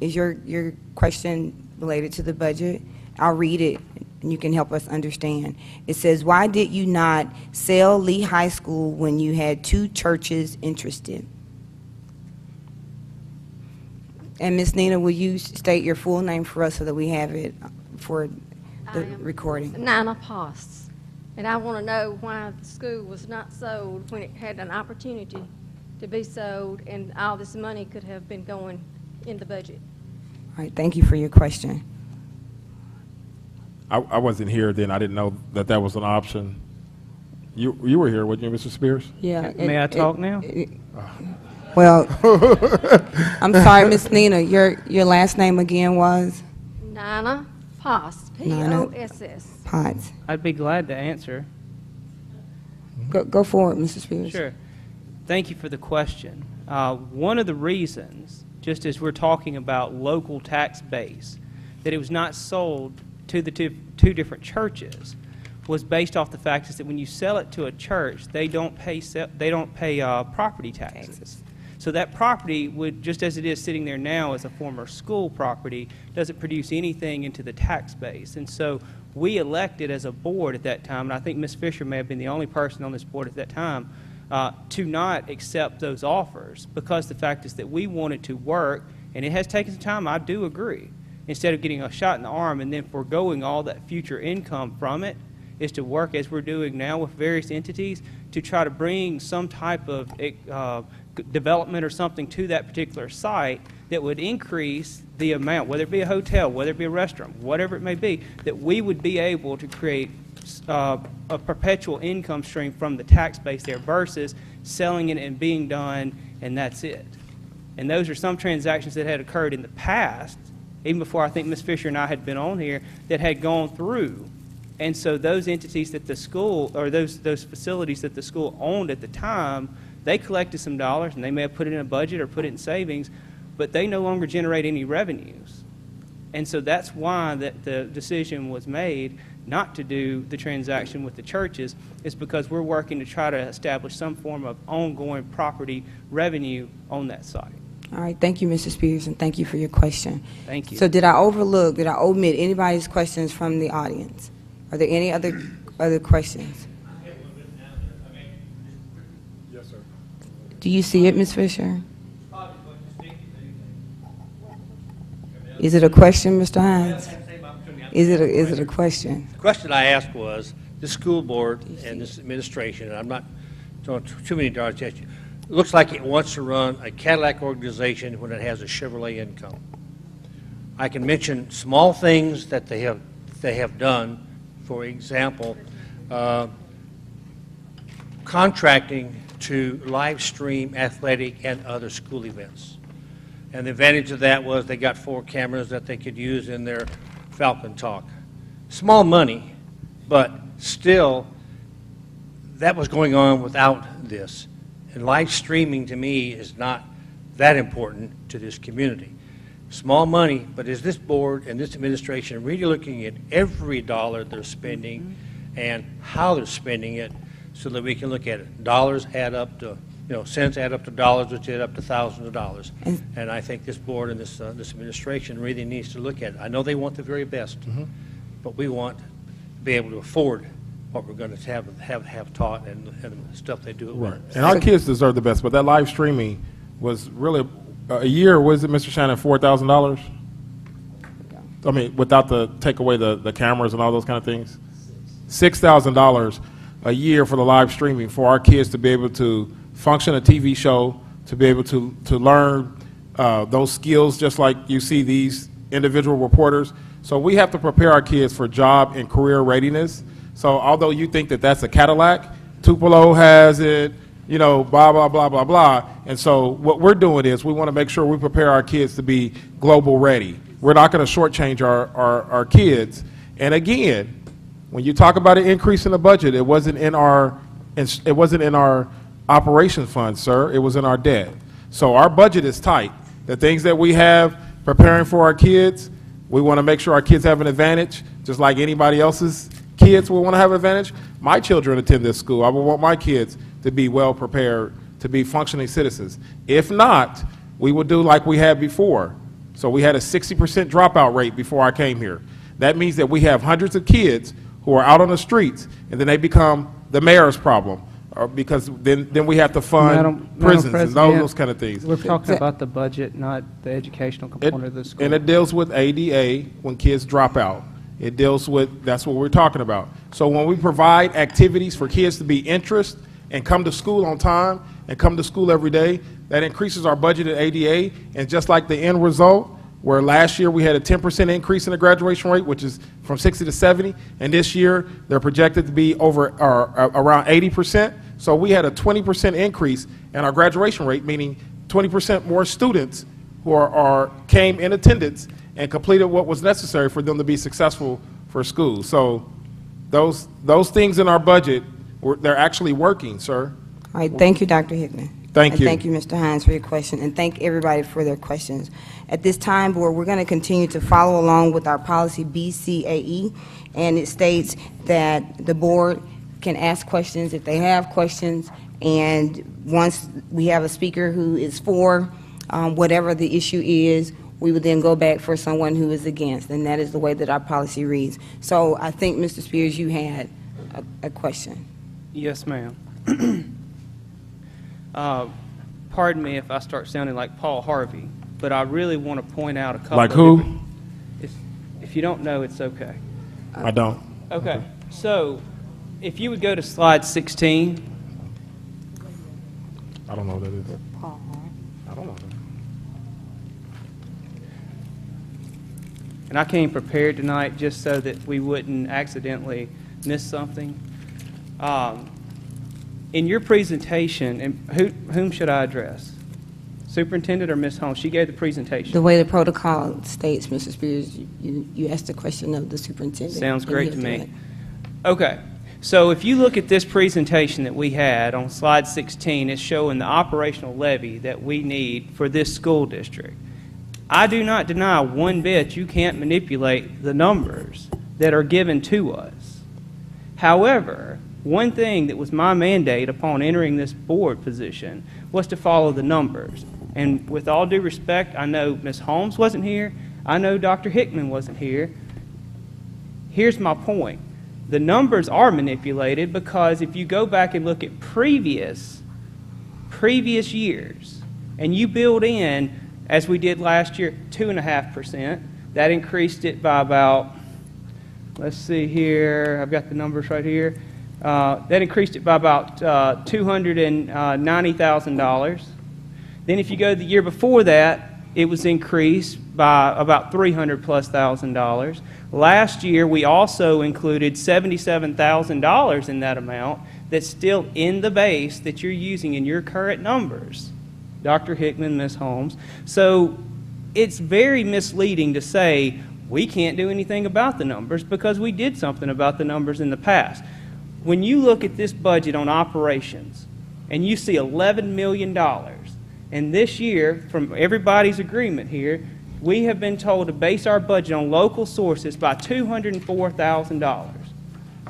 is your question related to the budget? I'll read it, and you can help us understand. It says, why did you not sell Lee High School when you had 2 churches interested? And Ms. Nina, will you state your full name for us so that we have it for the recording? Nina Post. And I want to know why the school was not sold when it had an opportunity to be sold, and all this money could have been going in the budget. All right, thank you for your question. I wasn't here then. I didn't know that that was an option. You were here, weren't you, Mr. Spears? Yeah. May I talk now? Well, I'm sorry, Miss Nina, your last name again was? Nina Post, P-O-S-S. Potts. I'd be glad to answer. Go forward, Mr. Spears. Sure. Thank you for the question. One of the reasons, just as we're talking about local tax base, that it was not sold to the two different churches was based off the fact is that when you sell it to a church, they don't pay property taxes. So that property would, just as it is sitting there now as a former school property, doesn't produce anything into the tax base. And so we elected as a board at that time, and I think Ms. Fisher may have been the only person on this board at that time, to not accept those offers, because the fact is that we wanted to work, and it has taken some time, I do agree. Instead of getting a shot in the arm and then foregoing all that future income from it, is to work as we're doing now with various entities to try to bring some type of development or something to that particular site that would increase the amount, whether it be a hotel, whether it be a restaurant, whatever it may be, that we would be able to create a perpetual income stream from the tax base there versus selling it and being done and that's it. And those are some transactions that had occurred in the past, even before I think Ms. Fisher and I had been on here, that had gone through. And so those entities that the school, or those facilities that the school owned at the time, they collected some dollars, and they may have put it in a budget or put it in savings, but they no longer generate any revenues. And so that's why that the decision was made not to do the transaction with the churches, is because we're working to try to establish some form of ongoing property revenue on that site. All right, thank you, Mr. Spears, and thank you for your question. Thank you. So did I omit anybody's questions from the audience? Are there any other questions? Yes, sir. Do you see it, Ms. Fisher? Is it a question, Mr. Hines? Is it a question? The question I asked was, this school board and this administration, and I'm not throwing too many darts at you, it looks like it wants to run a Cadillac organization when it has a Chevrolet income. I can mention small things that they have done. For example, contracting to live stream athletic and other school events. And the advantage of that was they got 4 cameras that they could use in their Falcon Talk. Small money, but still, that was going on without this. And live streaming to me is not that important to this community. Small money, but is this board and this administration really looking at every dollar they're spending and how they're spending it so that we can look at it? Dollars add up to, cents add up to dollars, which add up to thousands of dollars. And I think this board and this administration really needs to look at it. I know they want the very best, but we want to be able to afford what we're going to have taught and the stuff they do at work. And our kids deserve the best, but that live streaming was really a year, was it, Mr. Shannon, $4,000? I mean, without take away the cameras and all those kind of things? $6,000 a year for the live streaming for our kids to be able to function a TV show, to be able to learn those skills just like you see these individual reporters. So we have to prepare our kids for job and career readiness. So although you think that that's a Cadillac, Tupelo has it, you know, blah, blah, blah, blah, blah. And so what we're doing is we want to make sure we prepare our kids to be global ready. We're not going to shortchange our kids. And again, when you talk about an increase in the budget, it wasn't in our operations fund, sir. It was in our debt. So our budget is tight. The things that we have preparing for our kids, we want to make sure our kids have an advantage, just like anybody else's kids will want to have an advantage. My children attend this school. I will want my kids to be well prepared, to be functioning citizens. If not, we will do like we had before. So we had a 60% dropout rate before I came here. That means that we have hundreds of kids who are out on the streets, and then they become the mayor's problem, because then we have to fund prisons and those kind of things. We're talking about the budget, not the educational component of the school. And it deals with ADA when kids drop out. It deals with, that's what we're talking about. So when we provide activities for kids to be interested and come to school on time and come to school every day, that increases our budget at ADA. And just like the end result, where last year we had a 10% increase in the graduation rate, which is from 60 to 70, and this year they're projected to be over around 80%. So we had a 20% increase in our graduation rate, meaning 20% more students who came in attendance and completed what was necessary for them to be successful for school. So those things in our budget, they're actually working, sir. All right, thank you, Dr. Hickman. Thank you. Thank you, Mr. Hines, for your question, and thank everybody for their questions. At this time, Board, we're going to continue to follow along with our policy BCAE, and it states that the Board can ask questions if they have questions, and once we have a speaker who is for whatever the issue is, we would then go back for someone who is against, and that is the way that our policy reads. So I think, Mr. Spears, you had a question. Yes, ma'am. Pardon me if I start sounding like Paul Harvey, but I really want to point out a couple. Like who? If you don't know, it's okay. I don't. Okay. So if you would go to slide 16. I don't know what that is. I don't know. And I came prepared tonight just so that we wouldn't accidentally miss something. In your presentation, and whom should I address? Superintendent or Ms. Holmes? She gave the presentation. The way the protocol states, Mr. Spears, you asked the question of the superintendent. Sounds great to me. Okay. So if you look at this presentation that we had on slide 16, it's showing the operational levy that we need for this school district. I do not deny one bit you can't manipulate the numbers that are given to us. However, one thing that was my mandate upon entering this board position was to follow the numbers. And with all due respect, I know Ms. Holmes wasn't here. I know Dr. Hickman wasn't here. Here's my point. The numbers are manipulated because if you go back and look at previous years, and you build in, as we did last year, 2.5%, that increased it by about, let's see here, I've got the numbers right here. That increased it by about $290,000. Then if you go the year before that, it was increased by about $300,000+. Last year, we also included $77,000 in that amount that's still in the base that you're using in your current numbers, Dr. Hickman, Ms. Holmes. So it's very misleading to say we can't do anything about the numbers because we did something about the numbers in the past. When you look at this budget on operations and you see $11 million, and this year, from everybody's agreement here, we have been told to base our budget on local sources by $204,000.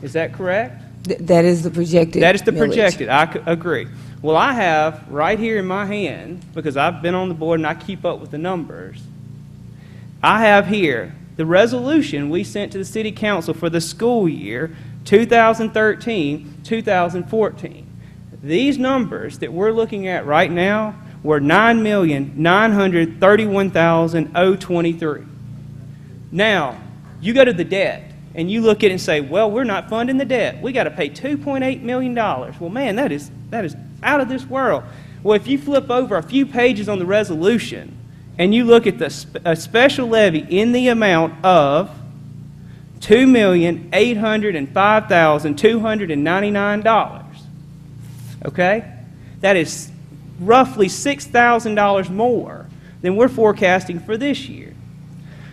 Is that correct? That is the projected. That is the millage. projected. I agree. Well, I have right here in my hand, because I've been on the board and I keep up with the numbers, I have here the resolution we sent to the City Council for the school year 2013-2014. These numbers that we're looking at right now were $9,931,023. Now, you go to the debt, and you look at it and say, well, we're not funding the debt. We got to pay $2.8 million. Well, man, that is out of this world. Well, if you flip over a few pages on the resolution, and you look at the special levy in the amount of $2,805,299. Okay? That is roughly $6,000 more than we're forecasting for this year.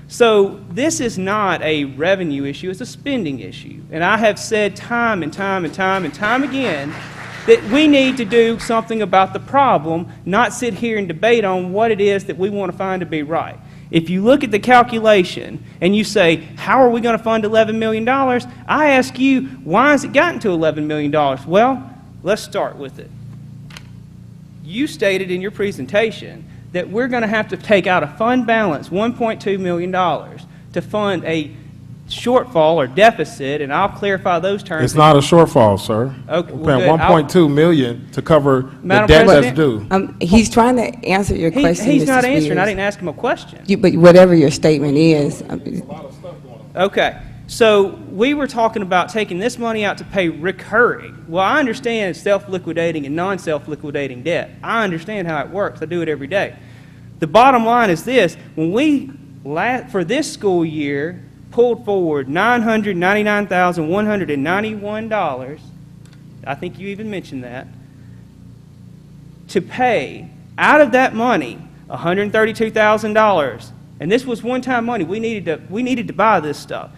So this is not a revenue issue, it's a spending issue. And I have said time and time and time and time again that we need to do something about the problem, not sit here and debate on what it is that we want to find to be right. If you look at the calculation and you say, how are we going to fund $11 million? I ask you, why has it gotten to $11 million? Well, let's start with it. You stated in your presentation that we're going to have to take out a fund balance, $1.2 million, to fund a shortfall or deficit, and I'll clarify those terms. It's not a shortfall, sir. Okay, We're paying $1.2 million to cover the debt that's due. He's trying to answer your question, He's Mr. not answering. Spears. I didn't ask him a question. But whatever your statement is. Okay. So we were talking about taking this money out to pay recurring. Well, I understand self-liquidating and non-self-liquidating debt. I understand how it works. I do it every day. The bottom line is this. When we, for this school year, pulled forward $999,191, I think you even mentioned that, to pay out of that money $132,000. And this was one-time money. We needed to buy this stuff.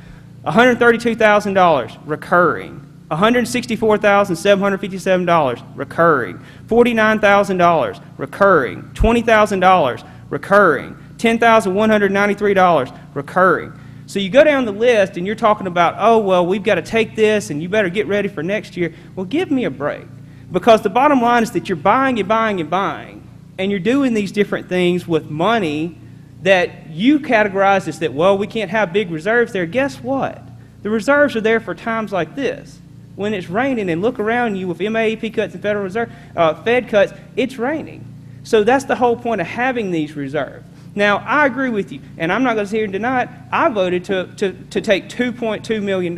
$132,000 recurring, $164,757 recurring, $49,000 recurring, $20,000 recurring, $10,193 recurring. So you go down the list and you're talking about, oh, well, we've got to take this and you better get ready for next year. Well, give me a break. Because the bottom line is that you're buying and buying and buying, and you're doing these different things with money that you categorize as that, well, we can't have big reserves there. Guess what? The reserves are there for times like this. When it's raining and look around you with MAEP cuts and Federal Reserve, Fed cuts, it's raining. So that's the whole point of having these reserves. Now, I agree with you, and I'm not going to sit here and deny it. I voted to take $2.2 million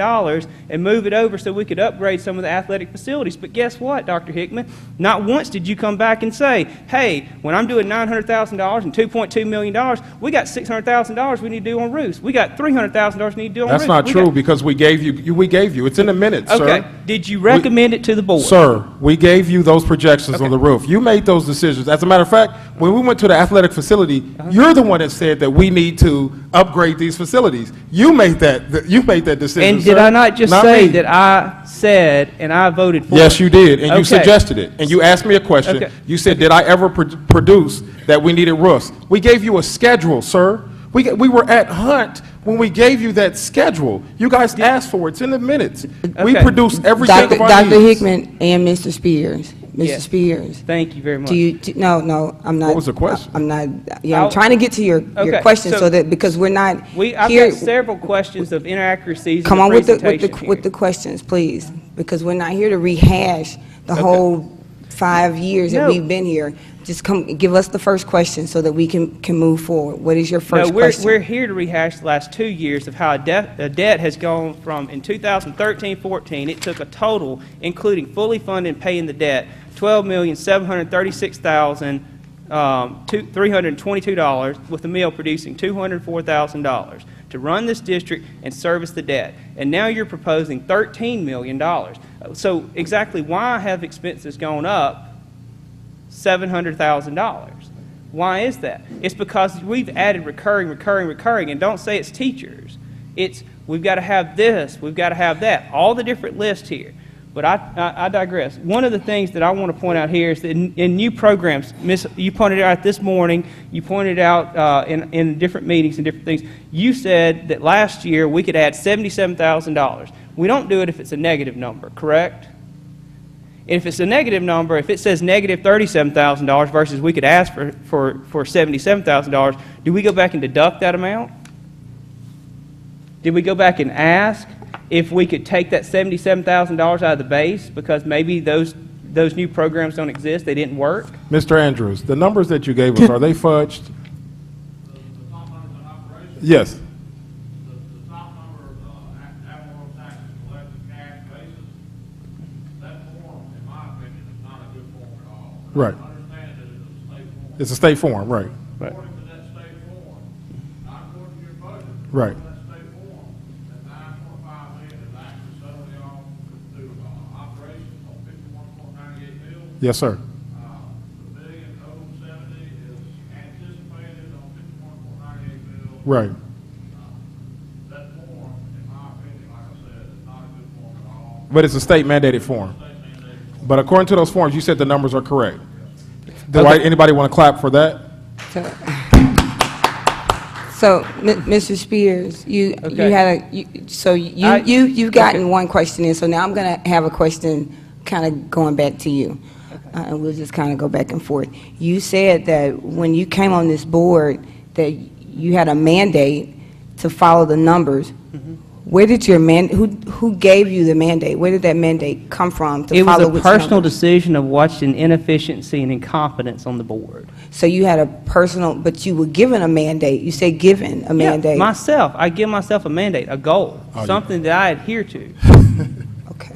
and move it over so we could upgrade some of the athletic facilities. But guess what, Dr. Hickman? Not once did you come back and say, hey, when I'm doing $900,000 and $2.2 million, we got $600,000 we need to do on roofs. We got $300,000 we need to do on roofs. That's not true because we gave you. It's in the minutes, sir. Okay. Did you recommend it to the board? Sir, we gave you those projections on the roof. You made those decisions. As a matter of fact, when we went to the athletic facility, you're the one that said that we need to upgrade these facilities. You made that decision. And did I not just say that I said and I voted for it? Yes, you did, and you suggested it. And you asked me a question. Okay. You said, did I ever produce that we needed roofs? We gave you a schedule, sir. We were at Hunt when we gave you that schedule. You guys asked for it. It's in the minutes. We produced everything of our Dr. needs. Hickman and Mr. Spears. Mr. Yes. Spears. Thank you very much. No, I'm not. What was the question? I'm not. Yeah, I'm trying to get to your question so that because we're not I've here. got several questions of inaccuracies. Come in on the with presentation the questions, please, because we're not here to rehash the whole 5 years that we've been here. Just give us the first question so that we can move forward. What is your first question? We're here to rehash the last 2 years of how a debt has gone from, in 2013-14, it took a total, including fully funded and paying the debt, $12,736,322, with the mill producing $204,000 to run this district and service the debt. And now you're proposing $13 million. So exactly why have expenses gone up $700,000? Why is that? It's because we've added recurring, and don't say it's teachers. It's we've got to have this, we've got to have that, all the different lists here. But I digress. One of the things that I want to point out here is that in new programs, you pointed out this morning, you pointed out in different meetings and different things, you said that last year we could add $77,000. We don't do it if it's a negative number, correct? If it's a negative number, if it says negative $37,000 versus we could ask for $77,000, do we go back and deduct that amount? Did we go back and ask if we could take that $77,000 out of the base because maybe those new programs don't exist, they didn't work? Mr. Andrews, the numbers that you gave us, are they fudged? Yes. Right. It's a state form, right. Right. Right. Yes, sir. Right. But it's a state mandated form. But according to those forms, you said the numbers are correct. Anybody want to clap for that? So, Mr. Spears, you've gotten one question in, so now I'm going to have a question kind of going back to you. And we'll just kind of go back and forth. You said that when you came on this board that you had a mandate to follow the numbers. Where did your who gave you the mandate? Where did that mandate come from to follow? It was a personal decision of watching inefficiency and incompetence on the board. So you had a personal, but you were given a mandate. You say given a mandate. Myself. I give myself a mandate, a goal, something that I adhere to. Okay.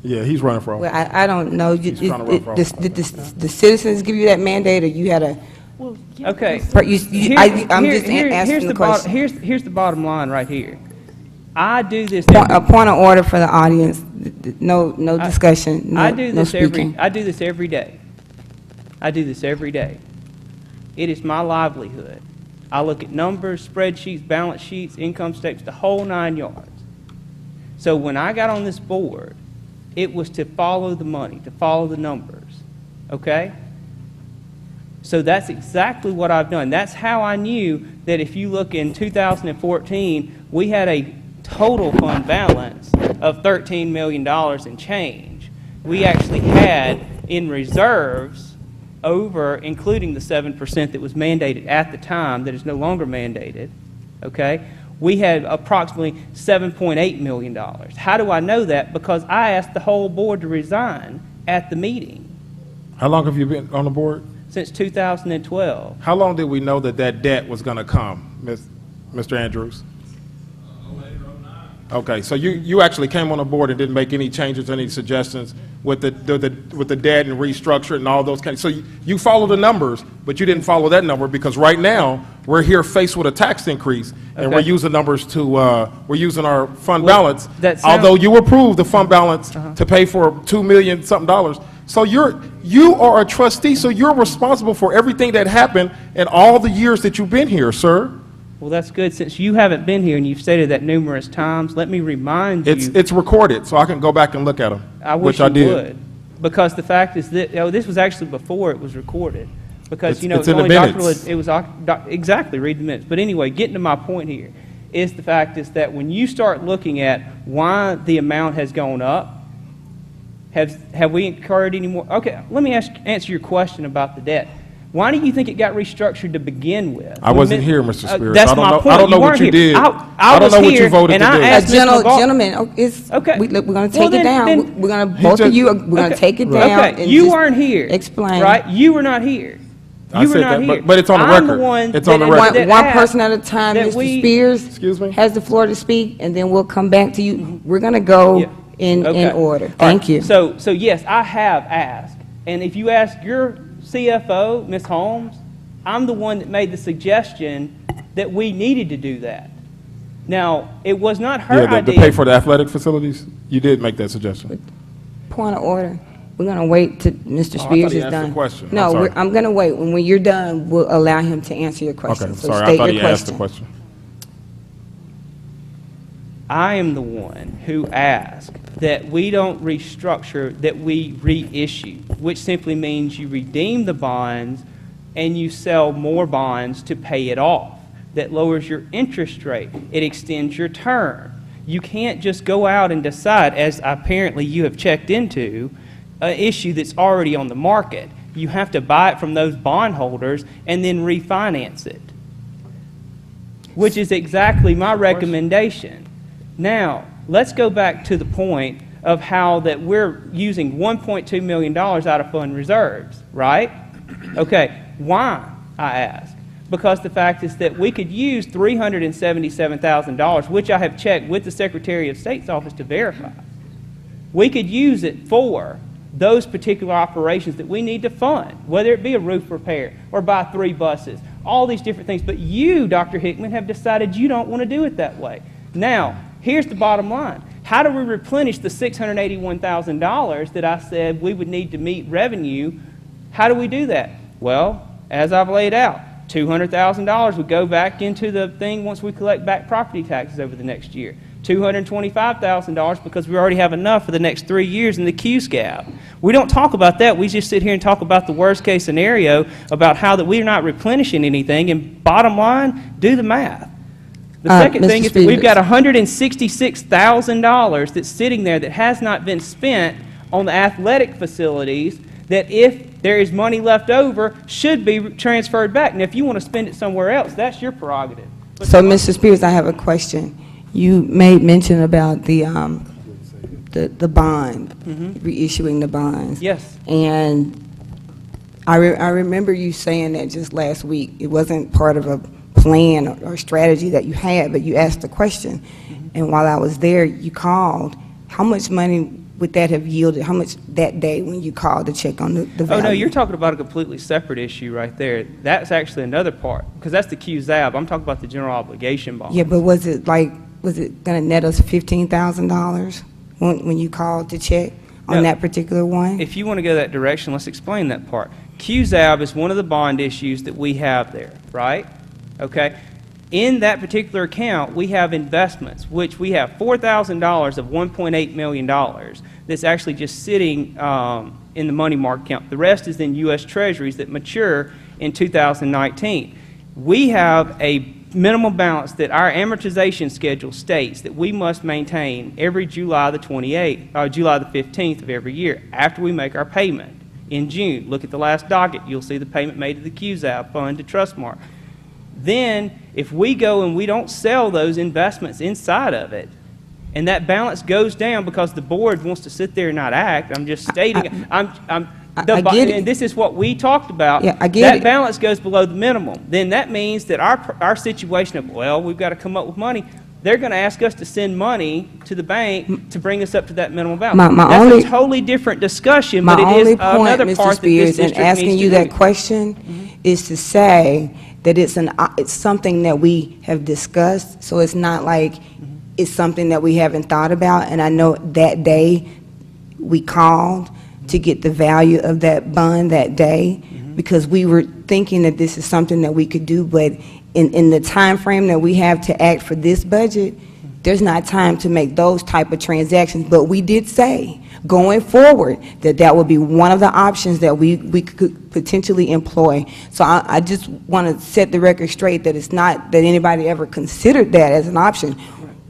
Yeah, he's running for office. Well, I don't know. Did the citizens give you that mandate, or you had a? Okay. I'm just asking the question. Here's the bottom line right here. I do this. A point of order for the audience. No discussion. I do this speaking. I do this every day. I do this every day. It is my livelihood. I look at numbers, spreadsheets, balance sheets, income statements, the whole 9 yards. So when I got on this board, it was to follow the money, to follow the numbers. Okay? So that's exactly what I've done. That's how I knew that if you look in 2014, we had a total fund balance of $13 million and change. We actually had in reserves over, including the 7% that was mandated at the time that is no longer mandated, okay? We had approximately $7.8 million. How do I know that? Because I asked the whole board to resign at the meeting. How long have you been on the board? Since 2012. How long did we know that that debt was going to come, Mr. Andrews? Okay, so you actually came on the board and didn't make any changes, any suggestions with the debt and restructure it and all those kinds. So you follow the numbers, but you didn't follow that number because right now we're here faced with a tax increase, and we're using numbers to we're using our fund balance. Although you approved the fund balance to pay for $2 million something. So you are a trustee, so you're responsible for everything that happened in all the years that you've been here, sir. Well, that's good. Since you haven't been here and you've stated that numerous times, let me remind you. It's recorded, so I can go back and look at them, I wish you would. Because the fact is that, this was actually before it was recorded. Because, it's in the minutes. Exactly, read the minutes. But anyway, getting to my point here, is the fact is that when you start looking at why the amount has gone up, have we incurred any more? Okay, let me answer your question about the debt. Why do you think it got restructured to begin with? I wasn't here, Mr. Spears. That's my point. I don't know what you did. I don't know what you voted to do. Gentlemen, okay. We're going to take it down. We're going to both of you. We're going to take it down. Okay, you weren't here. Explain. Right? You were not here. You were not here. But it's on the record. It's on the record. One person at a time. Mr. Spears has the floor to speak, and then we'll come back to you. We're going to go in order. Thank you. So yes, I have asked, and if you ask your CFO, Ms. Holmes, I'm the one that made the suggestion that we needed to do that. Now, it was not her idea. To pay for the athletic facilities? You did make that suggestion. Point of order. We're going to wait till Mr. Spears is done. No, I'm going to wait. When you're done, we'll allow him to answer your question. Okay, so sorry, state I thought your he asked the question. I am the one who asked that we don't restructure, that we reissue, which simply means you redeem the bonds and you sell more bonds to pay it off. That lowers your interest rate. It extends your term. You can't just go out and decide, as apparently you have checked into, an issue that's already on the market. You have to buy it from those bondholders and then refinance it, which is exactly my recommendation. Now, let's go back to the point of how that we're using $1.2 million out of fund reserves, right? Okay, why, I ask? Because the fact is that we could use $377,000, which I have checked with the Secretary of State's office to verify. We could use it for those particular operations that we need to fund, whether it be a roof repair or buy 3 buses, all these different things. But you, Dr. Hickman, have decided you don't want to do it that way. Now, here's the bottom line. How do we replenish the $681,000 that I said we would need to meet revenue? How do we do that? Well, as I've laid out, $200,000 would go back into the thing once we collect back property taxes over the next year. $225,000 because we already have enough for the next 3 years in the QSCAB. We don't talk about that. We just sit here and talk about the worst case scenario about how that we're not replenishing anything, and bottom line, do the math. The second thing is that we've got $166,000 that's sitting there that has not been spent on the athletic facilities that, if there is money left over, should be transferred back. Now, if you want to spend it somewhere else, that's your prerogative. So, Mr. Spears, I have a question. You made mention about the bond, reissuing the bonds. Yes. And I remember you saying that just last week. It wasn't part of a plan or strategy that you had, but you asked the question. And while I was there, you called. How much money would that have yielded? How much that day when you called to check on the value? Oh, no, you're talking about a completely separate issue right there. That's actually another part, because that's the QZAB. I'm talking about the general obligation bond. Yeah, but was it going to net us $15,000 when you called to check on that particular one? If you want to go that direction, let's explain that part. QZAB is one of the bond issues that we have there, right? Okay. In that particular account, we have investments, which we have $4,000 of $1.8 million that's actually just sitting in the money market account. The rest is in U.S. Treasuries that mature in 2019. We have a minimum balance that our amortization schedule states that we must maintain every July the 15th of every year after we make our payment in June. Look at the last docket. You'll see the payment made to the QZAB fund to Trustmark. Then, if we go and we don't sell those investments inside of it, and that balance goes down because the board wants to sit there and not act, I'm just stating, I get it. And this is what we talked about. Yeah, I get that it. balance goes below the minimum. Then that means that our situation of, well, we've got to come up with money, they're going to ask us to send money to the bank to bring us up to that minimum balance. That's a totally different discussion, but it is another part that this district needs to do. My only point, Mr. Spears, in asking you that question is to say that it's something that we have discussed, so it's not like it's something that we haven't thought about. And I know that day we called to get the value of that bond that day because we were thinking that this is something that we could do, but in the time frame that we have to act for this budget, there's not time to make those type of transactions. But we did say, going forward, that would be one of the options that we could potentially employ. So I just want to set the record straight that it's not that anybody ever considered that as an option.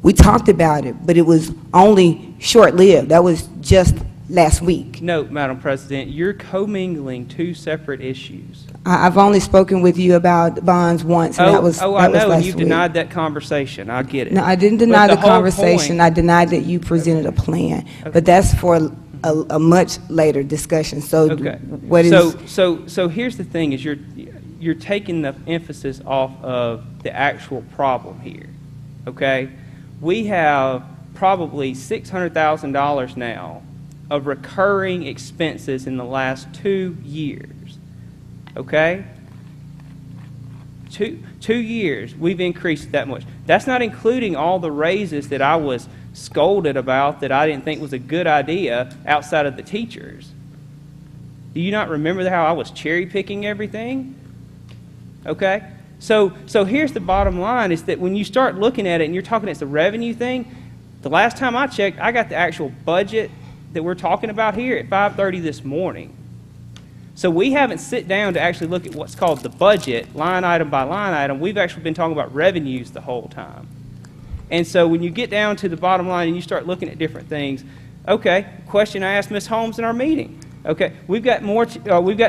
We talked about it, but it was only short-lived. That was just last week. No, Madam President, you're commingling two separate issues. I've only spoken with you about bonds once, and that was I know, last and you week. denied that conversation. I get it. No, I didn't deny But the whole conversation. point- I denied that you presented a plan. But that's for a much later discussion. So what is... So here's the thing, is you're taking the emphasis off of the actual problem here, okay? We have probably $600,000 now of recurring expenses in the last 2 years, okay? Two years, we've increased that much. That's not including all the raises that I was scolded about that I didn't think was a good idea outside of the teachers. Do you not remember how I was cherry picking everything? Okay? So here's the bottom line, is that when you start looking at it and you're talking it's a revenue thing, the last time I checked, I got the actual budget that we're talking about here at 5:30 this morning. So we haven't sit down to actually look at what's called the budget, line item by line item. We've actually been talking about revenues the whole time. And so when you get down to the bottom line and you start looking at different things, okay, question I asked Ms. Holmes in our meeting. Okay, we've got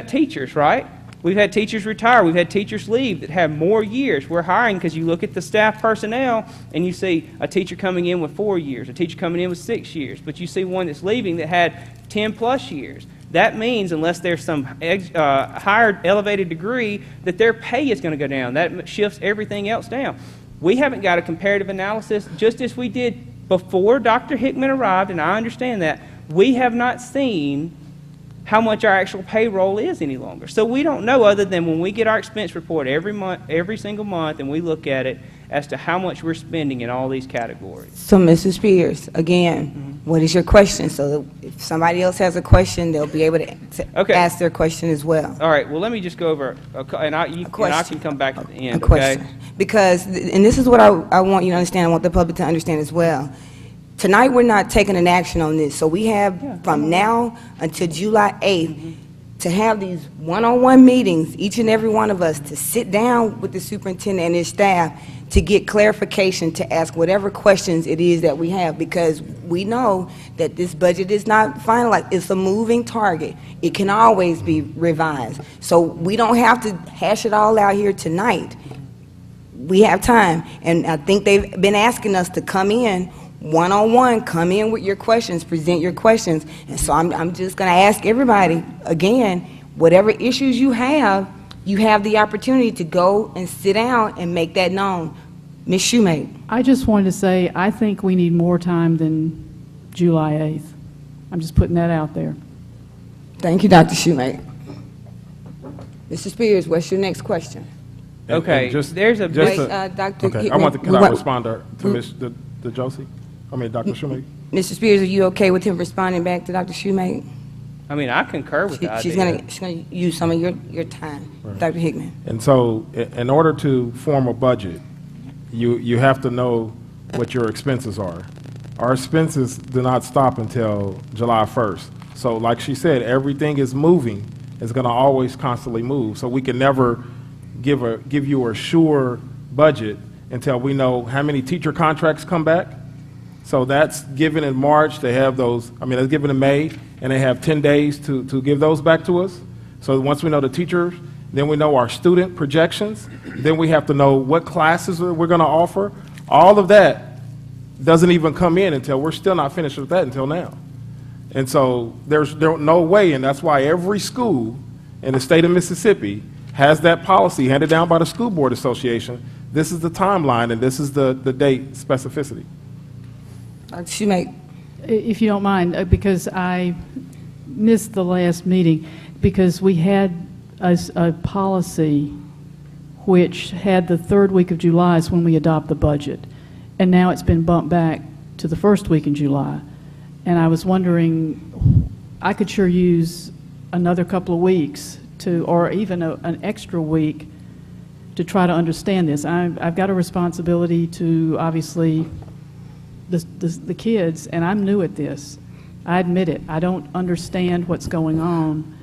teachers, right? We've had teachers retire. We've had teachers leave that have more years. We're hiring because you look at the staff personnel and you see a teacher coming in with 4 years, a teacher coming in with 6 years, but you see one that's leaving that had 10+ years. That means, unless there's some higher elevated degree, that their pay is going to go down. That shifts everything else down. We haven't got a comparative analysis, just as we did before Dr. Hickman arrived, and I understand that. We have not seen how much our actual payroll is any longer. So we don't know, other than when we get our expense report every single month, and we look at it, as to how much we're spending in all these categories. So, Mr. Spears, again, what is your question? So that if somebody else has a question, they'll be able to Okay. ask their question as well. All right, well, let me just go over, and I can come back at the end, A question. okay? Because, and this is what I want you to understand, I want the public to understand as well. Tonight, we're not taking an action on this, so we have from now until July 8th to have these one-on-one meetings, each and every one of us, to sit down with the superintendent and his staff to get clarification, to ask whatever questions it is that we have, because we know that this budget is not finalized. It's a moving target. It can always be revised. So we don't have to hash it all out here tonight. We have time, and I think they've been asking us to come in one-on-one, come in with your questions, present your questions. And so I'm just going to ask everybody, again, whatever issues you have the opportunity to go and sit down and make that known. Ms. Shoemate. I just wanted to say, I think we need more time than July 8th. I'm just putting that out there. Thank you, Dr. Shoemate. Mr. Spears, what's your next question? Okay, there's a big... Dr. Okay, Hickman, can I respond to Ms. Josie? Dr. Shoemate? Mr. Spears, are you okay with him responding back to Dr. Shoemate? I mean, I concur with that. She's going to use some of your time. Right. Dr. Hickman. And so, in order to form a budget, you have to know what your expenses are. Our expenses do not stop until July 1st. So, like she said, everything is moving. It's going to always constantly move. So we can never give you a sure budget until we know how many teacher contracts come back. So that's given in March. They have those, that's given in May, and they have 10 days to give those back to us. So once we know the teachers, then we know our student projections, then we have to know what classes we're going to offer. All of that doesn't even come in until we're still not finished with that until now. And so there's no way, and that's why every school in the state of Mississippi has that policy handed down by the School Board Association. This is the timeline, and this is the date specificity. If you don't mind, because I missed the last meeting, because we had a policy which had the third week of July is when we adopt the budget, and now it's been bumped back to the first week in July. And I was wondering, I could sure use another couple of weeks or even an extra week to try to understand this. I've got a responsibility to, obviously, the kids, and I'm new at this. I admit it. I don't understand what's going on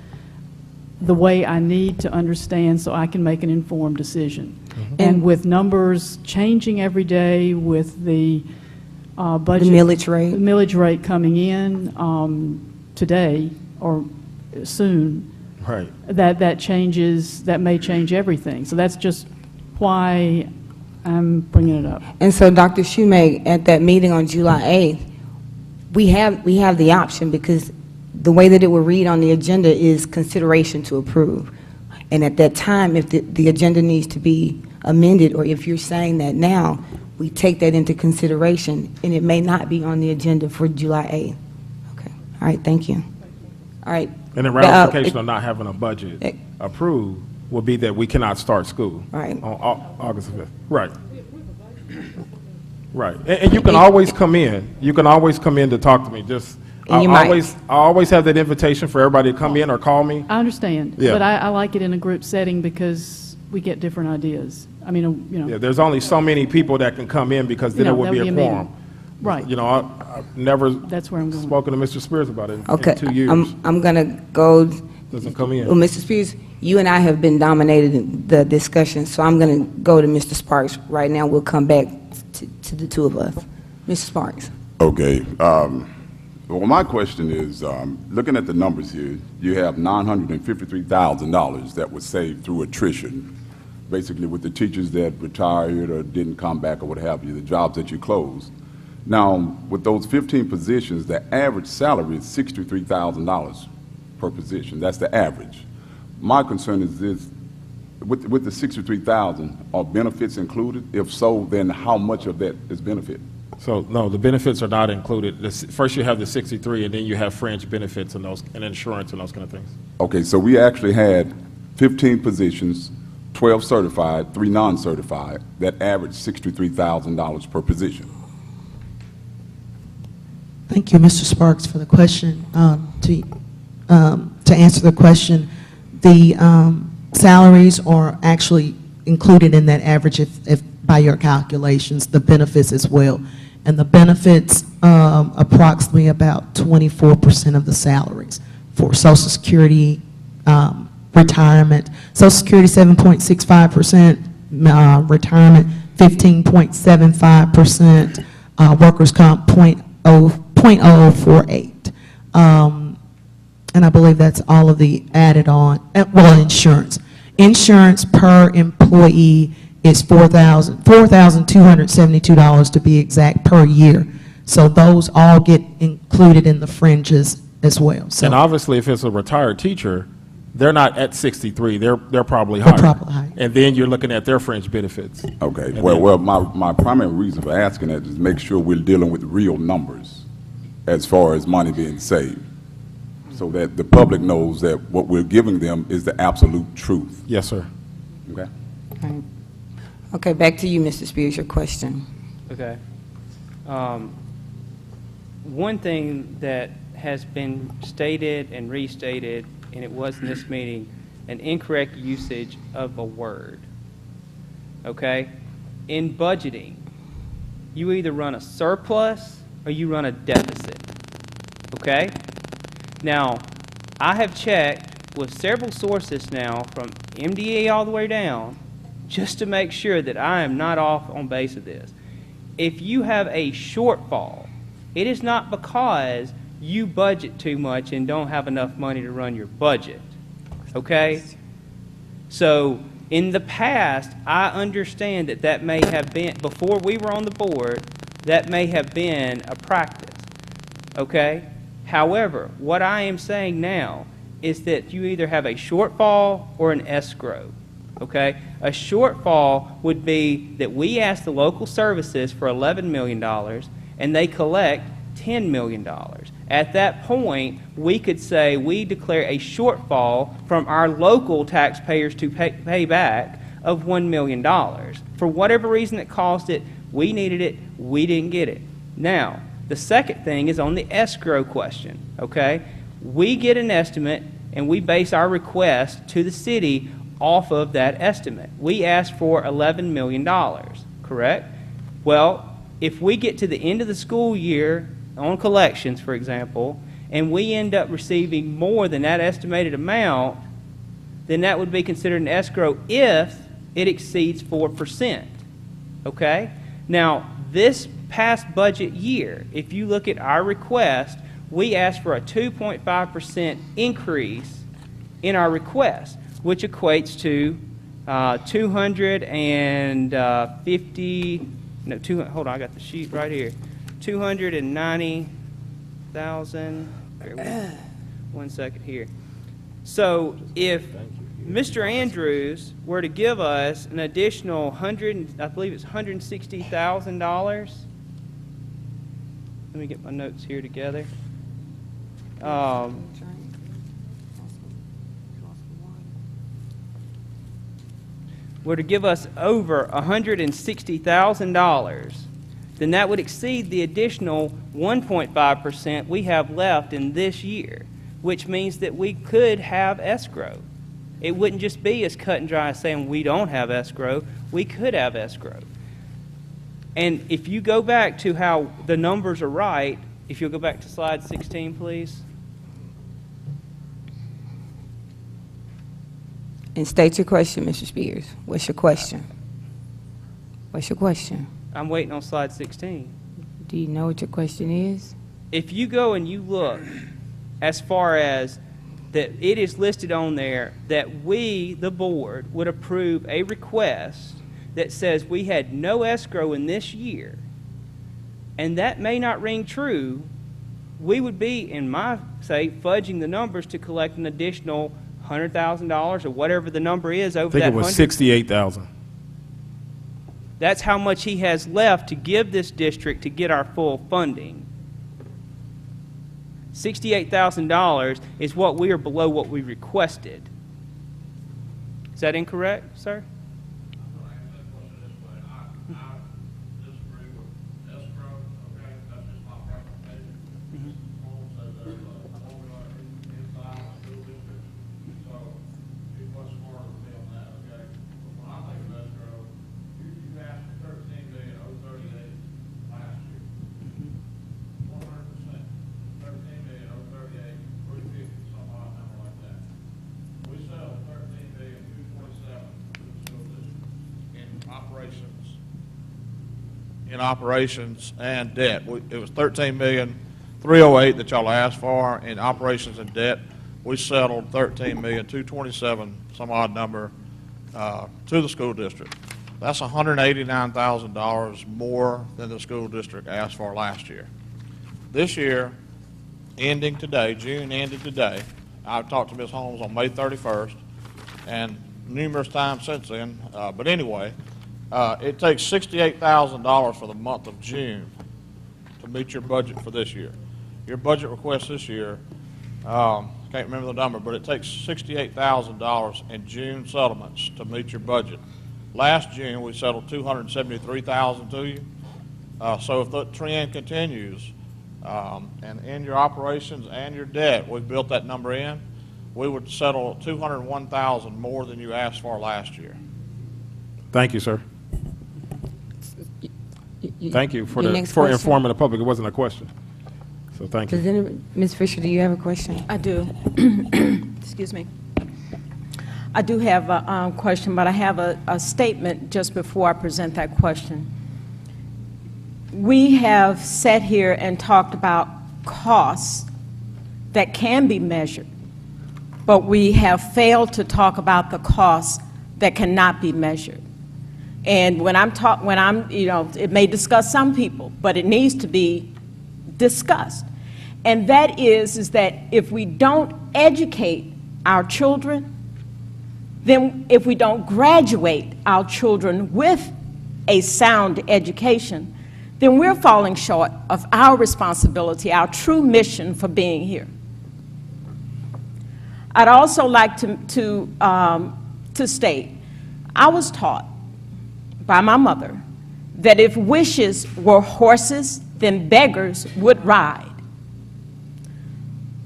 the way I need to understand so I can make an informed decision. Mm-hmm. And with numbers changing every day, with the budget, the millage rate coming in today or soon, right? That may change everything. So that's just why I'm bringing it up. And so, Dr. Shoemate, at that meeting on July 8th, we have the option, because the way that it will read on the agenda is consideration to approve. And at that time, if the agenda needs to be amended, or if you're saying that now, we take that into consideration, and it may not be on the agenda for July 8th. Okay. All right. Thank you. All right. And the ramification of not having a budget approved will be that we cannot start school on August 5th. Right. Right. And you can always come in. You can always come in to talk to me. Just I always have that invitation for everybody to come in or call me. I understand. Yeah. But I like it in a group setting because we get different ideas. I mean, Yeah, there's only so many people that can come in, because then it would be a quorum. Right. I've never spoken to Mr. Spears about it in 2 years. I'm going to go. Doesn't come in. Well, Mr. Spears, you and I have been dominated in the discussion, so I'm going to go to Mr. Sparks right now. We'll come back to the two of us. Mr. Sparks. Okay. Well, my question is, looking at the numbers here, you have $953,000 that was saved through attrition, basically with the teachers that retired or didn't come back or what have you, the jobs that you closed. Now, with those 15 positions, the average salary is $63,000 per position. That's the average. My concern is this: with the $63,000, are benefits included? If so, then how much of that is benefit? So no, the benefits are not included. First, you have the 63, and then you have fringe benefits and insurance and those kind of things. Okay, so we actually had 15 positions, 12 certified, 3 non-certified, that average $63,000 per position. Thank you, Mr. Sparks, for the question. To answer the question, the salaries are actually included in that average if by your calculations, the benefits as well. And the benefits approximately about 24% of the salaries for Social Security, retirement. Social Security 7.65%, retirement 15.75%, workers' comp 0.0048. And I believe that's all of the added on, well, insurance. Insurance per employee is $4,272 to be exact per year. So those all get included in the fringes as well. So and obviously, if it's a retired teacher, they're not at 63. They're probably higher. Probably higher. And then you're looking at their fringe benefits. Okay. Well, my primary reason for asking that is make sure we're dealing with real numbers as far as money being saved, so that the public knows that what we're giving them is the absolute truth. Yes, sir. Okay. Okay. Okay, back to you, Mr. Spears, your question. Okay. One thing that has been stated and restated, and it was in this meeting, an incorrect usage of a word. Okay? In budgeting, you either run a surplus or you run a deficit. Okay? Now, I have checked with several sources now, from MDA all the way down, just to make sure that I am not off on base of this. If you have a shortfall, it is not because you budget too much and don't have enough money to run your budget. Okay? So, in the past, I understand that that may have been, before we were on the board, that may have been a practice. Okay? However, what I am saying now is that you either have a shortfall or an escrow. Okay? A shortfall would be that we ask the local services for $11 million and they collect $10 million. At that point, we could say we declare a shortfall from our local taxpayers to pay back of $1 million. For whatever reason that caused it, we needed it, we didn't get it. Now, the second thing is on the escrow question, okay? We get an estimate and we base our request to the city off of that estimate. We asked for $11 million, correct? Well, if we get to the end of the school year on collections, for example, and we end up receiving more than that estimated amount, then that would be considered an escrow if it exceeds 4%, okay? Now, this past budget year, if you look at our request, we asked for a 2.5% increase in our request, which equates to 250, no, hold on, I got the sheet right here, 290,000, one second here. So if Mr. Andrews were to give us an additional I believe it's $160,000. Let me get my notes here together. Were to give us over $160,000, then that would exceed the additional 1.5% we have left in this year, which means that we could have escrow. It wouldn't just be as cut and dry as saying we don't have escrow. We could have escrow. And if you go back to how the numbers are right, if you'll go back to slide 16, please. And state your question, Mr. Spears. What's your question? What's your question? I'm waiting on slide 16. Do you know what your question is? If you go and you look as far as that it is listed on there that we, the board, would approve a request that says we had no escrow in this year, and that may not ring true, we would be, in my say, fudging the numbers to collect an additional $100,000 or whatever the number is over that. I think it was 68,000. That's how much he has left to give this district to get our full funding. $68,000 is what we are below what we requested. Is that incorrect, sir? In operations and debt. It was $13,308,000 that y'all asked for in operations and debt. We settled $13,227,000, some odd number, to the school district. That's $189,000 more than the school district asked for last year. This year, ending today, June ended today, I've talked to Ms. Holmes on May 31st and numerous times since then, but anyway, it takes $68,000 for the month of June to meet your budget for this year. Your budget request this year, can't remember the number, but it takes $68,000 in June settlements to meet your budget. Last June, we settled $273,000 to you. So if the trend continues, and in your operations and your debt, we've built that number in, we would settle $201,000 more than you asked for last year. Thank you, sir. Thank you for question? informing the public. It wasn't a question. So thank you. Ms. Fisher, do you have a question? I do. Excuse me. I do have a question, but I have a statement just before I present that question. We have sat here and talked about costs that can be measured, but we have failed to talk about the costs that cannot be measured. And it may disgust some people, but it needs to be discussed. And that is that if we don't educate our children, then if we don't graduate our children with a sound education, then we're falling short of our responsibility, our true mission for being here. I'd also like to state, I was taught by my mother that if wishes were horses, then beggars would ride.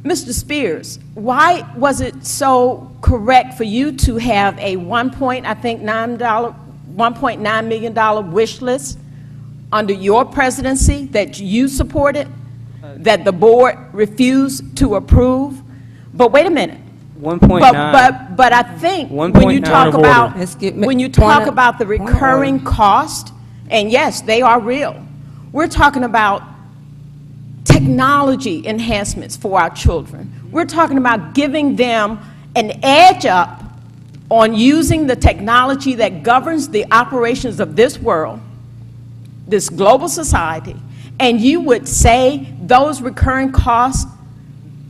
Mr. Spears, why was it so correct for you to have a $1.9 million wish list under your presidency that you supported, that the board refused to approve? But wait a minute. 1.9. But I think when you talk about the recurring cost, and yes, they are real, we're talking about technology enhancements for our children. We're talking about giving them an edge up on using the technology that governs the operations of this world, this global society, and you would say those recurring costs,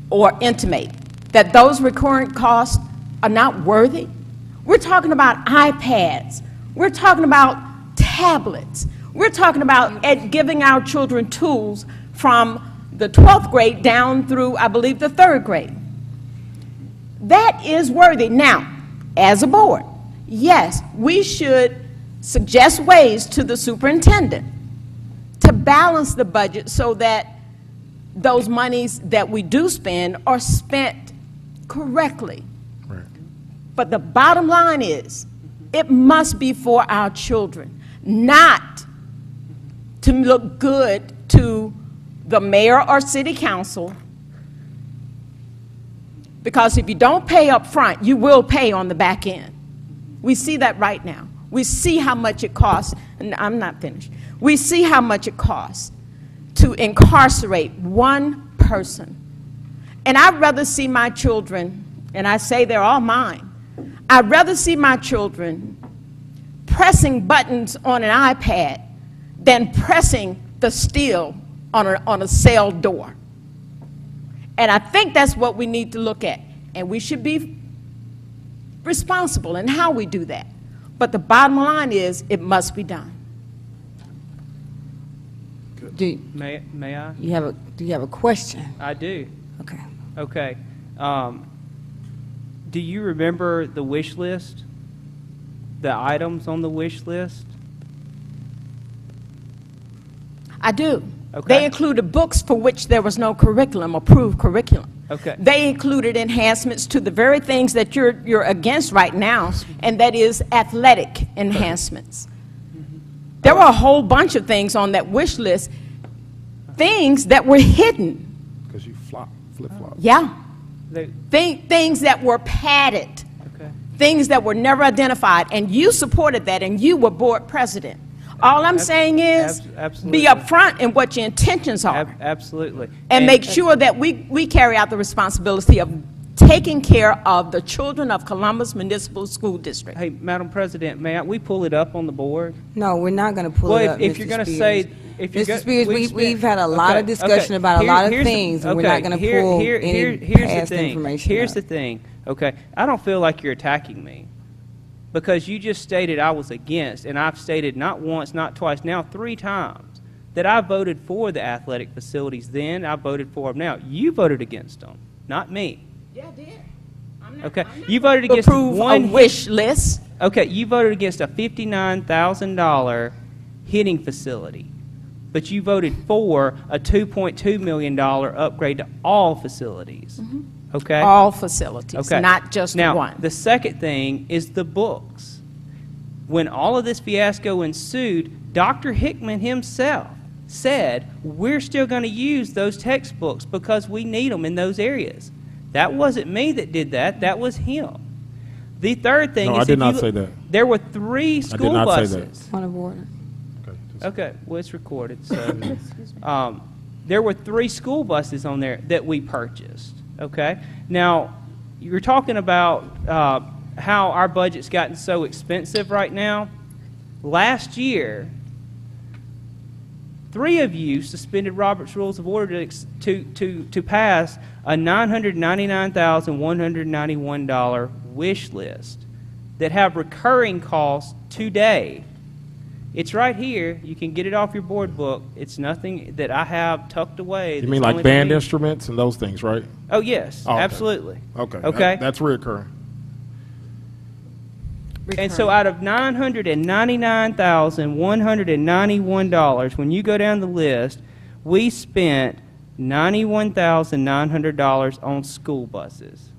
or intimate that those recurring costs are not worthy? We're talking about iPads. We're talking about tablets. We're talking about giving our children tools from the 12th grade down through, I believe, the 3rd grade. That is worthy. Now, as a board, yes, we should suggest ways to the superintendent to balance the budget so that those monies that we do spend are spent correctly. Right. But the bottom line is, it must be for our children, not to look good to the mayor or city council, because if you don't pay up front, you will pay on the back end. We see that right now. We see how much it costs, and I'm not finished. We see how much it costs to incarcerate one person. And I'd rather see my children, and I say they're all mine, I'd rather see my children pressing buttons on an iPad than pressing the steel on a cell door. And I think that's what we need to look at. And we should be responsible in how we do that. But the bottom line is, it must be done. May I? Do you have a question? I do. Okay. Okay. Do you remember the wish list the items on the wish list? I do. Okay. They included books for which there was no curriculum, approved curriculum. Okay. They included enhancements to the very things that you're against right now, and that is athletic enhancements. There were a whole bunch of things on that wish list, things that were hidden. Because you flip-flop. Yeah. They, Things that were padded, okay. things that were never identified, and you supported that, and you were board president. All I'm saying is, absolutely. be upfront in what your intentions are. Absolutely. And make sure that we carry out the responsibility of taking care of the children of Columbus Municipal School District. Hey, Madam President, may we pull it up on the board? No, we're not going to pull it up, if Mr. you're going to Spears. say, if you're Mr. Spears, we've had a lot of discussion okay. about a lot of Here's the- things, and we're not going to pull any past information Here's up. the thing, okay? I don't feel like you're attacking me, because you just stated I was against, and I've stated not once, not twice, now 3 times, that I voted for the athletic facilities then, I voted for them now. You voted against them, not me. Yeah, I did. Okay, you voted against Approve one a wish list. Okay, you voted against a $59,000 hitting facility, but you voted for a $2.2 million upgrade to all facilities. Okay? All facilities, Okay. not just now, one. The second thing is the books. When all of this fiasco ensued, Dr. Hickman himself said, we're still going to use those textbooks because we need them in those areas. That wasn't me that did that. That was him. The third thing No, is I did if not you say look- that. There were 3 school I did not buses. say that. Point of order. Okay, well, it's recorded, so. There were 3 school buses on there that we purchased, okay? Now, you're talking about how our budget's gotten so expensive right now. Last year, 3 of you suspended Robert's Rules of Order to pass a $999,191 wish list that have recurring costs today. It's right here. You can get it off your board book. It's nothing that I have tucked away. You that's mean like only for band me. instruments and those things, right? Oh, yes, Oh, okay. absolutely. Okay. Okay. That's reoccurring. And so out of $999,191, when you go down the list, we spent $91,900 on school buses.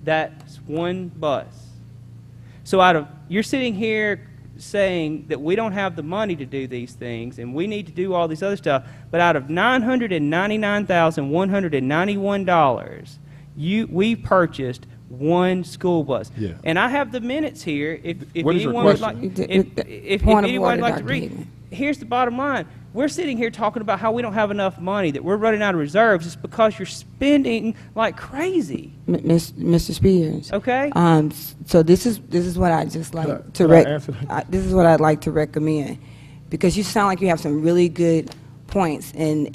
That's one bus. So you're sitting here saying that we don't have the money to do these things and we need to do all this other stuff, but out of $999,191, we purchased 1 school bus. Yeah. And I have the minutes here. If What is your anyone would question? like, if Point of anyone would order, like to Dr. read, Hickman. here's the bottom line. We're sitting here talking about how we don't have enough money, that we're running out of reserves. It's because you're spending like crazy. Mr. Spears. Okay. So this is what I just like to could I answer that? this is what I'd like to recommend, because you sound like you have some really good points, and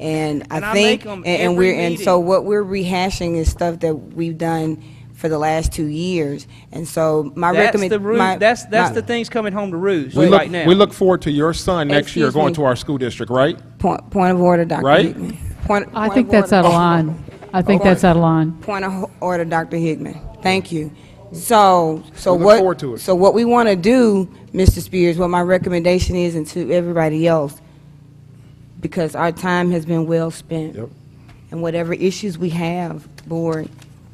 I I think make 'em and every we're so meeting. what we're rehashing is stuff that we've done for the last 2 years, and so my That's recommendation. that's the things coming home to roost We right now. we look forward to your son next year Excuse going me. to our school district, right? Point of order, Dr. Right? Hickman. Point I of think that's order. out of line. I think Okay. that's out of line. Point of order, Dr. Hickman. Thank you. So We look forward to it. So what we want to do, Mr. Spears, what my recommendation is, and to everybody else, because our time has been well spent, Yep. and whatever issues we have, board,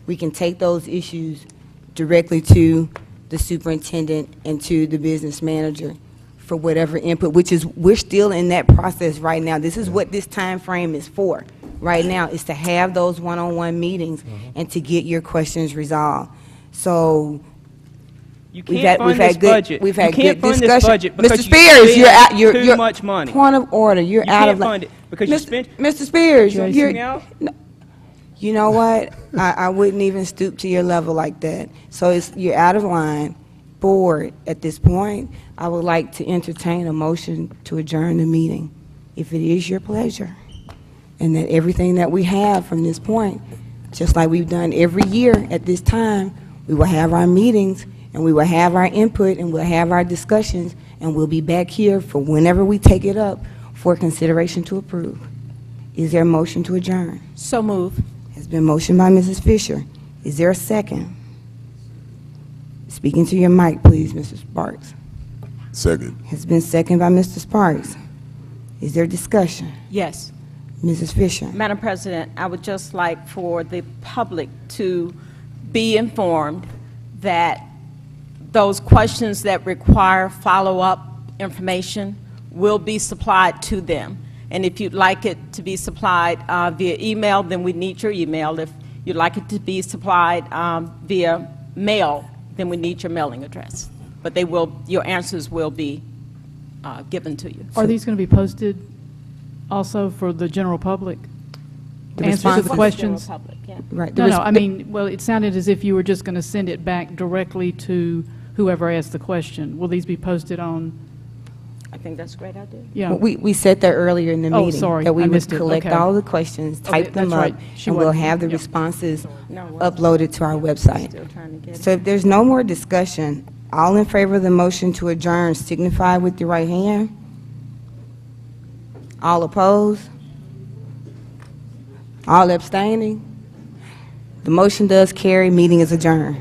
we can take those issues directly to the superintendent and to the business manager for whatever input, which is, we're still in that process right now. This is what this time frame is for right now, is to have those one-on-one meetings and to get your questions resolved. So You can't fund this budget. we've You had can't good fund this discussion. budget because Mr. you Spears, spend you're out, too much money. Point of order, you're You out can't of line. fund it because you spent. Mr. Spears, You you're, me out? you know what? I wouldn't even stoop to your level like that. So you're out of line. Board, at this point, I would like to entertain a motion to adjourn the meeting, if it is your pleasure. And that everything that we have from this point, just like we've done every year at this time, we will have our meetings, and we will have our input, and we'll have our discussions, and we'll be back here for whenever we take it up for consideration to approve. Is there a motion to adjourn? So move. Has been motioned by Mrs. Fisher. Is there a second? Speaking to your mic, please, Mr. Sparks. Second. Has been seconded by Mr. Sparks. Is there discussion? Yes. Mrs. Fisher. Madam President, I would just like for the public to be informed that those questions that require follow-up information will be supplied to them. And if you'd like it to be supplied via email, then we need your email. If you'd like it to be supplied via mail, then we need your mailing address. But they will, your answers will be given to you. Are these going to be posted also for the general public? The Answers to the responses? questions? General public, yeah. Right. No, I mean, well, it sounded as if you were just going to send it back directly to whoever asked the question. Will these be posted on? I think that's a great idea. Yeah. Well, we said that earlier in the Oh, meeting. sorry, that we I would missed it. collect Okay. all the questions, type them that's up, right. She and we'll wasn't- have the yeah. responses No, uploaded to our website. Still trying to get it. So if there's no more discussion, all in favor of the motion to adjourn signify with your right hand. All opposed? All abstaining? The motion does carry. Meeting is adjourned.